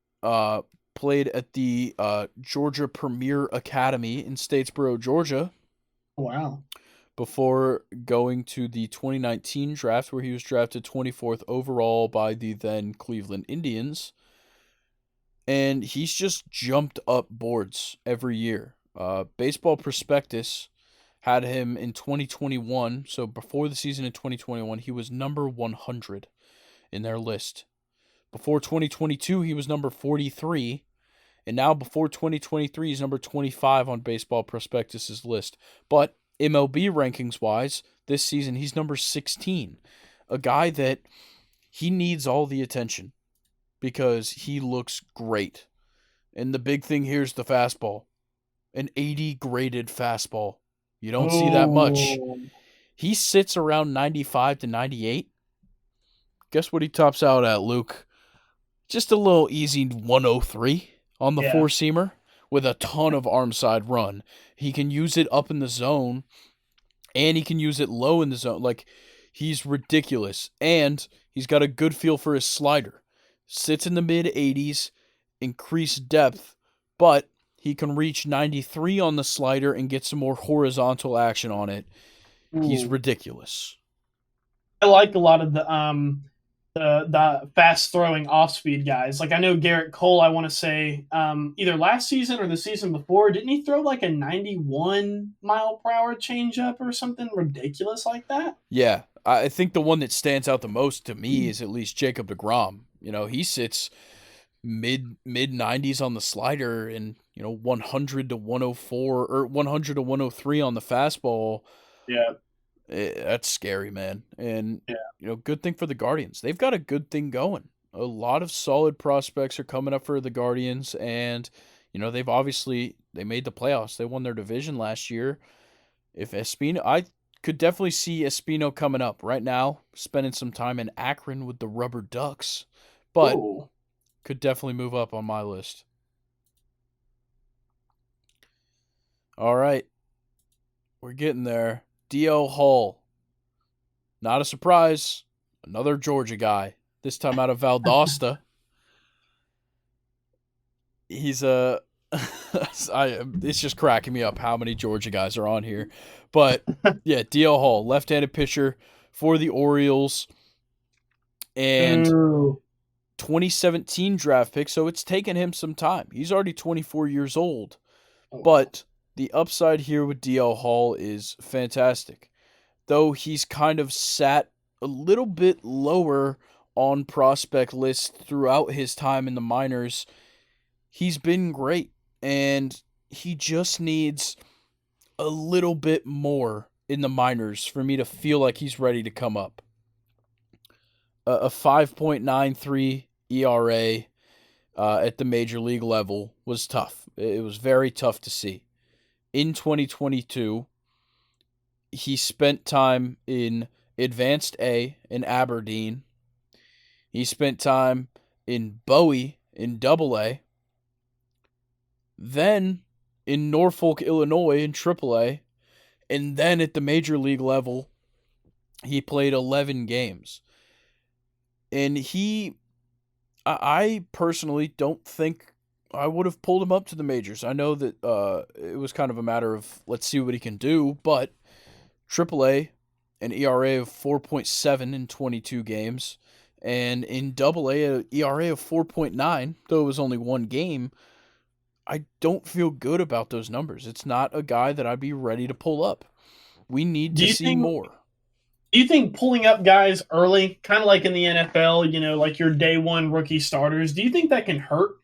played at the Georgia Premier Academy in Statesboro, Georgia, Wow. before going to the 2019 draft, where he was drafted 24th overall by the then Cleveland Indians. And he's just jumped up boards every year. Baseball Prospectus had him in 2021. So before the season in 2021, he was number 100 in their list. Before 2022, he was number 43. And now before 2023, he's number 25 on Baseball Prospectus's list. But MLB rankings wise, this season, he's number 16. A guy that he needs all the attention because he looks great. And the big thing here is the fastball. An 80 graded fastball. You don't see that much. Oh, He sits around 95 to 98. Guess what he tops out at, Luke? Just a little easy 103 on the yeah. four-seamer with a ton of arm side run. He can use it up in the zone, and he can use it low in the zone. Like, he's ridiculous. And he's got a good feel for his slider. Sits in the mid-80s, increased depth, but he can reach 93 on the slider and get some more horizontal action on it. He's Ooh. ridiculous. I like a lot of the fast throwing off speed guys. Like I know Garrett Cole, I want to say either last season or the season before, didn't he throw like a 91 mile per hour changeup or something ridiculous like that? Yeah, I think the one that stands out the most to me is at least Jacob deGrom. He sits mid 90s on the slider and 100 to 104 or 100 to 103 on the fastball. Yeah, That's scary, man. And yeah. good thing for the Guardians. They've got a good thing going. A lot of solid prospects are coming up for the Guardians, and they made the playoffs. They won their division last year. If Espino, I could definitely see Espino coming up right now, spending some time in Akron with the Rubber Ducks, but Ooh. could definitely move up on my list. All right, we're getting there. D.L. Hall. Not a surprise. Another Georgia guy. This time out of Valdosta. He's a. It's just cracking me up how many Georgia guys are on here. But yeah, D.L. Hall, left-handed pitcher for the Orioles. And Ooh. 2017 draft pick, so it's taken him some time. He's already 24 years old. Oh, wow. But the upside here with D.L. Hall is fantastic. Though he's kind of sat a little bit lower on prospect lists throughout his time in the minors, he's been great. And he just needs a little bit more in the minors for me to feel like he's ready to come up. A 5.93 ERA at the major league level was tough. It was very tough to see. In 2022, he spent time in Advanced A in Aberdeen. He spent time in Bowie in Double A. Then in Norfolk, Illinois in Triple A. And then at the major league level, he played 11 games. And I personally don't think I would have pulled him up to the majors. I know that it was kind of a matter of let's see what he can do, but AAA, an ERA of 4.7 in 22 games, and in AA, an ERA of 4.9, though it was only one game. I don't feel good about those numbers. It's not a guy that I'd be ready to pull up. We need Do to you see think more. Do you think pulling up guys early, kind of like in the NFL, like your day one rookie starters, do you think that can hurt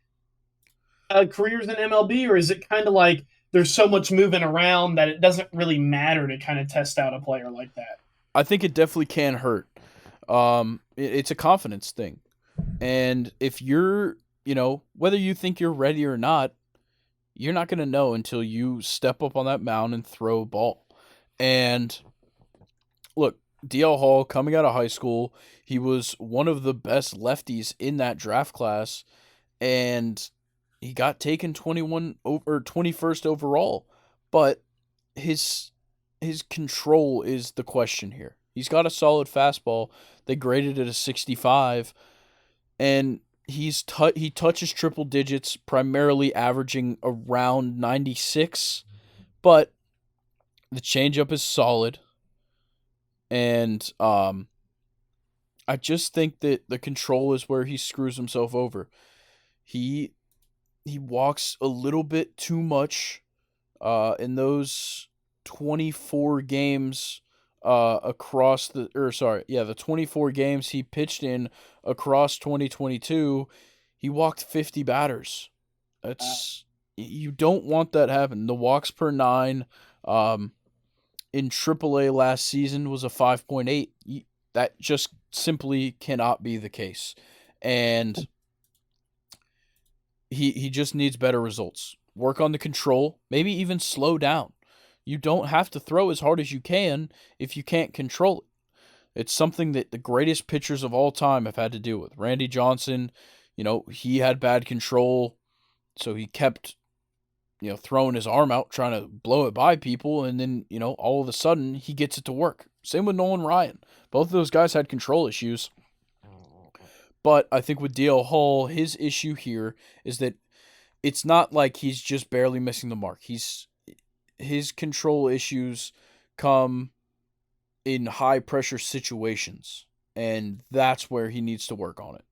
careers in MLB, or is it kind of like there's so much moving around that it doesn't really matter to kind of test out a player like that? I think it definitely can hurt. It's a confidence thing. And if you're, whether you think you're ready or not, you're not going to know until you step up on that mound and throw a ball. And look, DL Hall coming out of high school, he was one of the best lefties in that draft class, and he got taken 21st overall. But his his control is the question here. He's got a solid fastball. They graded it a 65, and he touches triple digits, primarily averaging around 96, but the changeup is solid, and I just think that the control is where he screws himself over. He he walks a little bit too much in those 24 games across the or sorry, yeah, the 24 games he pitched in across 2022, he walked 50 batters. Uh, That's You don't want that happen. The walks per 9 um in AAA last season was a 5.8. That just simply cannot be the case. And he just needs better results. Work on the control, maybe even slow down. You don't have to throw as hard as you can if you can't control it. It's something that the greatest pitchers of all time have had to deal with. Randy Johnson, he had bad control, so he kept, throwing his arm out trying to blow it by people, and then, all of a sudden he gets it to work. Same with Nolan Ryan. Both of those guys had control issues. But I think with DL Hall, his issue here is that it's not like he's just barely missing the mark. His control issues come in high pressure situations, and that's where he needs to work on it.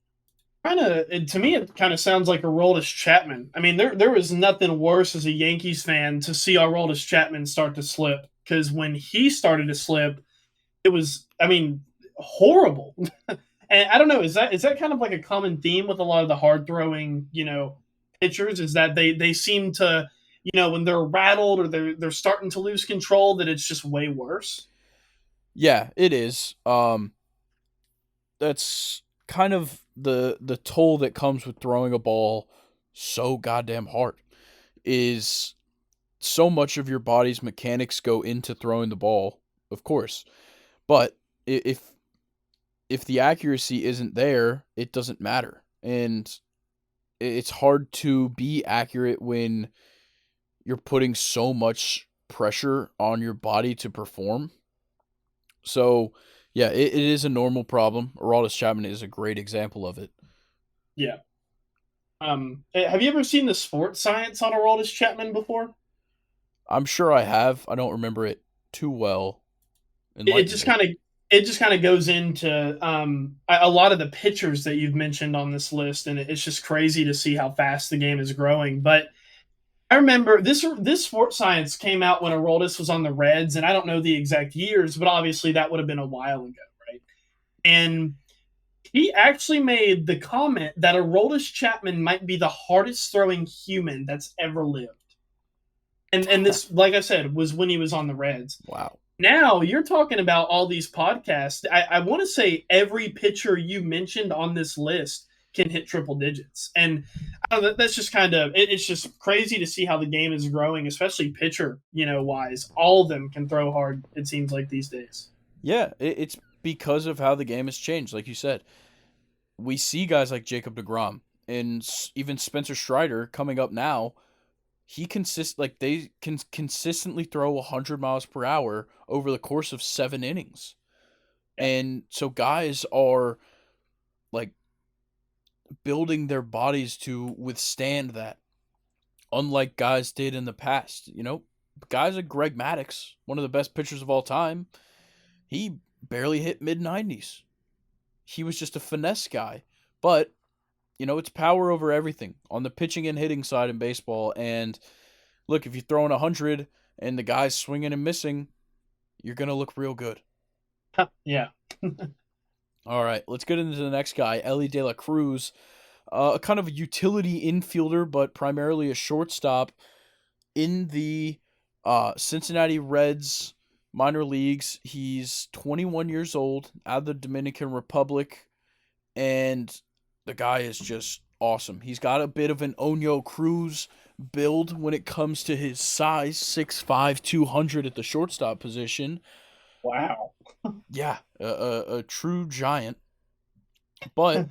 To me, it kind of sounds like a Aroldis Chapman. I mean, there was nothing worse as a Yankees fan to see Aroldis Chapman start to slip, because when he started to slip, it was, I mean, horrible. And I don't know, is that kind of like a common theme with a lot of the hard throwing, pitchers? Is that they seem to, when they're rattled or they're starting to lose control, that it's just way worse. Yeah, it is. That's kind of the toll that comes with throwing a ball so goddamn hard. Is so much of your body's mechanics go into throwing the ball, of course. But if the accuracy isn't there, it doesn't matter. And it's hard to be accurate when you're putting so much pressure on your body to perform. So, yeah, it is a normal problem. Aroldis Chapman is a great example of it. Yeah. Have you ever seen the sports science on Aroldis Chapman before? I'm sure I have. I don't remember it too well. It Enlighten just me. kind of it just kind of goes into a lot of the pitchers that you've mentioned on this list, and it's just crazy to see how fast the game is growing. But I remember this sports science came out when Aroldis was on the Reds, and I don't know the exact years, but obviously that would have been a while ago, right? And he actually made the comment that Aroldis Chapman might be the hardest throwing human that's ever lived. And this, like I said, was when he was on the Reds. Wow. Now you're talking about all these podcasts. I want to say every pitcher you mentioned on this list can hit triple digits, and that's just kind of it's just crazy to see how the game is growing, especially pitcher wise. All of them can throw hard. It seems like these days. Yeah, it's because of how the game has changed. Like you said, we see guys like Jacob DeGrom and even Spencer Strider coming up now. They can consistently throw 100 miles per hour over the course of 7 innings. Yeah, And so guys are like building their bodies to withstand that, unlike guys did in the past. Guys like Greg Maddux, one of the best pitchers of all time, he barely hit mid 90s. He was just a finesse guy. But, it's power over everything on the pitching and hitting side in baseball. And look, if you're throwing 100 and the guy's swinging and missing, you're going to look real good. Yeah. All right, let's get into the next guy, Ellie De La Cruz, a kind of a utility infielder, but primarily a shortstop in the Cincinnati Reds minor leagues. He's 21 years old, out of the Dominican Republic, and the guy is just awesome. He's got a bit of an Onyo Cruz build when it comes to his size, 6'5", 200 at the shortstop position. Wow. Yeah, a true giant, but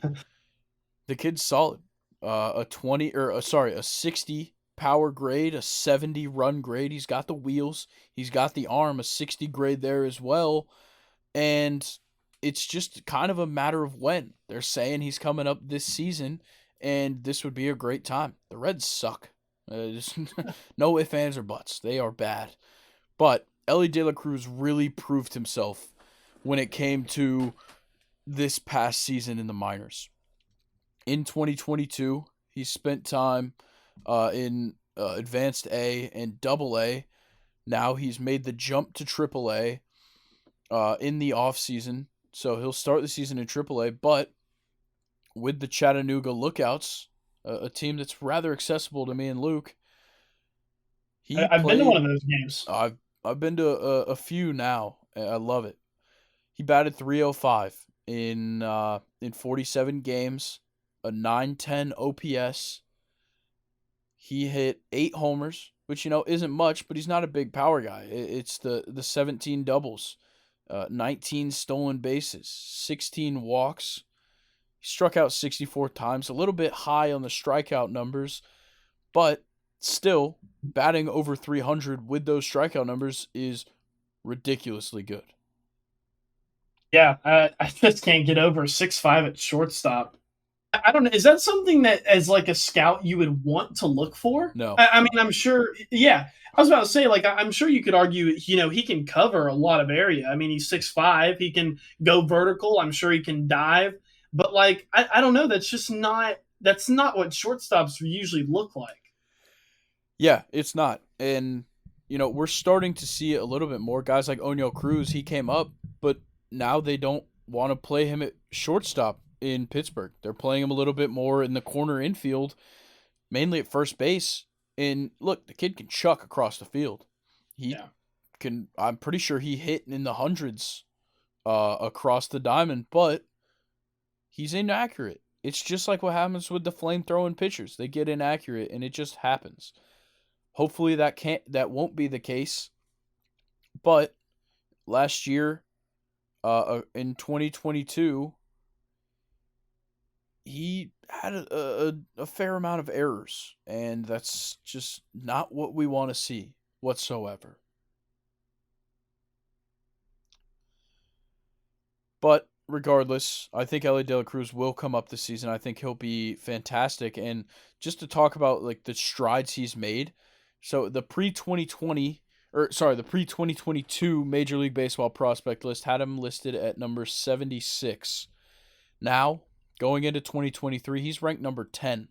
the kid's solid. A 20 or sorry, a 60 power grade, a 70 run grade. He's got the wheels, he's got the arm, a 60 grade there as well. And it's just kind of a matter of when. They're saying he's coming up this season, and this would be a great time. The Reds suck. Just no ifs, ands, or buts. They are bad. But Ellie De La Cruz really proved himself when it came to this past season in the minors. In 2022, he spent time in Advanced A and Double A. Now he's made the jump to Triple A in the offseason. So he'll start the season in Triple A, but with the Chattanooga Lookouts, a team that's rather accessible to me and Luke, he I've been to one played. of those games. I've been to a few now. I love it. He batted 305 in 47 games, a 910 OPS. He hit 8 homers, which isn't much, but he's not a big power guy. It's the 17 doubles, 19 stolen bases, 16 walks. He struck out 64 times, a little bit high on the strikeout numbers, but still batting over 300 with those strikeout numbers is ridiculously good. Yeah, I just can't get over 6'5" at shortstop. I don't know. Is that something that, as like a scout, you would want to look for? No. I mean, I'm sure. Yeah, I was about to say, like, I'm sure you could argue, he can cover a lot of area. I mean, he's 6'5". He can go vertical. I'm sure he can dive. But like, I don't know. That's not what shortstops usually look like. Yeah, it's not. And we're starting to see it a little bit more. Guys like Onyo Cruz, he came up, but now they don't want to play him at shortstop in Pittsburgh. They're playing him a little bit more in the corner infield, mainly at first base. And look, the kid can chuck across the field. He Yeah. can. I'm pretty sure he hit in the hundreds across the diamond, but he's inaccurate. It's just like what happens with the flame throwing pitchers. They get inaccurate, and it just happens. Hopefully that won't be the case. But last year, in 2022, he had a fair amount of errors, and that's just not what we want to see whatsoever. But regardless, I think Ellie De La Cruz will come up this season. I think he'll be fantastic. And just to talk about like the strides he's made, so the the pre 2022 Major League Baseball prospect list had him listed at number 76. Now, going into 2023, he's ranked number 10.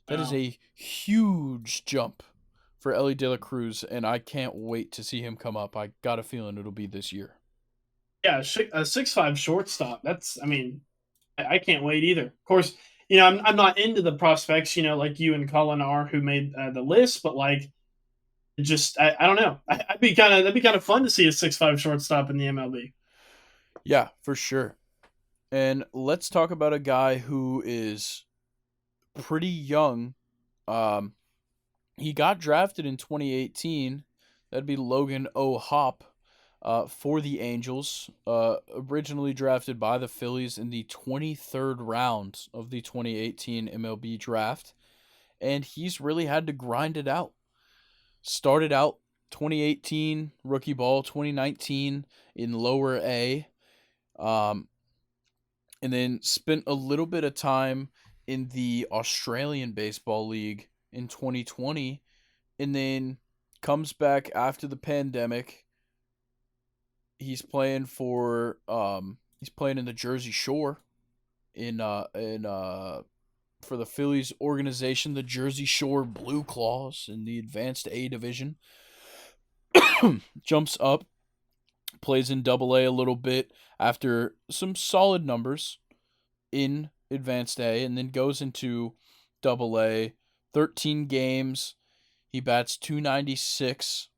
That is Wow. a huge jump for Ellie De La Cruz, and I can't wait to see him come up. I got a feeling it'll be this year. Yeah, a 6'5" shortstop. I mean, I can't wait either. Of course, I'm not into the prospects, like you and Colin are, who made the list, but like, I don't know. That'd be kind of fun to see a 6'5" shortstop in the MLB. Yeah, for sure. And let's talk about a guy who is pretty young. Um, he got drafted in 2018. That'd be Logan O'Hoppe for the Angels. Originally drafted by the Phillies in the 23rd round of the 2018 MLB draft. And he's really had to grind it out. Started out 2018 rookie ball, 2019 in lower A. Um, and then spent a little bit of time in the Australian Baseball League in 2020, and then comes back after the pandemic. He's playing in the Jersey Shore in for the Phillies organization, the Jersey Shore Blue Claws in the Advanced A division. Jumps up plays in Double A little bit after some solid numbers in Advanced A, and then goes into Double A. 13 games. He bats 296,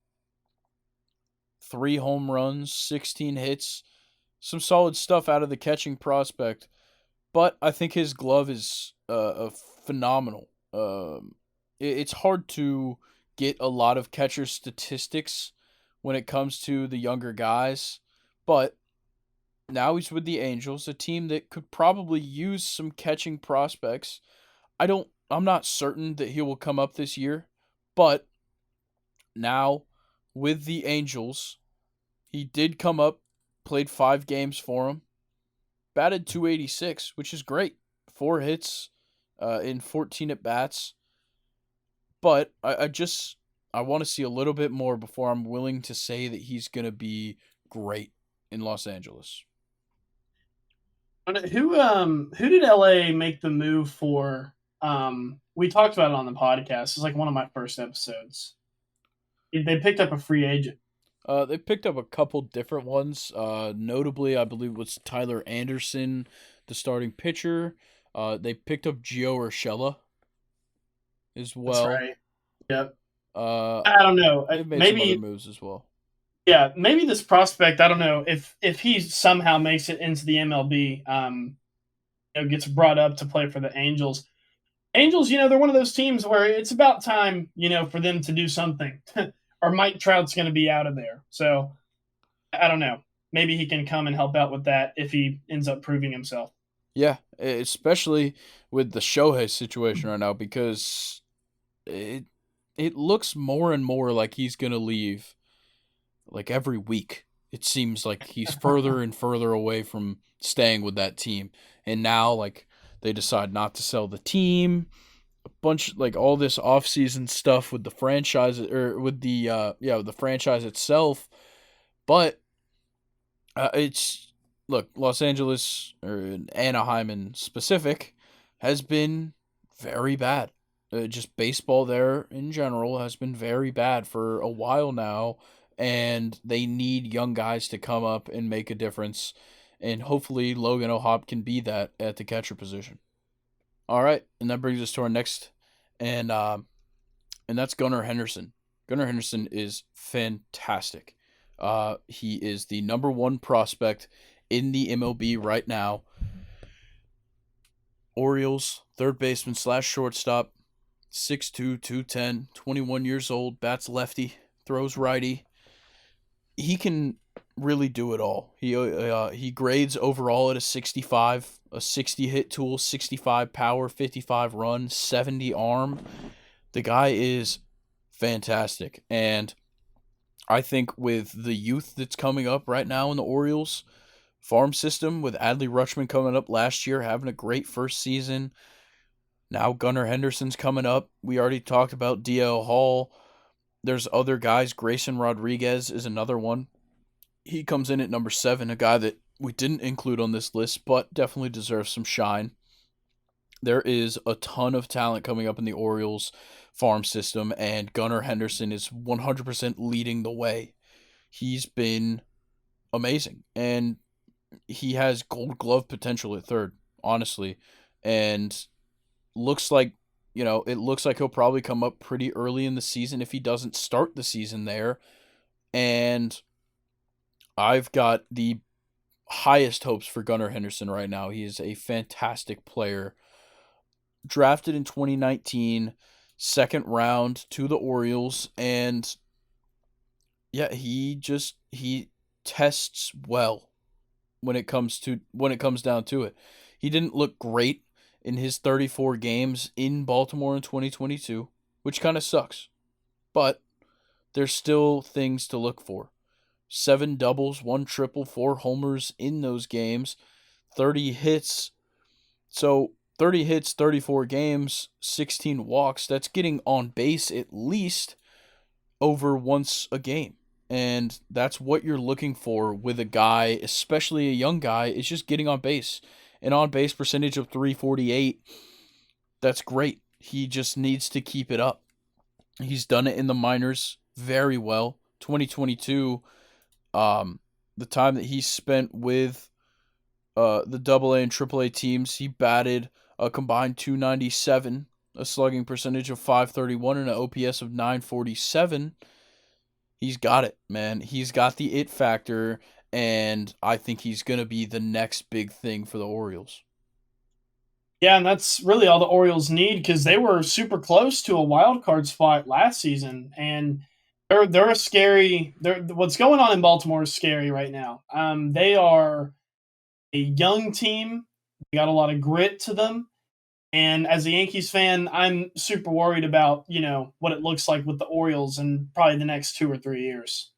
3 home runs, 16 hits. Some solid stuff out of the catching prospect. But I think his glove is phenomenal. It's hard to get a lot of catcher statistics when it comes to the younger guys, but now he's with the Angels, a team that could probably use some catching prospects. I'm not certain that he will come up this year, but now with the Angels, he did come up, played 5 games for him, batted 286, which is great. 4 hits in 14 at bats. But I want to see a little bit more before I'm willing to say that he's going to be great in Los Angeles. Who did LA make the move for? We talked about it on the podcast. It's like one of my first episodes. They picked up a free agent. They picked up a couple different ones. Notably, I believe it was Tyler Anderson, the starting pitcher. They picked up Gio Urshela as That's well. right. Yep. Uh, I don't know. they've made some other Maybe moves as well. yeah. Maybe this prospect. I don't know if he somehow makes it into the MLB. Gets brought up to play for the Angels. Angels, they're one of those teams where it's about time, for them to do something. Or Mike Trout's going to be out of there. So I don't know. Maybe he can come and help out with that if he ends up proving himself. Yeah, especially with the Shohei situation right now, because it it looks more and more like he's gonna leave. Like every week, it seems like he's further and further away from staying with that team. And now, like, they decide not to sell the team. A bunch, like, all this off-season stuff with the franchise, or with the with the franchise itself. But it's look, Los Angeles, or Anaheim in specific, has been very bad. Just baseball there in general has been very bad for a while now, and they need young guys to come up and make a difference. And hopefully Logan O'Hoppe can be that at the catcher position. All right, and that brings us to our next, and that's Gunnar Henderson. Gunnar Henderson is fantastic. He is the number one prospect in the MLB right now. Orioles, third baseman slash shortstop, 6'2", 210, 21 years old, bats lefty, throws righty. He can really do it all. He grades overall at a 65, a 60 hit tool, 65 power, 55 run, 70 arm. The guy is fantastic, and I think with the youth that's coming up right now in the Orioles farm system, with Adley Rutschman coming up last year, having a great first season. Now Gunnar Henderson's coming up. We already talked about DL Hall. There's other guys. Grayson Rodriguez is another one. He comes in at number 7, a guy that we didn't include on this list, but definitely deserves some shine. There is a ton of talent coming up in the Orioles farm system, and Gunnar Henderson is 100% leading the way. He's been amazing, and he has Gold Glove potential at third, honestly, and looks like it looks like he'll probably come up pretty early in the season if he doesn't start the season there. And I've got the highest hopes for Gunnar Henderson right now. He is a fantastic player. Drafted in 2019, second round to the Orioles, and yeah, he tests well when it comes down to it. He didn't look great in his 34 games in Baltimore in 2022, which kind of sucks. But there's still things to look for. 7 doubles, 1 triple, 4 homers in those games, 30 hits. So 30 hits, 34 games, 16 walks. That's getting on base at least over once a game. And that's what you're looking for with a guy, especially a young guy, is just getting on base. An on base percentage of 348, that's great. He just needs to keep it up. He's done it in the minors very well. 2022, the time that he spent with the Double A and Triple A teams, he batted a combined 297, a slugging percentage of 531, and an OPS of 947. He's got it, man. He's got the it factor, and I think he's going to be the next big thing for the Orioles. Yeah, and that's really all the Orioles need because they were super close to a wild card spot last season, and they're a scary. They're what's going on in Baltimore is scary right now. They are a young team. They got a lot of grit to them, and as a Yankees fan, I'm super worried about what it looks like with the Orioles in probably the next 2 or 3 years.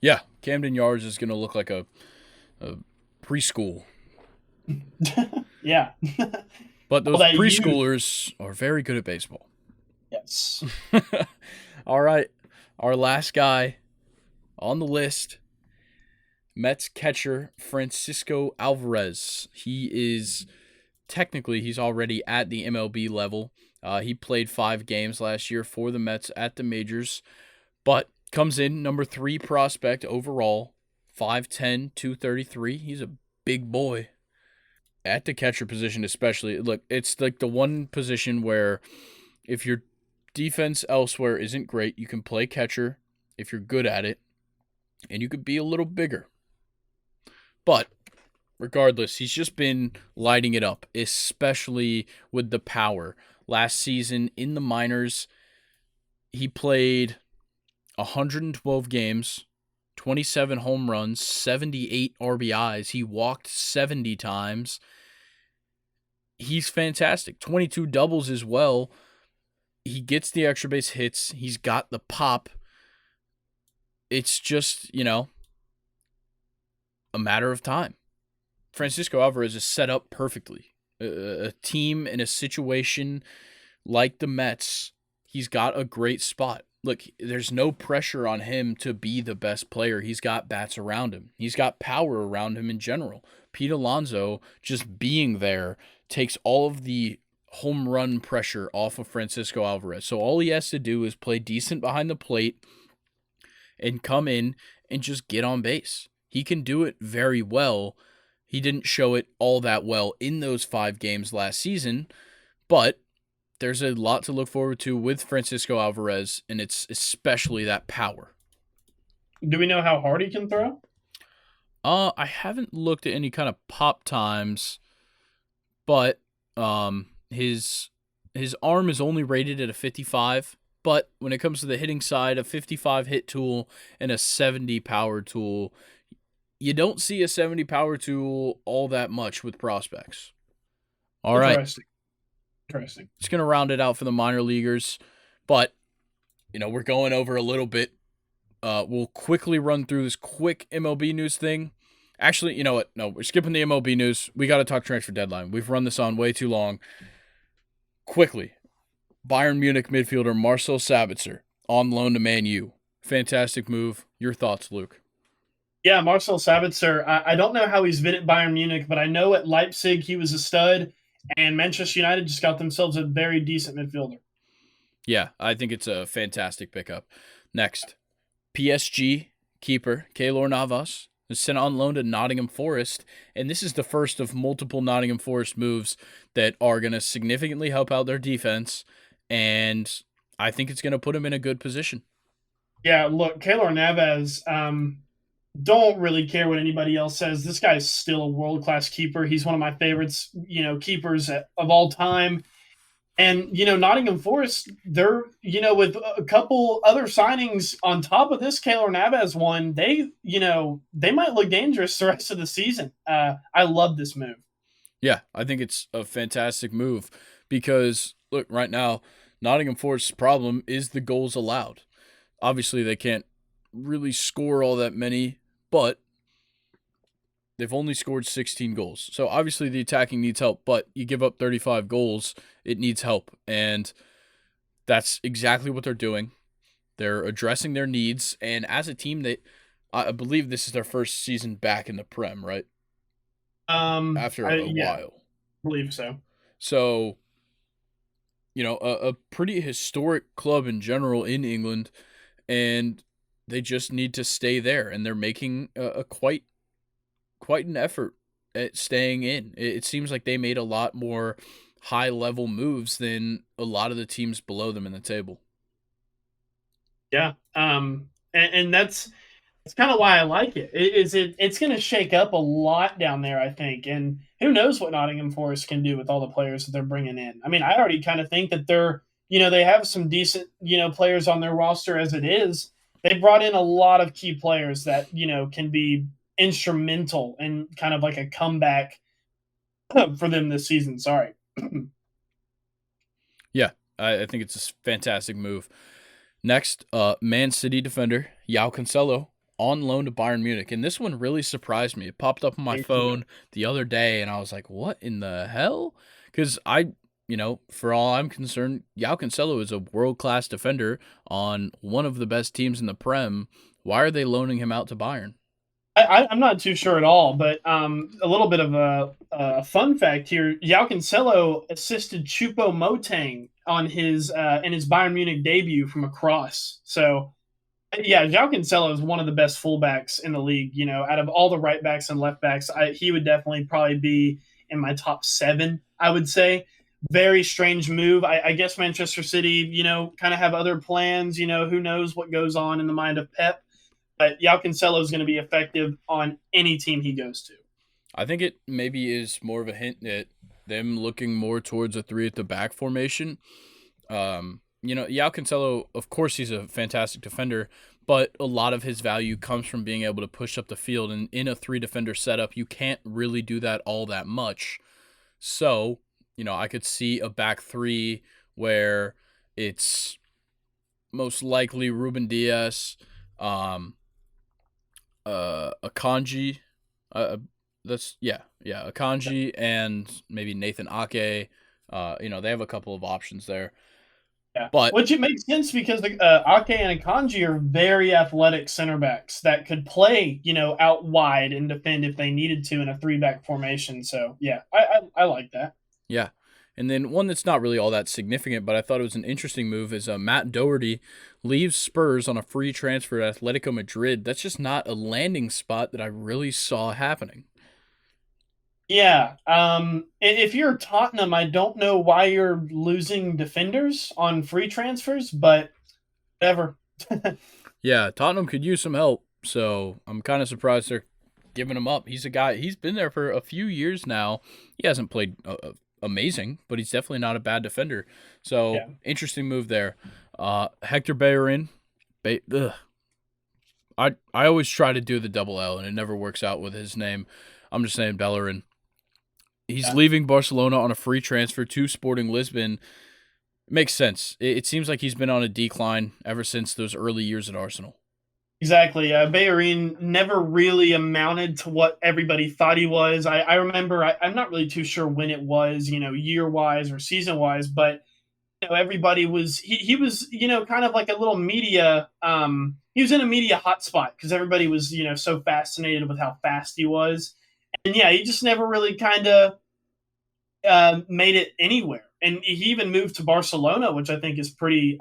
Yeah, Camden Yards is going to look like a preschool. Yeah, But all those that youth. preschoolers are very good at baseball. Yes. All right. Our last guy on the list, Mets catcher Francisco Alvarez. He is technically he's already at the MLB level. He played 5 games last year for the Mets at the majors, but comes in number 3 prospect overall, 5'10", 233. He's a big boy. At the catcher position especially, look, it's like the one position where if your defense elsewhere isn't great, you can play catcher if you're good at it, and you could be a little bigger. But regardless, he's just been lighting it up, especially with the power. Last season in the minors, he played 112 games, 27 home runs, 78 RBIs. He walked 70 times. He's fantastic. 22 doubles as well. He gets the extra base hits. He's got the pop. It's just, a matter of time. Francisco Alvarez is set up perfectly. A team in a situation like the Mets, he's got a great spot. Look, there's no pressure on him to be the best player. He's got bats around him. He's got power around him in general. Pete Alonso just being there takes all of the home run pressure off of Francisco Alvarez. So all he has to do is play decent behind the plate and come in and just get on base. He can do it very well. He didn't show it all that well in those 5 games last season, but there's a lot to look forward to with Francisco Alvarez, and it's especially that power. Do we know how hard he can throw? I haven't looked at any kind of pop times, but his arm is only rated at a 55. But when it comes to the hitting side, a 55 hit tool and a 70 power tool, you don't see a 70 power tool all that much with prospects. All right, Interesting. Interesting. it's going to round it out for the minor leaguers, but we're going over a little bit. We'll quickly run through this quick MLB news thing. Actually, you know what? No, we're skipping the MLB news. We got to talk transfer deadline. We've run this on way too long. Quickly, Bayern Munich midfielder Marcel Sabitzer on loan to Man U. Fantastic move. Your thoughts, Luke? Yeah, Marcel Sabitzer. I don't know how he's been at Bayern Munich, but I know at Leipzig he was a stud, and Manchester United just got themselves a very decent midfielder. Yeah, I think it's a fantastic pickup. Next, PSG keeper Keylor Navas is sent on loan to Nottingham Forest, and this is the first of multiple Nottingham Forest moves that are going to significantly help out their defense, and I think it's going to put them in a good position. Yeah, look, Keylor Navas. Don't really care what anybody else says. This guy is still a world class keeper. He's one of my favorites, keepers of all time. And Nottingham Forest, they're with a couple other signings on top of this Keylor Navas one, they might look dangerous the rest of the season. I love this move. Yeah, I think it's a fantastic move because, look, right now, Nottingham Forest's problem is the goals allowed. Obviously, they can't really score all that many, but they've only scored 16 goals. So obviously the attacking needs help, but you give up 35 goals, it needs help. And that's exactly what they're doing. They're addressing their needs. And as a team, I believe this is their first season back in the Prem, right? After a Yeah, while. I believe so. So, a pretty historic club in general in England. And They just need to stay there, and they're making a quite an effort at staying in. It seems like they made a lot more high level moves than a lot of the teams below them in the table. Yeah. And that's kind of why I like it. It's going to shake up a lot down there, I think. And who knows what Nottingham Forest can do with all the players that they're bringing in. I mean, I already kind of think that they have some decent, players on their roster as it is. They brought in a lot of key players that, can be instrumental in kind of like a comeback for them this season. Sorry. Yeah, I think it's a fantastic move. Next, Man City defender Yao Cancelo on loan to Bayern Munich, and this one really surprised me. It popped up on my phone the other day, and I was like, "What in the hell?" Because for all I'm concerned, Yao Cancelo is a world class defender on one of the best teams in the Prem. Why are they loaning him out to Bayern? I'm not too sure at all, but a little bit of a fun fact here: Yao Cancelo assisted Chupo Motang on his in his Bayern Munich debut from a cross. So, yeah, Yao Cancelo is one of the best fullbacks in the league. Out of all the right backs and left backs, he would definitely probably be in my top 7. I would say. Very strange move. I guess Manchester City, kind of have other plans. Who knows what goes on in the mind of Pep. But Yao Cancelo is going to be effective on any team he goes to. I think it maybe is more of a hint at them looking more towards a three at the back formation. Yao Cancelo, of course, he's a fantastic defender, but a lot of his value comes from being able to push up the field. And in a 3 defender setup, you can't really do that all that much. So, I could see a back 3 where it's most likely Ruben Diaz, Akanji, Akanji and maybe Nathan Ake. They have a couple of options there. Yeah, But which it makes sense because Ake and Akanji are very athletic center backs that could play, out wide and defend if they needed to in a 3-back formation. So yeah, I like that. yeah. And then one that's not really all that significant, but I thought it was an interesting move is Matt Doherty leaves Spurs on a free transfer to Atletico Madrid. That's just not a landing spot that I really saw happening. Yeah. If you're Tottenham, I don't know why you're losing defenders on free transfers, but whatever. Yeah, Tottenham could use some help, so I'm kind of surprised they're giving him up. He's a guy, he's been there for a few years now. He hasn't played amazing, but he's definitely not a bad defender. So, Yeah. interesting move there. Hector Bellerin. I always try to do the double L, and it never works out with his name. I'm just saying Bellerin. He's leaving Barcelona on a free transfer to Sporting Lisbon. Makes sense. It seems like he's been on a decline ever since those early years at Arsenal. Exactly. Bellerin never really amounted to what everybody thought he was. I remember, I'm not really too sure when it was, year-wise or season-wise, but everybody was, he was, kind of like a little media, he was in a media hotspot because everybody was, so fascinated with how fast he was. And yeah, he just never really kind of made it anywhere. And he even moved to Barcelona, which I think is pretty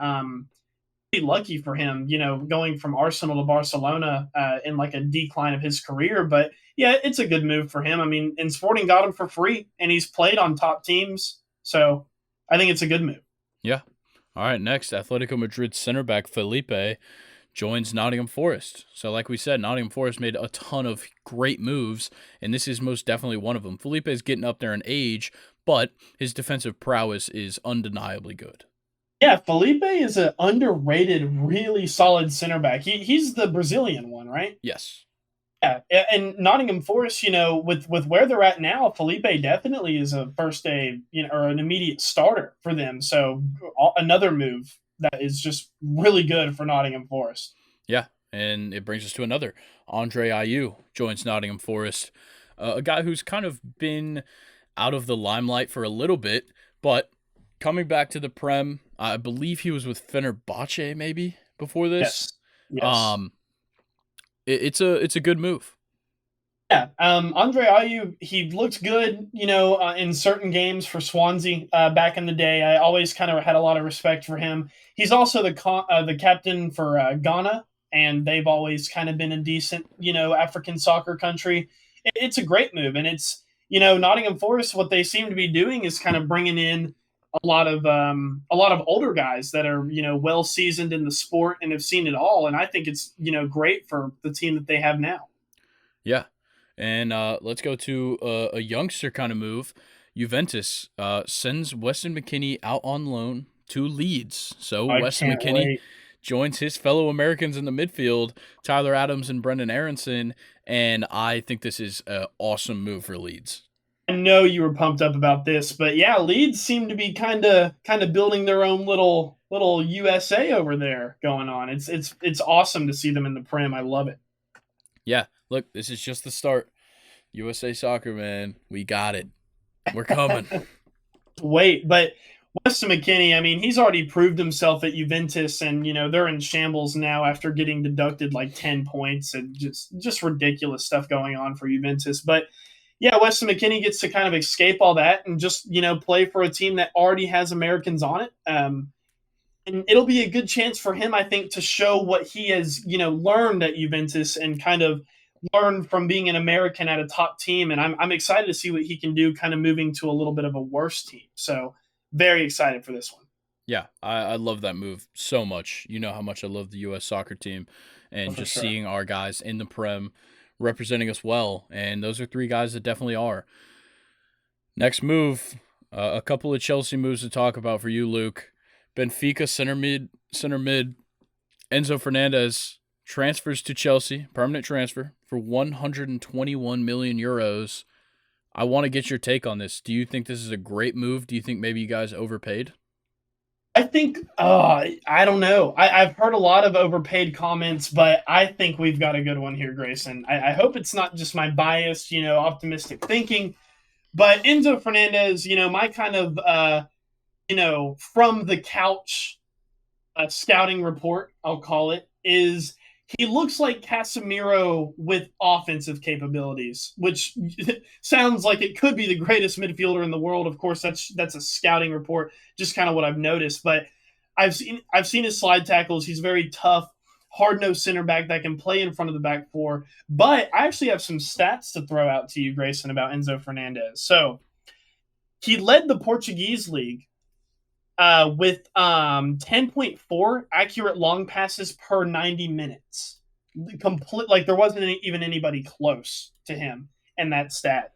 lucky for him, going from Arsenal to Barcelona in like a decline of his career. But yeah, it's a good move for him. I mean, and Sporting got him for free, and he's played on top teams. So I think it's a good move. Yeah. All right, next, Atletico Madrid center back Felipe joins Nottingham Forest. So like we said, Nottingham Forest made a ton of great moves, and this is most definitely one of them. Felipe is getting up there in age, but his defensive prowess is undeniably good. Yeah, Felipe is an underrated, really solid center back. He's the Brazilian one, right? Yes. Yeah, and Nottingham Forest, with where they're at now, Felipe definitely is a first day, or an immediate starter for them. So another move that is just really good for Nottingham Forest. Yeah, and it brings us to another. Andre Ayew joins Nottingham Forest, a guy who's kind of been out of the limelight for a little bit, but coming back to the Prem, I believe he was with Fenerbahce maybe before this. Yes. It's a good move. Yeah, Andre Ayew, he looked good, in certain games for Swansea back in the day. I always kind of had a lot of respect for him. He's also the captain for Ghana, and they've always kind of been a decent, African soccer country. It's a great move, and it's Nottingham Forest. What they seem to be doing is kind of bringing in a lot of older guys that are well seasoned in the sport and have seen it all, and I think it's great for the team that they have now. Yeah. And let's go to a youngster kind of move. Juventus sends Weston McKennie out on loan to Leeds. So I Weston can't McKennie wait. joins his fellow Americans in the midfield, Tyler Adams and Brendan Aronson, and I think this is an awesome move for Leeds. I know you were pumped up about this, but yeah, Leeds seem to be kind of building their own little USA over there going on. It's awesome to see them in the Prem. I love it. Yeah, look, this is just the start. USA Soccer, man, we got it. We're coming. Wait, but Weston McKennie, I mean, he's already proved himself at Juventus, and they're in shambles now after getting deducted like 10 points and just ridiculous stuff going on for Juventus. But yeah, Weston McKennie gets to kind of escape all that and just play for a team that already has Americans on it. And it'll be a good chance for him, I think, to show what he has learned at Juventus and kind of learn from being an American at a top team. And I'm excited to see what he can do, kind of moving to a little bit of a worse team. So very excited for this one. Yeah, I love that move so much. You know how much I love the U.S. soccer team Oh, and for just sure. seeing our guys in the Prem representing us well. And those are three guys that definitely are. Next move, a couple of Chelsea moves to talk about for you, Luke. Benfica center mid Enzo Fernandez transfers to Chelsea, permanent transfer for 121 million euros. I want to get your take on this. Do you think this is a great move? Do you think maybe you guys overpaid? I think I don't know. I've heard a lot of overpaid comments, but I think we've got a good one here, Grayson. I hope it's not just my biased, optimistic thinking. But Enzo Fernandez, my kind of from the couch scouting report, I'll call it, is he looks like Casemiro with offensive capabilities, which sounds like it could be the greatest midfielder in the world. Of course, that's a scouting report, just kind of what I've noticed. But I've seen his slide tackles. He's very tough, hard nosed center back that can play in front of the back four. But I actually have some stats to throw out to you, Grayson, about Enzo Fernandez. So he led the Portuguese league with 10.4 accurate long passes per 90 minutes. Complete, like there wasn't even anybody close to him in that stat.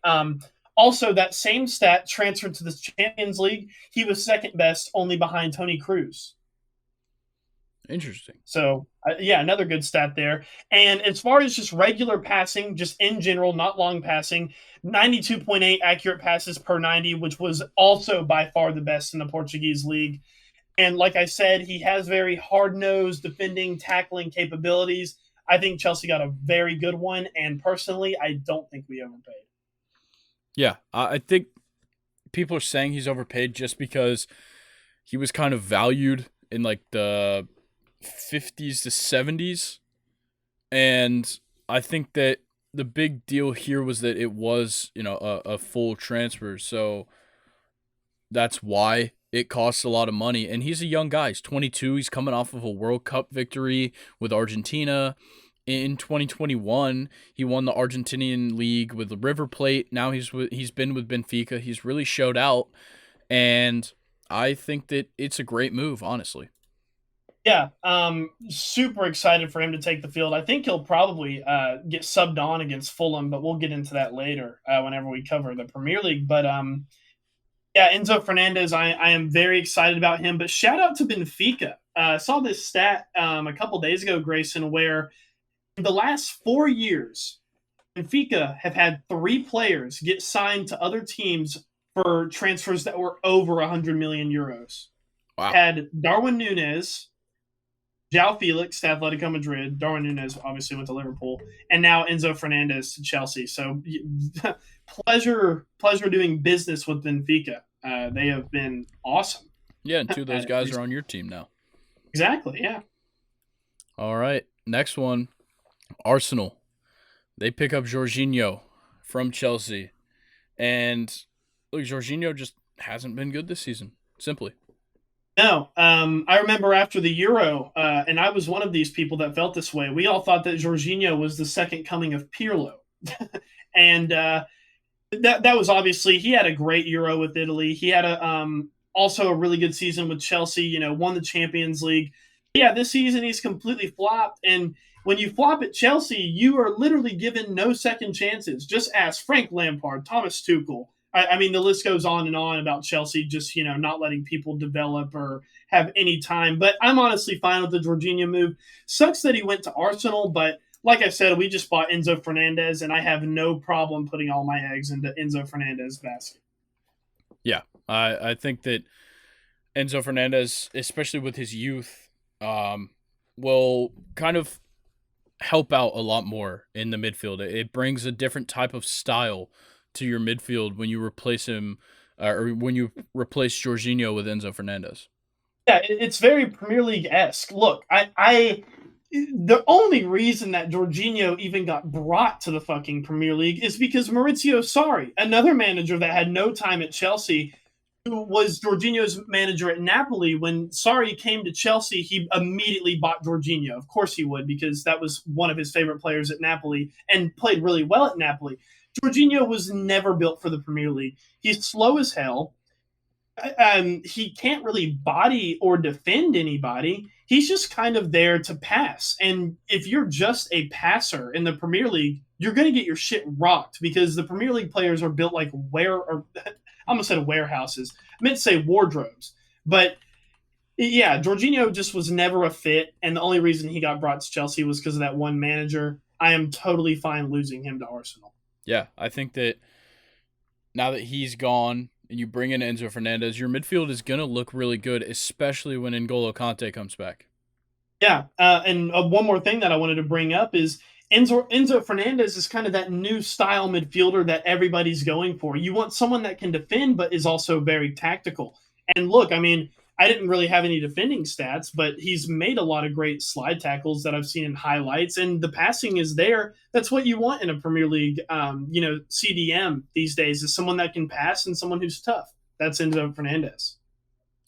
Also, that same stat transferred to the Champions League. He was second best, only behind Tony Cruz. Interesting. So, yeah, another good stat there. And as far as just regular passing, just in general, not long passing, 92.8 accurate passes per 90, which was also by far the best in the Portuguese league. And like I said, he has very hard-nosed defending, tackling capabilities. I think Chelsea got a very good one. And personally, I don't think we overpaid. Yeah, I think people are saying he's overpaid just because he was kind of valued in like the 50s to 70s. And I think that the big deal here was that it was, a full transfer. So that's why it costs a lot of money. And he's a young guy. He's 22. He's coming off of a World Cup victory with Argentina. In 2021, he won the Argentinian league with the River Plate. Now he's been with Benfica. He's really showed out. And I think that it's a great move, honestly. Yeah, super excited for him to take the field. I think he'll probably get subbed on against Fulham, but we'll get into that later whenever we cover the Premier League. But yeah, Enzo Fernandez, I am very excited about him. But shout out to Benfica. I saw this stat a couple days ago, Grayson, where in the last 4 years, Benfica have had 3 players get signed to other teams for transfers that were over 100 million euros. Wow. Had Darwin Nunez, João Felix to Atletico Madrid. Darwin Nunez obviously went to Liverpool, and now Enzo Fernandez to Chelsea. So pleasure doing business with Benfica. They have been awesome. Yeah, and two of those guys are on your team now. Exactly. Yeah. All right. Next one, Arsenal. They pick up Jorginho from Chelsea. And look, Jorginho just hasn't been good this season, simply. No, I remember after the Euro, and I was one of these people that felt this way. We all thought that Jorginho was the second coming of Pirlo, and that was obviously he had a great Euro with Italy. He had a also a really good season with Chelsea. You know, won the Champions League. Yeah, this season he's completely flopped. And when you flop at Chelsea, you are literally given no second chances. Just ask Frank Lampard, Thomas Tuchel. I mean, the list goes on and on about Chelsea just not letting people develop or have any time. But I'm honestly fine with the Jorginho move. Sucks that he went to Arsenal, but like I said, we just bought Enzo Fernandez, and I have no problem putting all my eggs into Enzo Fernandez basket. Yeah, I think that Enzo Fernandez, especially with his youth, will kind of help out a lot more in the midfield. It brings a different type of style to your midfield when you replace him, or when you replace Jorginho with Enzo Fernandez. Yeah, it's very Premier League esque. Look, I the only reason that Jorginho even got brought to the fucking Premier League is because Maurizio Sarri, another manager that had no time at Chelsea, who was Jorginho's manager at Napoli. When Sarri came to Chelsea, he immediately bought Jorginho. Of course he would, because that was one of his favorite players at Napoli and played really well at Napoli. Jorginho was never built for the Premier League. He's slow as hell. He can't really body or defend anybody. He's just kind of there to pass. And if you're just a passer in the Premier League, you're going to get your shit rocked, because the Premier League players are built like I almost said warehouses. I meant to say wardrobes. But yeah, Jorginho just was never a fit. And the only reason he got brought to Chelsea was because of that one manager. I am totally fine losing him to Arsenal. Yeah, I think that now that he's gone and you bring in Enzo Fernandez, your midfield is going to look really good, especially when N'Golo Kante comes back. Yeah, and one more thing that I wanted to bring up is Enzo Fernandez is kind of that new style midfielder that everybody's going for. You want someone that can defend but is also very tactical. And look, I mean, I didn't really have any defending stats, but he's made a lot of great slide tackles that I've seen in highlights, and the passing is there. That's what you want in a Premier League, CDM these days, is someone that can pass and someone who's tough. That's Enzo Fernandez.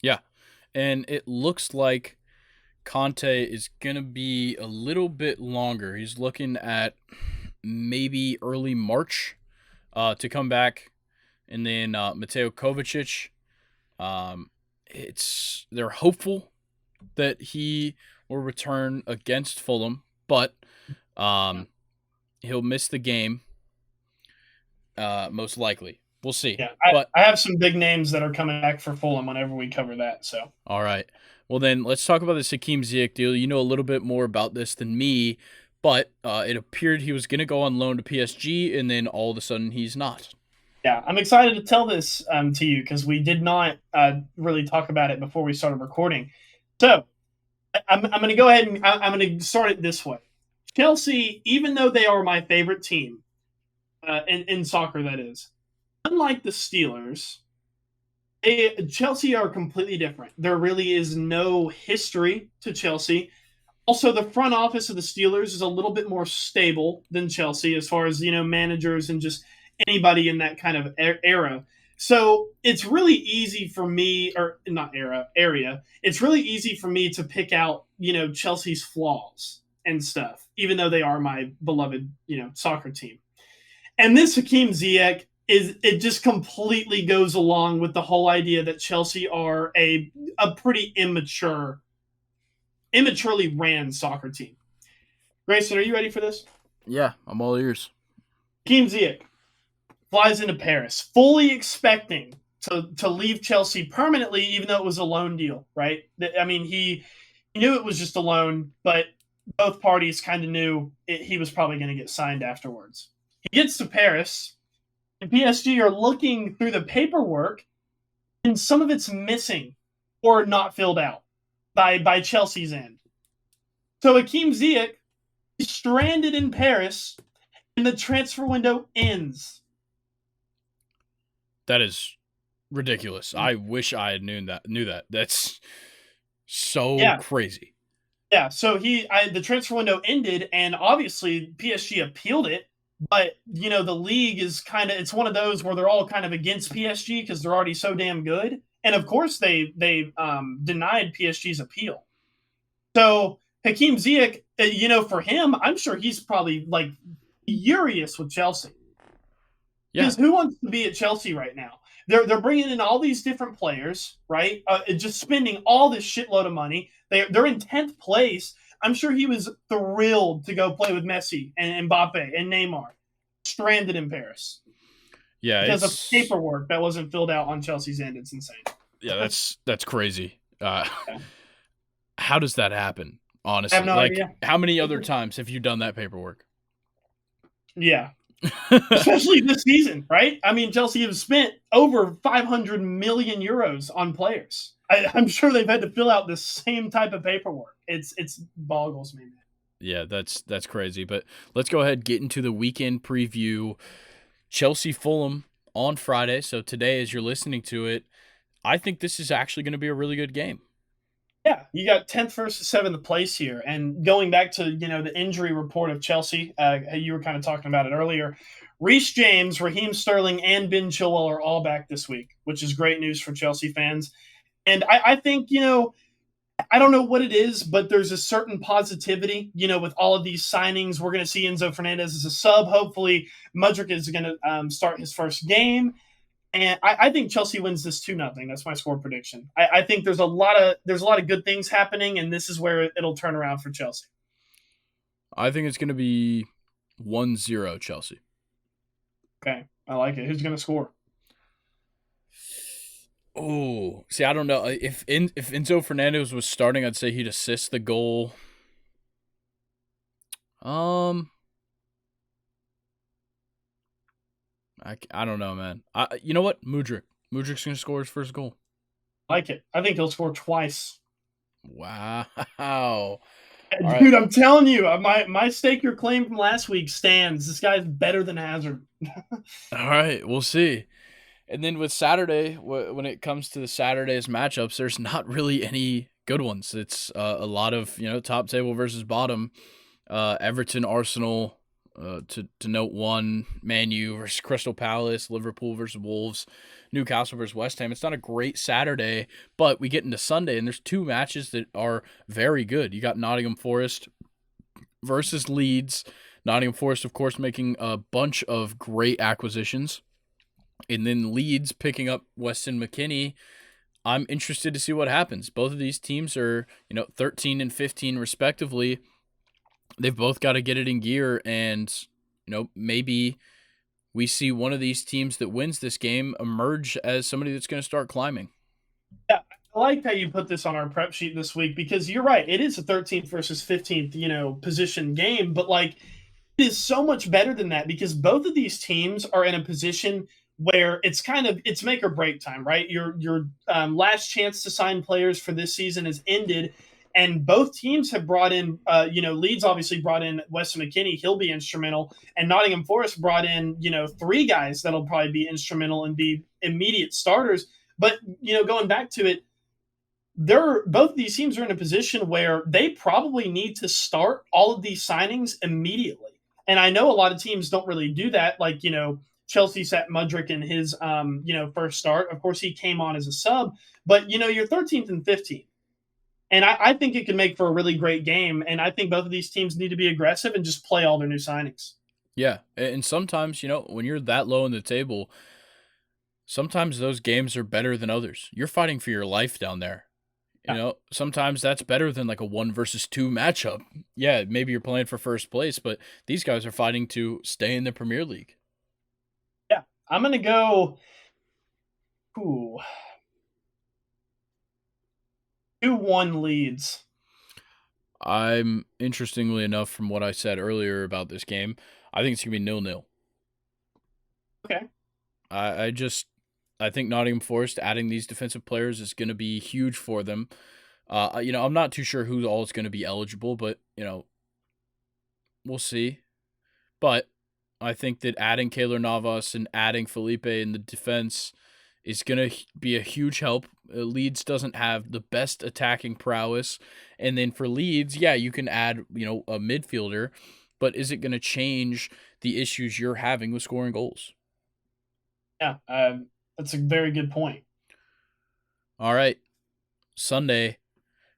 Yeah, and it looks like Conte is going to be a little bit longer. He's looking at maybe early March to come back. And then Mateo Kovacic, they're hopeful that he will return against Fulham, but he'll miss the game most likely. We'll see. Yeah, But I have some big names that are coming back for Fulham whenever we cover that. So all right. Well, then let's talk about the Hakeem Ziyech deal. You know a little bit more about this than me, but it appeared he was going to go on loan to PSG, and then all of a sudden he's not. yeah, I'm excited to tell this to you, because we did not really talk about it before we started recording. So I'm going to go ahead and I'm going to start it this way. Chelsea, even though they are my favorite team in soccer, that is, unlike the Steelers, Chelsea are completely different. There really is no history to Chelsea. Also, the front office of the Steelers is a little bit more stable than Chelsea, as far as managers and just anybody in that kind of era. So it's really easy for me, or not area. It's really easy for me to pick out Chelsea's flaws and stuff, even though they are my beloved soccer team. And this Hakeem Ziyech it just completely goes along with the whole idea that Chelsea are a pretty immaturely ran soccer team. Grayson, are you ready for this? Yeah, I'm all ears. Hakeem Ziyech flies into Paris, fully expecting to leave Chelsea permanently, even though it was a loan deal, right? I mean, he knew it was just a loan, but both parties kind of knew he was probably going to get signed afterwards. He gets to Paris, and PSG are looking through the paperwork, and some of it's missing or not filled out by Chelsea's end. So Hakeem Ziyech is stranded in Paris, and the transfer window ends. That is ridiculous. I wish I had knew that. That's so crazy. Yeah, so the transfer window ended, and obviously PSG appealed it, but the league is it's one of those where they're all kind of against PSG because they're already so damn good, and of course they denied PSG's appeal. So Hakeem Ziyech, for him, I'm sure he's probably like furious with Chelsea Yeah. because who wants to be at Chelsea right now? They're bringing in all these different players, right? Just spending all this shitload of money. They're in 10th place. I'm sure he was thrilled to go play with Messi and Mbappe and Neymar, stranded in Paris Yeah, because of it's paperwork that wasn't filled out on Chelsea's end. It's insane. yeah, that's crazy. Yeah. How does that happen? I have Honestly, no like idea. how many other times have you done that paperwork? Yeah, especially this season, right? I mean, Chelsea have spent over 500 million euros on players. I'm sure they've had to fill out the same type of paperwork. It's boggles me, man. Yeah, that's crazy. But let's go ahead and get into the weekend preview. Chelsea Fulham on Friday. So today, as you're listening to it, I think this is actually going to be a really good game. Yeah, you got 10th versus 7th place here, and going back to the injury report of Chelsea, you were kind of talking about it earlier. Reece James, Raheem Sterling, and Ben Chilwell are all back this week, which is great news for Chelsea fans. And I think I don't know what it is, but there's a certain positivity, with all of these signings. We're going to see Enzo Fernandez as a sub. Hopefully, Mudryk is going to start his first game. And I think Chelsea wins this 2-0. That's my score prediction. I think there's a lot of good things happening, and this is where it'll turn around for Chelsea. I think it's going to be 1-0 Chelsea. Okay, I like it. Who's going to score? Oh, see, I don't know if Enzo Fernandez was starting, I'd say he'd assist the goal. I don't know, man. You know what? Mudryk's gonna score his first goal. I like it. I think he'll score twice. Wow. All Dude, right. I'm telling you, my stake your claim from last week stands. This guy's better than Hazard. All right. We'll see. And then with Saturday, when it comes to the Saturday's matchups, there's not really any good ones. It's a lot of top table versus bottom. Everton, Arsenal, to note one, Man U versus Crystal Palace, Liverpool versus Wolves, Newcastle versus West Ham. It's not a great Saturday, but we get into Sunday, and there's two matches that are very good. You got Nottingham Forest versus Leeds. Nottingham Forest, of course, making a bunch of great acquisitions. And then Leeds picking up Weston McKennie. I'm interested to see what happens. Both of these teams are, 13 and 15 respectively. They've both got to get it in gear, and maybe we see one of these teams that wins this game emerge as somebody that's going to start climbing. Yeah, I like how you put this on our prep sheet this week because you're right. It is a 13th versus 15th, position game, but like it is so much better than that because both of these teams are in a position where it's make or break time, right? Your last chance to sign players for this season has ended, and both teams have brought in, Leeds obviously brought in Weston McKennie. He'll be instrumental. And Nottingham Forest brought in, three guys that'll probably be instrumental and be immediate starters. But, going back to it, both of these teams are in a position where they probably need to start all of these signings immediately. And I know a lot of teams don't really do that. Like, Chelsea sat Mudryk in his, first start. Of course, he came on as a sub. But, you're 13th and 15th. And I think it can make for a really great game. And I think both of these teams need to be aggressive and just play all their new signings. Yeah, and sometimes, when you're that low in the table, sometimes those games are better than others. You're fighting for your life down there. Sometimes that's better than like a 1 versus 2 matchup. Yeah, maybe you're playing for first place, but these guys are fighting to stay in the Premier League. Yeah, I'm going to go 2-1 Leeds. I'm, interestingly enough, from what I said earlier about this game, I think it's going to be 0-0. Okay. I think Nottingham Forest adding these defensive players is going to be huge for them. I'm not too sure who all is going to be eligible, but, we'll see. But I think that adding Keylor Navas and adding Felipe in the defense is going to be a huge help. Leeds doesn't have the best attacking prowess. And then for Leeds, yeah, you can add, a midfielder, but is it going to change the issues you're having with scoring goals? Yeah, that's a very good point. All right, Sunday,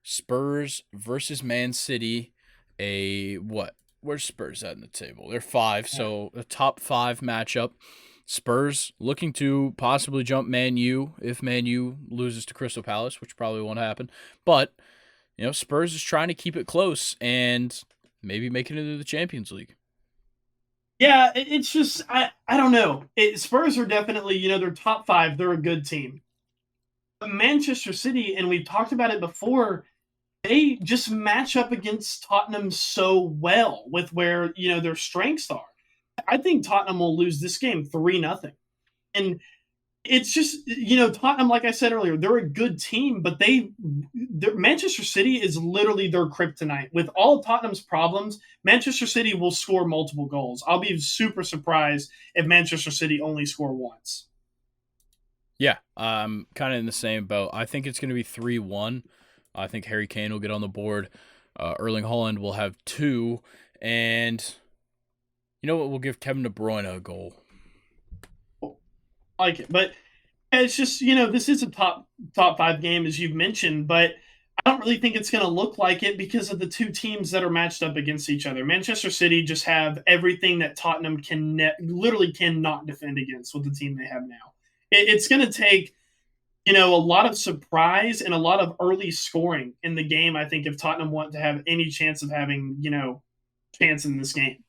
Spurs versus Man City. A what? Where's Spurs at in the table? They're five, so a top five matchup. Spurs looking to possibly jump Man U if Man U loses to Crystal Palace, which probably won't happen. But Spurs is trying to keep it close and maybe make it into the Champions League. Yeah, it's just I don't know. Spurs are definitely they're top five. They're a good team. But Manchester City, and we've talked about it before. They just match up against Tottenham so well with where their strengths are. I think Tottenham will lose this game 3-0. And it's just Tottenham, like I said earlier, they're a good team, but Manchester City is literally their kryptonite. With all of Tottenham's problems, Manchester City will score multiple goals. I'll be super surprised if Manchester City only score once. Yeah, I'm kind of in the same boat. I think it's going to be 3-1. I think Harry Kane will get on the board. Erling Haaland will have two, and you know what? We'll give Kevin De Bruyne a goal. I like it, but it's just this is a top five game as you've mentioned, but I don't really think it's going to look like it because of the two teams that are matched up against each other. Manchester City just have everything that Tottenham literally cannot defend against with the team they have now. It's going to take a lot of surprise and a lot of early scoring in the game. I think if Tottenham want to have any chance of having chance in this game.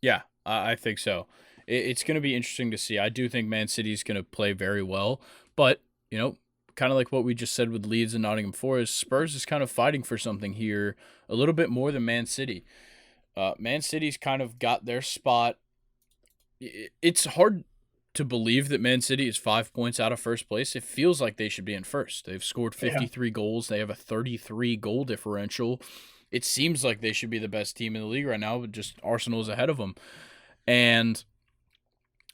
Yeah, I think so. It's going to be interesting to see. I do think Man City is going to play very well, but kind of like what we just said with Leeds and Nottingham Forest, Spurs is kind of fighting for something here a little bit more than Man City. Man City's kind of got their spot. It's hard to believe that Man City is 5 points out of first place. It feels like they should be in first. They've scored 53 goals. They have a 33 goal differential. It seems like they should be the best team in the league right now, but just Arsenal is ahead of them. And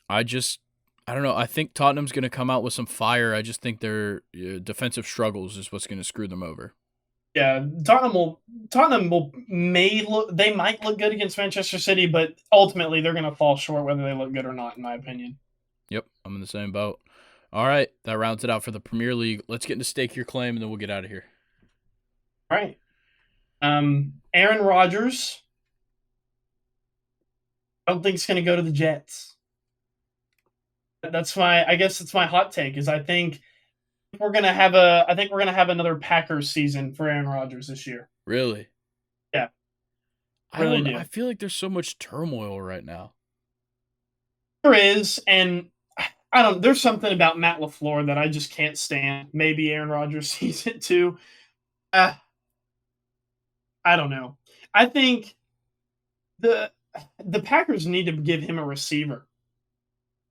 I don't know. I think Tottenham's going to come out with some fire. I just think their defensive struggles is what's going to screw them over. Yeah, they might look good against Manchester City, but ultimately they're going to fall short whether they look good or not, in my opinion. Yep, I'm in the same boat. All right, that rounds it out for the Premier League. Let's get into Stake Your Claim, and then we'll get out of here. All right. Aaron Rodgers, I don't think it's going to go to the Jets. I guess it's my hot take. Is I think we're gonna have another Packers season for Aaron Rodgers this year. Really? Yeah, really do. I feel like there's so much turmoil right now. There is, and I don't. There's something about Matt LaFleur that I just can't stand. Maybe Aaron Rodgers sees it too. I don't know. I think the Packers need to give him a receiver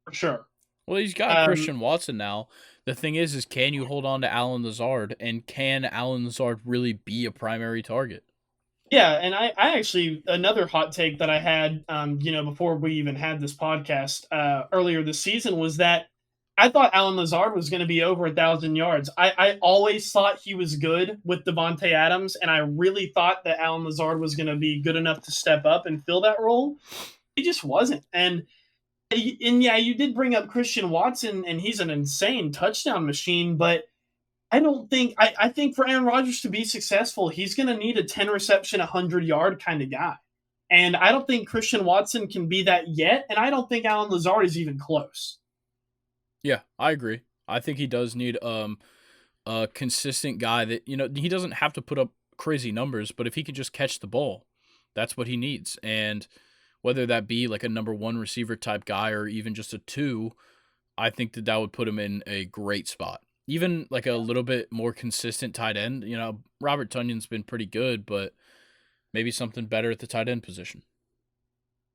for sure. Well, he's got Christian Watson now. The thing is can you hold on to Alan Lazard, and can Alan Lazard really be a primary target? Yeah, and I actually another hot take that I had, before we even had this podcast earlier this season was that I thought Alan Lazard was going to be over 1,000 yards. I always thought he was good with Devontae Adams, and I really thought that Alan Lazard was going to be good enough to step up and fill that role. He just wasn't, and yeah, you did bring up Christian Watson, and he's an insane touchdown machine, but I think for Aaron Rodgers to be successful, he's going to need a 10 reception, 100-yard kind of guy. And I don't think Christian Watson can be that yet. And I don't think Alan Lazard is even close. Yeah, I agree. I think he does need a consistent guy that, he doesn't have to put up crazy numbers, but if he can just catch the ball, that's what he needs. And whether that be like a number one receiver type guy or even just a two, I think that would put him in a great spot. Even like a little bit more consistent tight end. Robert Tunyon's been pretty good, but maybe something better at the tight end position.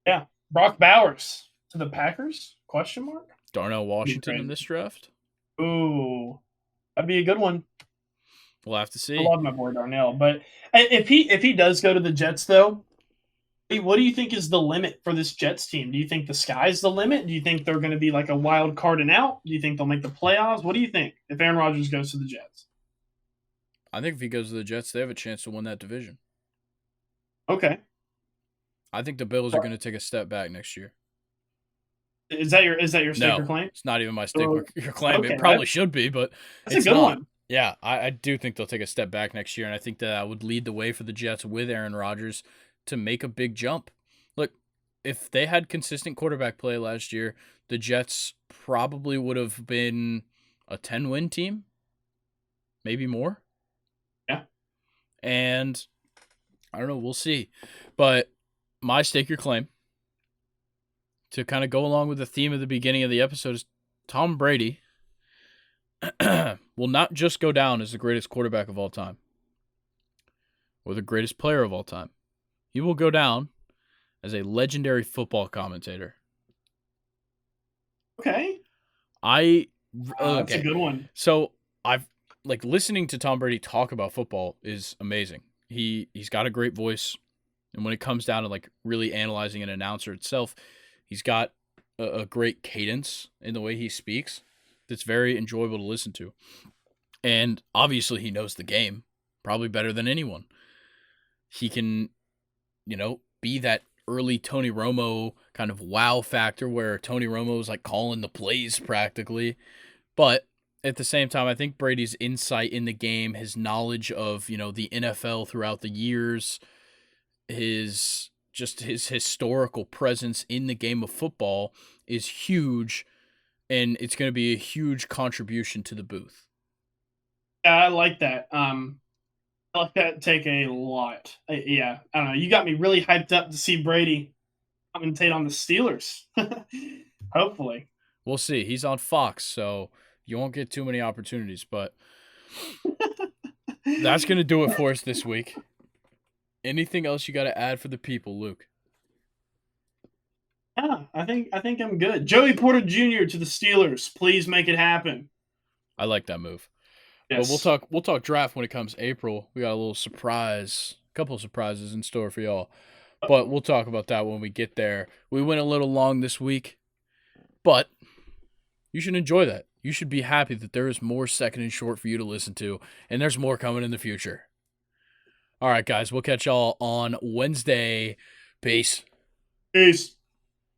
Yeah. Brock Bowers to the Packers? Question mark? Darnell Washington in this draft? Ooh. That'd be a good one. We'll have to see. I love my boy Darnell. But if he does go to the Jets, though, what do you think is the limit for this Jets team? Do you think the sky's the limit? Do you think they're going to be like a wild card and out? Do you think they'll make the playoffs? What do you think if Aaron Rodgers goes to the Jets? I think if he goes to the Jets, they have a chance to win that division. Okay. I think the Bills are going to take a step back next year. Is that your sticker No, claim? it's not even my stick Oh, or your claim. It okay, probably should be, but that's a it's good not. one. Yeah, I do think they'll take a step back next year, and I think that would lead the way for the Jets with Aaron Rodgers to make a big jump. Look, if they had consistent quarterback play last year, the Jets probably would have been a 10-win team, maybe more. Yeah. And I don't know, we'll see. But my stake your claim, to kind of go along with the theme of the beginning of the episode, is Tom Brady will not just go down as the greatest quarterback of all time or the greatest player of all time. He will go down as a legendary football commentator. Okay. I That's a okay. good one. So I've like listening to Tom Brady talk about football is amazing. He's got a great voice, and when it comes down to like really analyzing an announcer itself, he's got a great cadence in the way he speaks that's very enjoyable to listen to. And obviously he knows the game probably better than anyone. He can, be that early Tony Romo kind of wow factor where Tony Romo is like calling the plays practically. But at the same time, I think Brady's insight in the game, his knowledge of, the NFL throughout the years, his historical presence in the game of football is huge, and it's going to be a huge contribution to the booth. Yeah, I like that. I like that take a lot. Yeah, I don't know. You got me really hyped up to see Brady commentate on the Steelers. Hopefully. We'll see. He's on Fox, so you won't get too many opportunities, but that's going to do it for us this week. Anything else you got to add for the people, Luke? Yeah, I think I'm good. Joey Porter Jr. to the Steelers. Please make it happen. I like that move. But we'll Yes. talk draft when it comes April. We got a little couple of surprises in store for y'all. But we'll talk about that when we get there. We went a little long this week, but you should enjoy that. You should be happy that there is more second and short for you to listen to, and there's more coming in the future. All right, guys, we'll catch y'all on Wednesday. Peace. Peace.